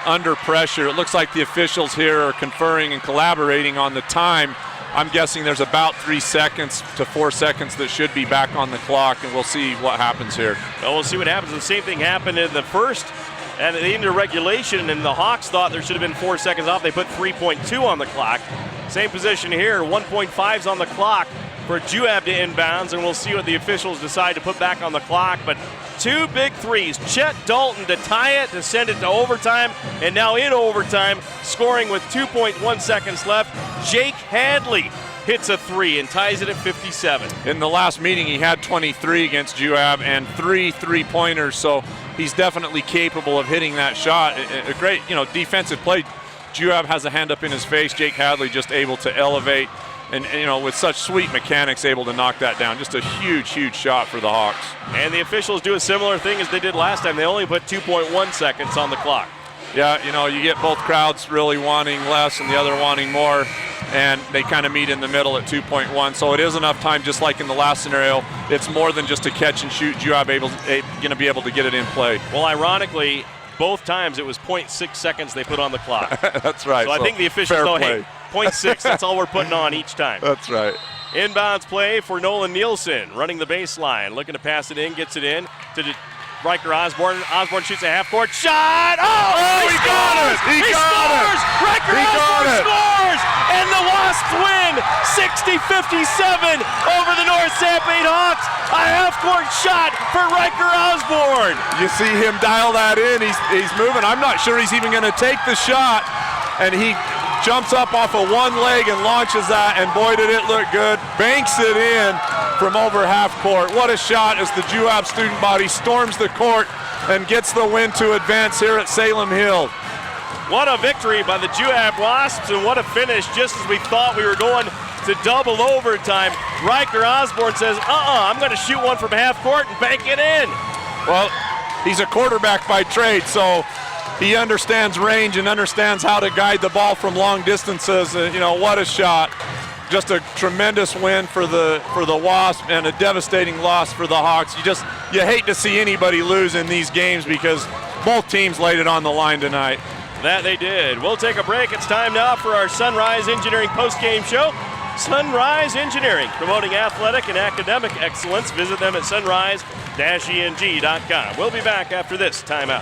under pressure. It looks like the officials here are conferring and collaborating on the time. I'm guessing there's about 3 seconds to 4 seconds that should be back on the clock, and we'll see what happens here. Well, we'll see what happens. The same thing happened in the first and into regulation, and the Hawks thought there should have been 4 seconds off. They put 3.2 on the clock. Same position here, 1.5's on the clock for Juab to inbounds, and we'll see what the officials decide to put back on the clock. But 2 big threes. Chet Dalton to tie it, to send it to overtime, and now in overtime, scoring with 2.1 seconds left. Jake Hadley hits a 3 and ties it at 57. In the last meeting, he had 23 against Juab and 3 3-pointers, so he's definitely capable of hitting that shot. A great, defensive play. Juab has a hand up in his face. Jake Hadley just able to elevate and with such sweet mechanics, able to knock that down. Just a huge, huge shot for the Hawks. And the officials do a similar thing as they did last time. They only put 2.1 seconds on the clock. Yeah, you get both crowds really wanting less and the other wanting more, and they kind of meet in the middle at 2.1. So it is enough time, just like in the last scenario. It's more than just a catch and shoot. Juab going to be able to get it in play. Well, ironically, both times it was 0.6 seconds they put on the clock. That's right. So I think the officials know, hey, 0.6, that's all we're putting on each time. That's right. Inbounds play for Nolan Nielsen, running the baseline, looking to pass it in, gets it in to Riker Osborne. Osborne shoots a half-court shot. He got it! He got it! Riker Osborne scores! And the Wasps win 60-57 over the North Sanpete Hawks. A half-court shot for Riker Osborne. You see him dial that in. He's moving. I'm not sure he's even going to take the shot. And he jumps up off of one leg and launches that, and boy, did it look good. Banks it in from over half court. What a shot as the Juab student body storms the court and gets the win to advance here at Salem Hill. What a victory by the Juab Wasps, and what a finish, just as we thought we were going to double overtime. Riker Osborne says, I'm going to shoot one from half court and bank it in. Well, he's a quarterback by trade, so he understands range and understands how to guide the ball from long distances. What a shot. Just a tremendous win for the Wasps and a devastating loss for the Hawks. You hate to see anybody lose in these games because both teams laid it on the line tonight. That they did. We'll take a break. It's time now for our Sunrise Engineering postgame show. Sunrise Engineering, promoting athletic and academic excellence. Visit them at sunrise-eng.com. We'll be back after this timeout.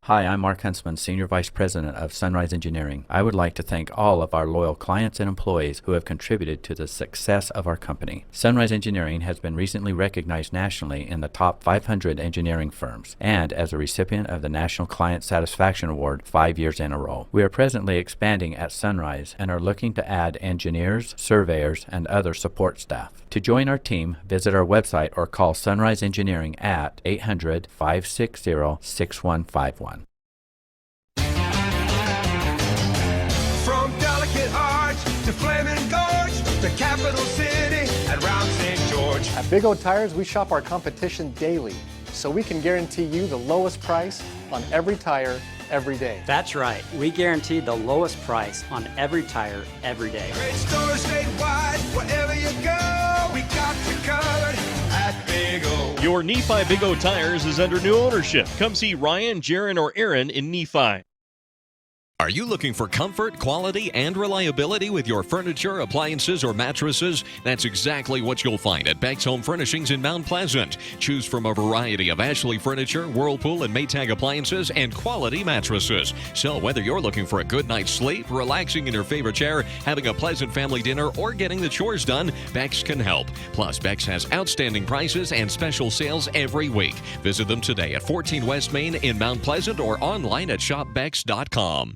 Hi, I'm Mark Huntsman, Senior Vice President of Sunrise Engineering. I would like to thank all of our loyal clients and employees who have contributed to the success of our company. Sunrise Engineering has been recently recognized nationally in the top 500 engineering firms and as a recipient of the National Client Satisfaction Award 5 years in a row. We are presently expanding at Sunrise and are looking to add engineers, surveyors, and other support staff. To join our team, visit our website or call Sunrise Engineering at 800-560-6151. From Delicate Arch to Flaming Gorge, the capital city and round St. George. At Big O Tires, we shop our competition daily, so we can guarantee you the lowest price on every tire every day. That's right. We guarantee the lowest price on every tire every day. Great stores statewide, wherever you go, we got you covered at Big O. Your Nephi Big O Tires is under new ownership. Come see Ryan, Jaron, or Aaron in Nephi. Are you looking for comfort, quality, and reliability with your furniture, appliances, or mattresses? That's exactly what you'll find at Beck's Home Furnishings in Mount Pleasant. Choose from a variety of Ashley furniture, Whirlpool, and Maytag appliances, and quality mattresses. So whether you're looking for a good night's sleep, relaxing in your favorite chair, having a pleasant family dinner, or getting the chores done, Beck's can help. Plus, Beck's has outstanding prices and special sales every week. Visit them today at 14 West Main in Mount Pleasant or online at shopbecks.com.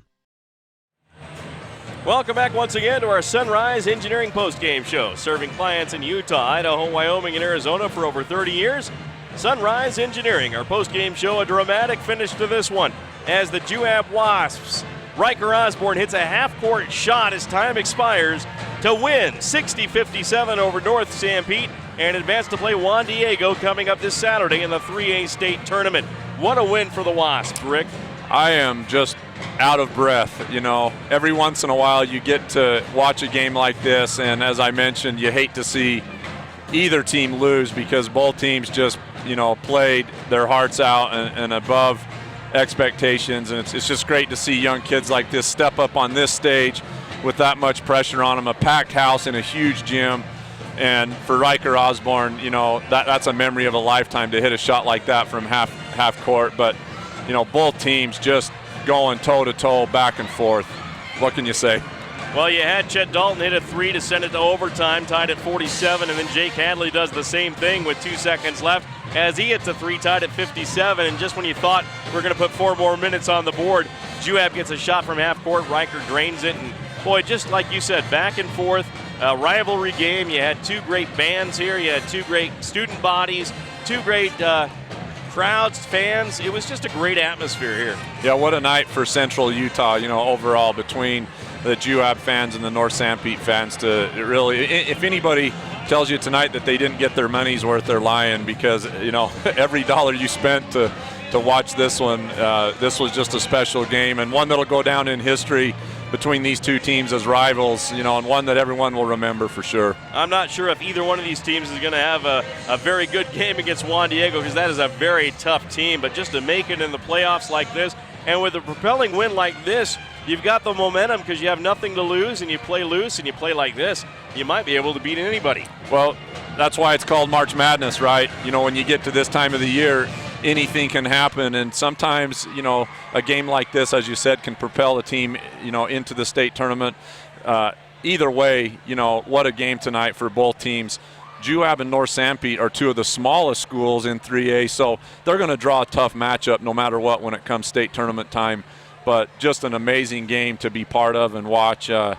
Welcome back once again to our Sunrise Engineering postgame show, serving clients in Utah, Idaho, Wyoming, and Arizona for over 30 years. Sunrise Engineering, our postgame show, a dramatic finish to this one as the Juab Wasps. Riker Osborne hits a half-court shot as time expires to win 60-57 over North Sanpete and advance to play Juan Diego coming up this Saturday in the 3A state tournament. What a win for the Wasps, Rick. I am just out of breath. You know, every once in a while you get to watch a game like this, and as I mentioned, you hate to see either team lose because both teams just, you know, played their hearts out and above expectations, and it's just great to see young kids like this step up on this stage with that much pressure on them, a packed house in a huge gym. And for Riker Osborne, you know, that's a memory of a lifetime to hit a shot like that from half court. But, you know, both teams just going toe-to-toe, back and forth. What can you say? Well, you had Chet Dalton hit a three to send it to overtime, tied at 47, and then Jake Hadley does the same thing with 2 seconds left as he hits a three, tied at 57. And just when you thought we're going to put 4 more minutes on the board, Juab gets a shot from half court, Riker drains it, and boy, just like you said, back and forth, rivalry game. You had 2 great bands here, you had 2 great student bodies, 2 great crowds, fans. It was just a great atmosphere here. Yeah, what a night for Central Utah, you know, overall, between the Juab fans and the North Sanpete fans. To really, if anybody tells you tonight that they didn't get their money's worth, they're lying, because, you know, every dollar you spent to watch this one, this was just a special game, and one that'll go down in history between these two teams as rivals, you know, and one that everyone will remember for sure. I'm not sure if either one of these teams is going to have a very good game against Juan Diego, because that is a very tough team, but just to make it in the playoffs like this, and with a propelling win like this, you've got the momentum because you have nothing to lose, and you play loose and you play like this, you might be able to beat anybody. Well, that's why it's called March Madness, right? You know, when you get to this time of the year, anything can happen, and sometimes, you know, a game like this, as you said, can propel a team, you know, into the state tournament. Either way, you know, what a game tonight for both teams. Juab and North Sanpete are 2 of the smallest schools in 3A, so they're going to draw a tough matchup no matter what when it comes state tournament time. But just an amazing game to be part of and watch, you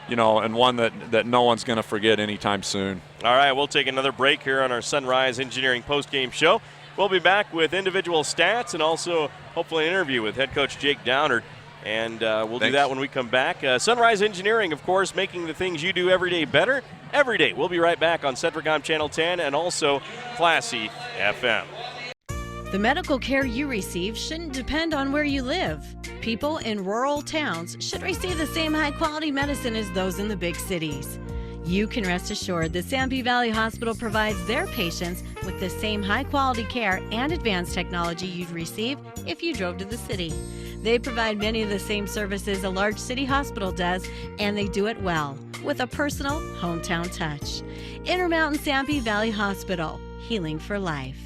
know, and one that no one's going to forget anytime soon. All right, we'll take another break here on our Sunrise Engineering postgame show. We'll be back with individual stats and also hopefully an interview with head coach Jake Downard. And we'll do that when we come back. Sunrise Engineering, of course, making the things you do every day better every day. We'll be right back on Pregame Channel 10 and also Classy FM. The medical care you receive shouldn't depend on where you live. People in rural towns should receive the same high-quality medicine as those in the big cities. You can rest assured that Sanpete Valley Hospital provides their patients with the same high-quality care and advanced technology you'd receive if you drove to the city. They provide many of the same services a large city hospital does, and they do it well, with a personal, hometown touch. Intermountain Sanpete Valley Hospital, healing for life.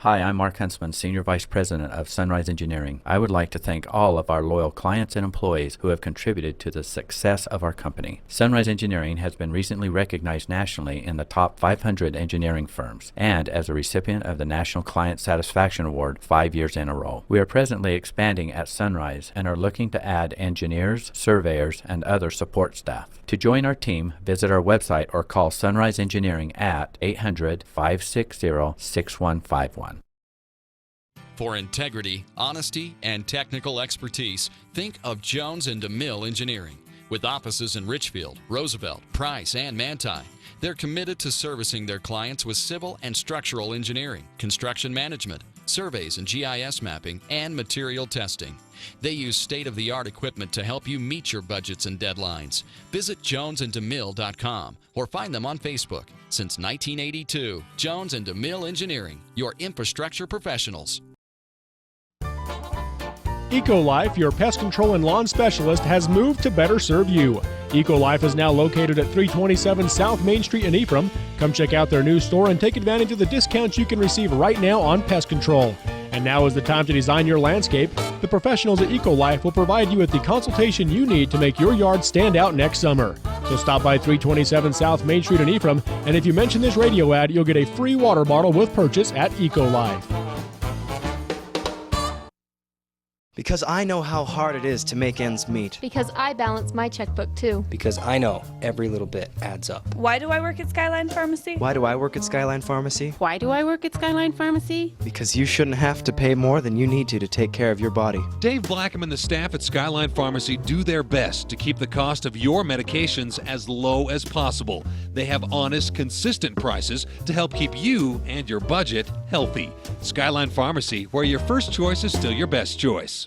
Hi, I'm Mark Huntsman, Senior Vice President of Sunrise Engineering. I would like to thank all of our loyal clients and employees who have contributed to the success of our company. Sunrise Engineering has been recently recognized nationally in the top 500 engineering firms and as a recipient of the National Client Satisfaction Award 5 years in a row. We are presently expanding at Sunrise and are looking to add engineers, surveyors, and other support staff. To join our team, visit our website or call Sunrise Engineering at 800-560-6151. For integrity, honesty, and technical expertise, think of Jones & DeMille Engineering. With offices in Richfield, Roosevelt, Price, and Manti, they're committed to servicing their clients with civil and structural engineering, construction management, surveys and GIS mapping, and material testing. They use state-of-the-art equipment to help you meet your budgets and deadlines. Visit jonesandemille.com or find them on Facebook. Since 1982, Jones & DeMille Engineering, your infrastructure professionals. EcoLife, your pest control and lawn specialist, has moved to better serve you. EcoLife is now located at 327 South Main Street in Ephraim. Come check out their new store and take advantage of the discounts you can receive right now on pest control. And now is the time to design your landscape. The professionals at EcoLife will provide you with the consultation you need to make your yard stand out next summer. So stop by 327 South Main Street in Ephraim, and if you mention this radio ad, you'll get a free water bottle with purchase at EcoLife. Because I know how hard it is to make ends meet. Because I balance my checkbook too. Because I know every little bit adds up. Why do I work at Skyline Pharmacy? Why do I work at Skyline Pharmacy? Why do I work at Skyline Pharmacy? Because you shouldn't have to pay more than you need to take care of your body. Dave Blackham and the staff at Skyline Pharmacy do their best to keep the cost of your medications as low as possible. They have honest, consistent prices to help keep you and your budget healthy. Skyline Pharmacy, where your first choice is still your best choice.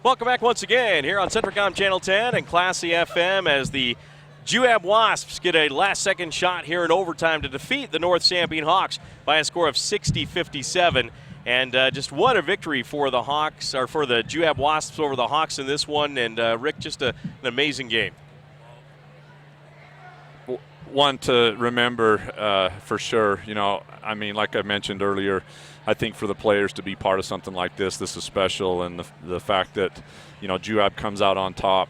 Welcome back once again here on Centricom Channel 10 and Classy FM as the Juab Wasps get a last-second shot here in overtime to defeat the North Sanpete Hawks by a score of 60-57. And just what a victory for the Hawks, or for the Juab Wasps over the Hawks in this one. And Rick, just an amazing game. One to remember for sure. You know, I mean, like I mentioned earlier, I think for the players to be part of something like this is special, and the fact that, you know, Juab comes out on top,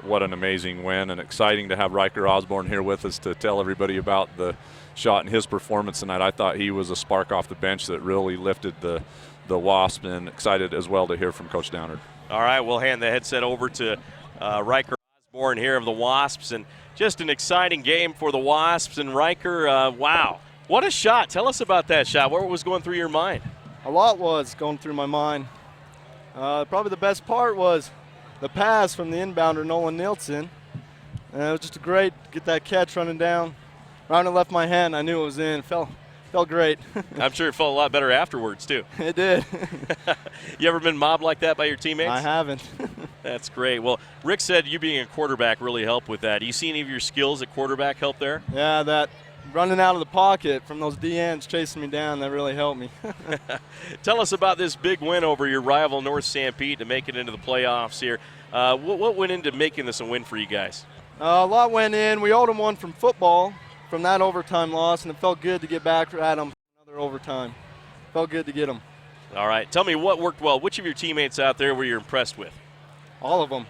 what an amazing win, and exciting to have Riker Osborne here with us to tell everybody about the shot and his performance tonight. I thought he was a spark off the bench that really lifted the Wasp, and excited as well to hear from Coach Downard. All right, we'll hand the headset over to Riker Osborne here of the Wasps, and just an exciting game for the Wasps. And Riker, wow. What a shot. Tell us about that shot. What was going through your mind? A lot was going through my mind. Probably the best part was the pass from the inbounder, Nolan Nielsen. It was just a great, get that catch running down. Right when it left my hand, I knew it was in. Felt great. I'm sure it felt a lot better afterwards, too. It did. You ever been mobbed like that by your teammates? I haven't. That's great. Well, Rick said you being a quarterback really helped with that. Do you see any of your skills at quarterback help there? Yeah, that running out of the pocket from those DNs chasing me down, that really helped me. Tell us about this big win over your rival North Sanpete to make it into the playoffs here. What went into making this a win for you guys? A lot went in. We owed them one from football, from that overtime loss, and it felt good to get back at them for another overtime. Felt good to get them. All right. Tell me what worked well. Which of your teammates out there were you impressed with? All of them.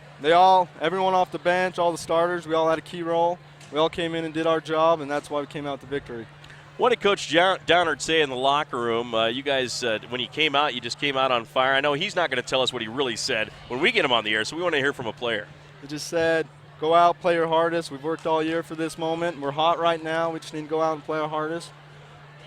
Everyone off the bench, all the starters, we all had a key role. We all came in and did our job, and that's why we came out with the victory. What did Coach Downard say in the locker room? You guys, when you came out, you just came out on fire. I know he's not going to tell us what he really said when we get him on the air, so we want to hear from a player. He just said, go out, play your hardest. We've worked all year for this moment. We're hot right now. We just need to go out and play our hardest,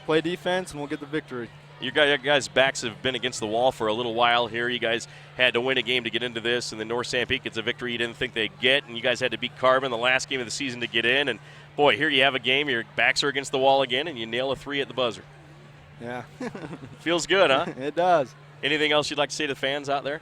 play defense, and we'll get the victory. Your guys' backs have been against the wall for a little while here. You guys had to win a game to get into this, and then North Sanpete gets a victory you didn't think they'd get, and you guys had to beat Carbon the last game of the season to get in. And, boy, here you have a game. Your backs are against the wall again, and you nail a 3 at the buzzer. Yeah. Feels good, huh? It does. Anything else you'd like to say to the fans out there?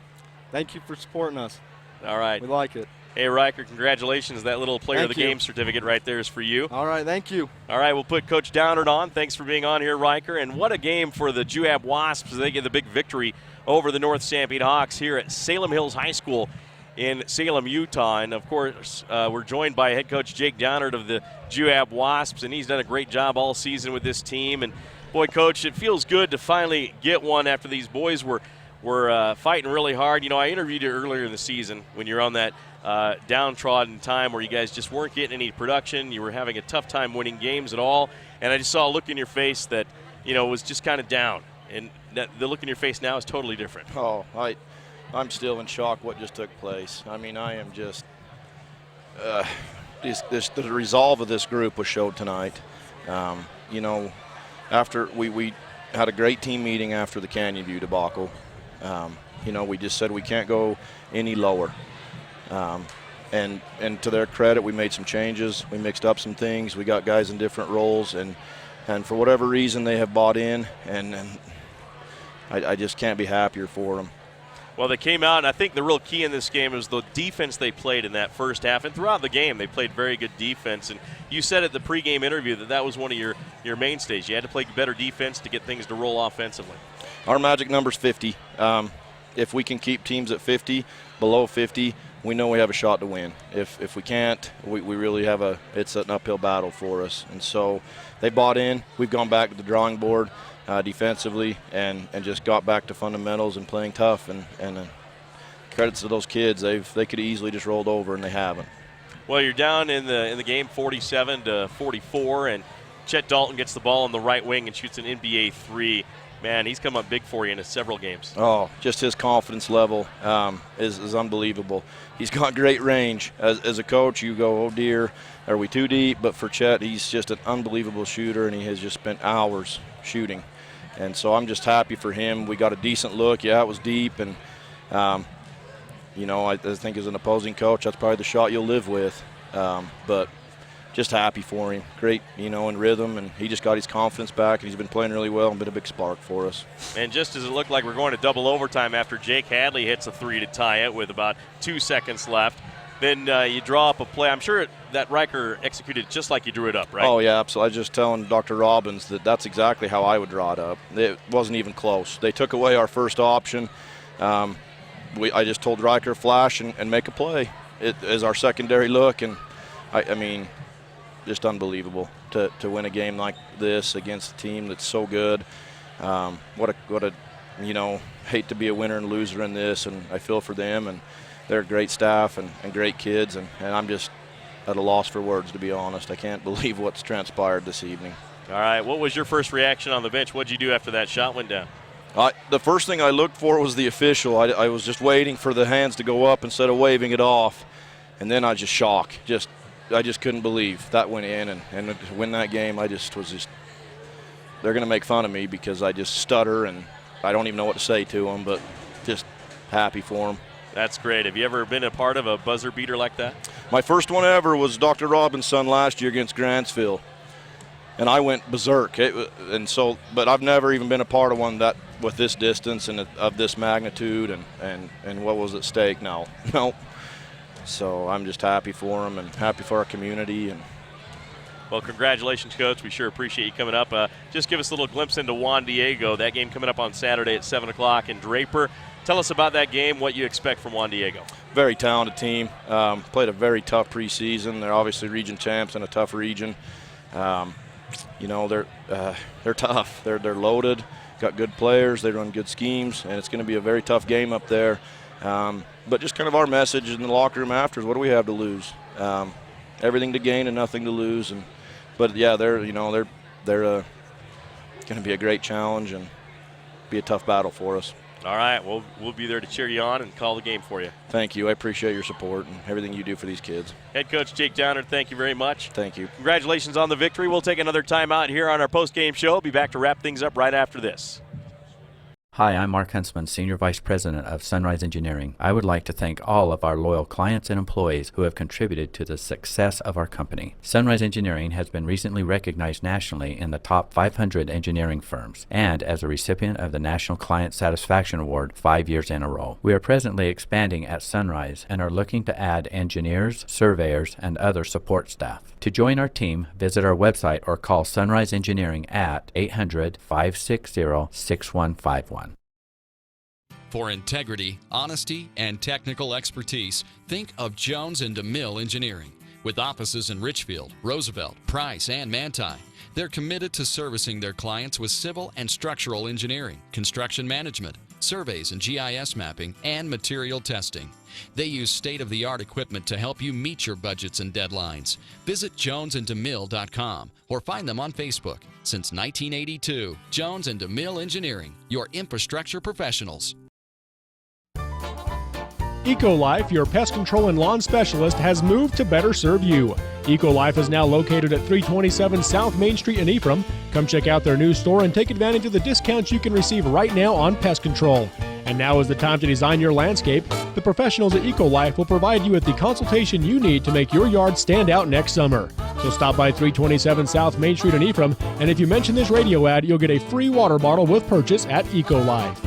Thank you for supporting us. All right. We like it. Hey, Riker, congratulations. That little player of the game certificate right there is for you. All right, thank you. All right, we'll put Coach Downard on. Thanks for being on here, Riker. And what a game for the Juab Wasps. They get the big victory over the North Sanpete Hawks here at Salem Hills High School in Salem, Utah. And, of course, we're joined by head coach Jake Downard of the Juab Wasps, and he's done a great job all season with this team. And, boy, Coach, it feels good to finally get one after these boys were fighting really hard. You know, I interviewed you earlier in the season when you're on that downtrodden time where you guys just weren't getting any production. You were having a tough time winning games at all. And I just saw a look in your face that, you know, was just kind of down. And the look in your face now is totally different. Oh, I'm still in shock what just took place. I mean, I am just the resolve of this group was showed tonight. You know, after we had a great team meeting after the Canyon View debacle. You know, we just said we can't go any lower. And to their credit, we made some changes. We mixed up some things. We got guys in different roles, and for whatever reason, they have bought in, and I just can't be happier for them. Well, they came out, and I think the real key in this game was the defense they played in that first half. And throughout the game, they played very good defense. And you said at the pregame interview that was one of your mainstays. You had to play better defense to get things to roll offensively. Our magic number's 50. If we can keep teams at 50, below 50, we know we have a shot to win. If we can't, we really have it's an uphill battle for us. And so they bought in. We've gone back to the drawing board defensively and just got back to fundamentals and playing tough. And credits to those kids. They could have easily just rolled over, and they haven't. Well, you're down in the game 47-44, and Chet Dalton gets the ball on the right wing and shoots an NBA 3. Man, he's come up big for you in several games. Oh, just his confidence level is unbelievable. He's got great range. As a coach, you go, oh dear, are we too deep? But for Chet, he's just an unbelievable shooter, and he has just spent hours shooting. And so I'm just happy for him. We got a decent look. Yeah, it was deep. And, you know, I think as an opposing coach, that's probably the shot you'll live with. But just happy for him. Great, you know, in rhythm, and he just got his confidence back, and he's been playing really well and been a big spark for us. And just as it looked like we're going to double overtime after Jake Hadley hits a 3 to tie it with about 2 seconds left, then you draw up a play. I'm sure that Riker executed just like you drew it up, right? Oh, yeah, absolutely. I was just telling Dr. Robbins that that's exactly how I would draw it up. It wasn't even close. They took away our first option. I just told Riker flash and make a play. It is our secondary look, and I mean, just unbelievable to win a game like this against a team that's so good. What a you know, hate to be a winner and loser in this, and I feel for them, and they're a great staff and great kids, and I'm just at a loss for words, to be honest. I can't believe what's transpired this evening. All right, what was your first reaction on the bench? What did you do after that shot went down? The first thing I looked for was the official. I was just waiting for the hands to go up instead of waving it off, and then I just shocked. I just couldn't believe that went in, and to win that game, they're going to make fun of me because I just stutter and I don't even know what to say to them, but just happy for them. That's great. Have you ever been a part of a buzzer beater like that? My first one ever was Dr. Robbins' son last year against Grantsville, and I went berserk. But I've never even been a part of one that with this distance and of this magnitude and what was at stake. No. So I'm just happy for them and happy for our community. Well, congratulations, Coach. We sure appreciate you coming up. Just give us a little glimpse into Juan Diego. That game coming up on Saturday at 7 o'clock in Draper. Tell us about that game, what you expect from Juan Diego. Very talented team. Played a very tough preseason. They're obviously region champs in a tough region. You know, they're tough. They're loaded, got good players. They run good schemes, and it's going to be a very tough game up there. But just kind of our message in the locker room after is, what do we have to lose? Everything to gain and nothing to lose. But yeah, they're going to be a great challenge and be a tough battle for us. All right, we'll be there to cheer you on and call the game for you. Thank you. I appreciate your support and everything you do for these kids. Head coach Jake Downer, thank you very much. Thank you. Congratulations on the victory. We'll take another timeout here on our post-game show. Be back to wrap things up right after this. Hi, I'm Mark Huntsman, Senior Vice President of Sunrise Engineering. I would like to thank all of our loyal clients and employees who have contributed to the success of our company. Sunrise Engineering has been recently recognized nationally in the top 500 engineering firms and as a recipient of the National Client Satisfaction Award 5 years in a row. We are presently expanding at Sunrise and are looking to add engineers, surveyors, and other support staff. To join our team, visit our website or call Sunrise Engineering at 800-560-6151. For integrity, honesty, and technical expertise, think of Jones & DeMille Engineering. With offices in Richfield, Roosevelt, Price, and Manti, they're committed to servicing their clients with civil and structural engineering, construction management, surveys and GIS mapping, and material testing. They use state-of-the-art equipment to help you meet your budgets and deadlines. Visit jonesandemille.com or find them on Facebook. Since 1982, Jones & DeMille Engineering, your infrastructure professionals. EcoLife, your pest control and lawn specialist, has moved to better serve you. EcoLife is now located at 327 South Main Street in Ephraim. Come check out their new store and take advantage of the discounts you can receive right now on pest control. And now is the time to design your landscape. The professionals at EcoLife will provide you with the consultation you need to make your yard stand out next summer. So stop by 327 South Main Street in Ephraim, and if you mention this radio ad, you'll get a free water bottle with purchase at EcoLife.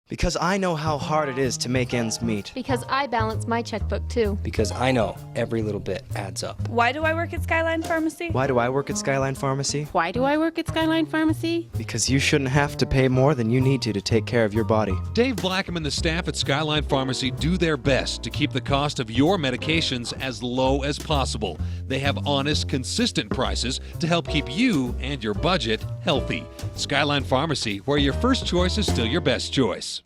Because I know how hard it is to make ends meet. Because I balance my checkbook too. Because I know every little bit adds up. Why do I work at Skyline Pharmacy? Why do I work at Skyline Pharmacy? Why do I work at Skyline Pharmacy? Because you shouldn't have to pay more than you need to take care of your body. Dave Blackham and the staff at Skyline Pharmacy do their best to keep the cost of your medications as low as possible. They have honest, consistent prices to help keep you and your budget healthy. Skyline Pharmacy, where your first choice is still your best choice.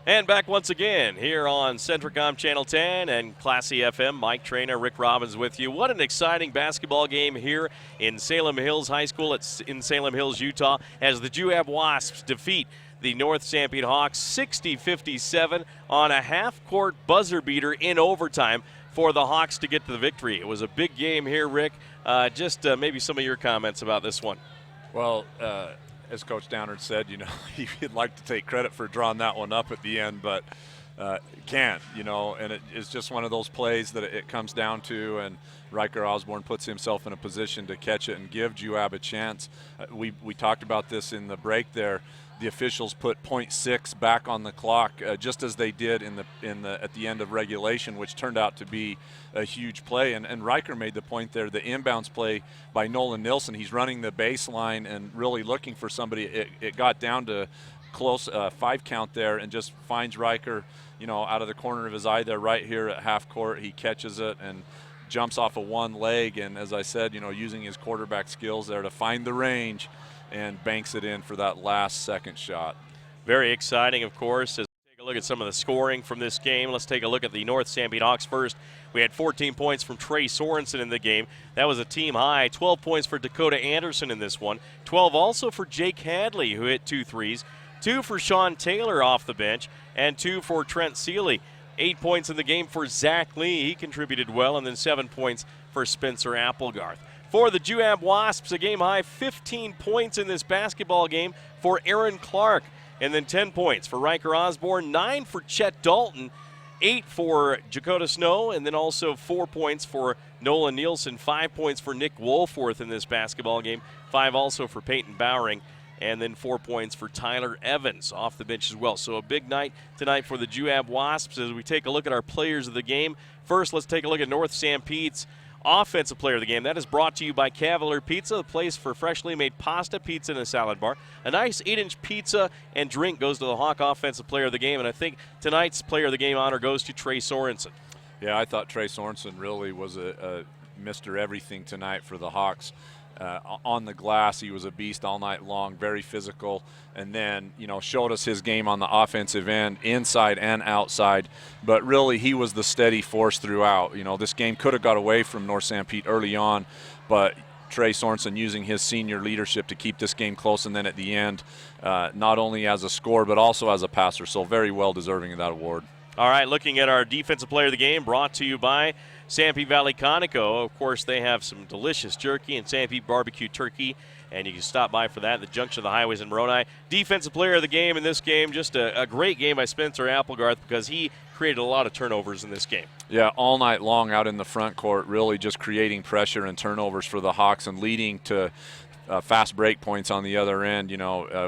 And back once again here on Centricom Channel 10 and Classy FM. Mike Trainer, Rick Robbins with you. What an exciting basketball game here in Salem Hills High School in Salem Hills, Utah, as the Juab Wasps defeat the North Sanpete Hawks 60-57 on a half-court buzzer beater in overtime for the Hawks to get to the victory. It was a big game here, Rick. Just maybe some of your comments about this one. Well, as Coach Downard said, he'd like to take credit for drawing that one up at the end, but can't, and it's just one of those plays that it comes down to, and Riker Osborne puts himself in a position to catch it and give Juab a chance. We talked about this in the break there. The officials put .6 back on the clock, just as they did at the end of regulation, which turned out to be a huge play. And Riker made the point there, the inbounds play by Nolan Nilsson. He's running the baseline and really looking for somebody. It got down to close 5 count there, and just finds Riker, out of the corner of his eye there, right here at half court. He catches it and jumps off of one leg, and as I said, using his quarterback skills there to find the range, and banks it in for that last second shot. Very exciting, of course. As we take a look at some of the scoring from this game, let's take a look at the North Sanpete Hawks first. We had 14 points from Trey Sorensen in the game. That was a team high. 12 points for Dakota Anderson in this one. 12 also for Jake Hadley, who hit 2 threes. 2 for Sean Taylor off the bench, and 2 for Trent Seeley. 8 points in the game for Zach Lee. He contributed well, and then 7 points for Spencer Applegarth. For the Juab Wasps, a game-high 15 points in this basketball game for Aaron Clark. And then 10 points for Riker Osborne, 9 for Chet Dalton, 8 for Jakota Snow, and then also 4 points for Nolan Nielsen, 5 points for Nick Wolforth in this basketball game, 5 also for Peyton Bowering, and then 4 points for Tyler Evans off the bench as well. So a big night tonight for the Juab Wasps as we take a look at our players of the game. First, let's take a look at North Sanpete's Offensive Player of the Game. That is brought to you by Cavalier Pizza, the place for freshly made pasta, pizza, and a salad bar. A nice 8-inch pizza and drink goes to the Hawk Offensive Player of the Game, and I think tonight's Player of the Game honor goes to Trey Sorensen. Yeah, I thought Trey Sorensen really was a Mr. Everything tonight for the Hawks. On the glass, he was a beast all night long, very physical, and then, showed us his game on the offensive end, inside and outside, but really he was the steady force throughout. This game could have got away from North Sanpete early on, but Trey Sorensen using his senior leadership to keep this game close, and then at the end, not only as a scorer, but also as a passer, so very well deserving of that award. All right, looking at our Defensive Player of the Game, brought to you by Sanpete Valley Conoco. Of course, they have some delicious jerky and Sanpete barbecue turkey, and you can stop by for that at the junction of the highways in Moroni. Defensive Player of the Game in this game, just a great game by Spencer Applegarth because he created a lot of turnovers in this game. Yeah, all night long out in the front court, really just creating pressure and turnovers for the Hawks and leading to fast break points on the other end.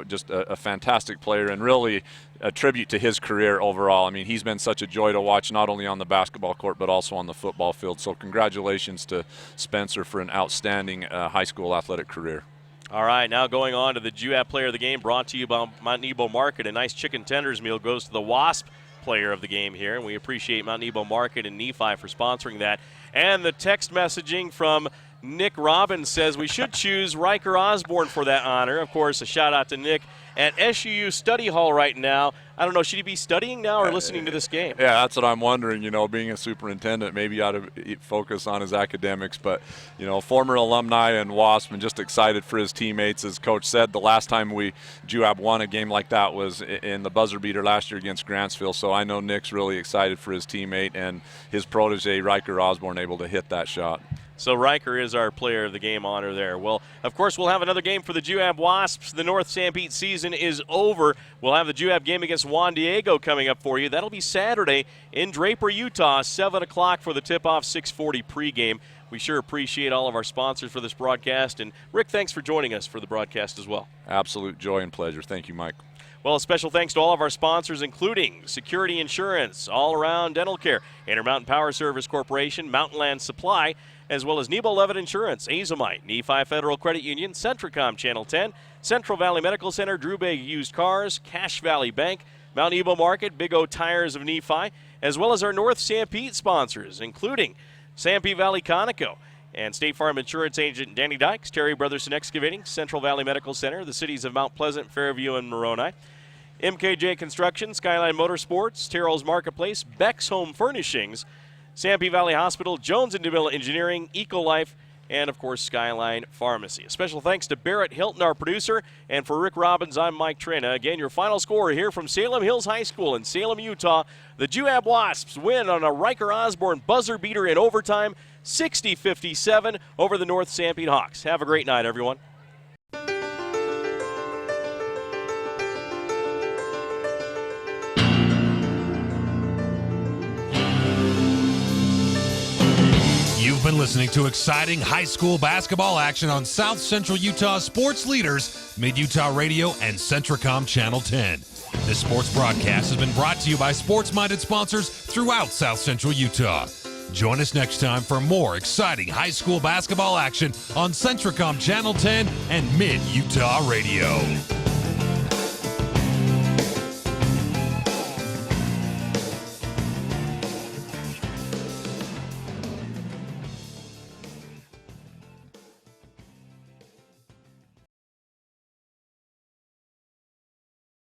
Just a fantastic player and really a tribute to his career overall. I mean, he's been such a joy to watch, not only on the basketball court but also on the football field. So congratulations to Spencer for an outstanding high school athletic career. All right, now going on to the Juab Player of the Game, brought to you by Mount Nebo Market. A nice chicken tenders meal goes to the Wasp Player of the Game here, and we appreciate Mount Nebo Market and Nephi for sponsoring that. And the text messaging from Nick Robbins says we should choose Riker Osborne for that honor. Of course, a shout out to Nick at SUU Study Hall right now. I don't know, should he be studying now or listening to this game? Yeah, that's what I'm wondering. Being a superintendent, maybe he ought to focus on his academics. But, former alumni and Wasp, and just excited for his teammates. As Coach said, the last time Juab won a game like that was in the buzzer beater last year against Grantsville. So I know Nick's really excited for his teammate and his protege, Riker Osborne, able to hit that shot. So Riker is our Player of the Game honor there. Well, of course, we'll have another game for the Juab Wasps. The North Sanpete season is over. We'll have the Juab game against Juan Diego coming up for you. That'll be Saturday in Draper, Utah, 7 o'clock for the tip-off, 6:40 pregame. We sure appreciate all of our sponsors for this broadcast. And, Rick, thanks for joining us for the broadcast as well. Absolute joy and pleasure. Thank you, Mike. Well, a special thanks to all of our sponsors, including Security Insurance, All Around Dental Care, Intermountain Power Service Corporation, Mountain Land Supply, as well as Nebo Levitt Insurance, Azomite, Nephi Federal Credit Union, Centricom Channel 10, Central Valley Medical Center, Drew Bay Used Cars, Cache Valley Bank, Mount Nebo Market, Big O Tires of Nephi, as well as our North Sanpete sponsors, including Sanpete Valley Conoco, and State Farm Insurance Agent Danny Dykes, Terry Brotherson Excavating, Central Valley Medical Center, the cities of Mount Pleasant, Fairview, and Moroni. MKJ Construction, Skyline Motorsports, Terrell's Marketplace, Beck's Home Furnishings, Sanpete Valley Hospital, Jones & DeMille Engineering, Ecolife, and, of course, Skyline Pharmacy. A special thanks to Barrett Hilton, our producer, and for Rick Robbins, I'm Mike Trina. Again, your final score here from Salem Hills High School in Salem, Utah. The Juab Wasps win on a Riker Osborne buzzer beater in overtime, 60-57 over the North Sanpete Hawks. Have a great night, everyone. You've been listening to exciting high school basketball action on South Central Utah sports leaders, Mid-Utah Radio and Centricom Channel 10. This sports broadcast has been brought to you by sports-minded sponsors throughout South Central Utah. Join us next time for more exciting high school basketball action on Centricom Channel 10 and Mid-Utah Radio.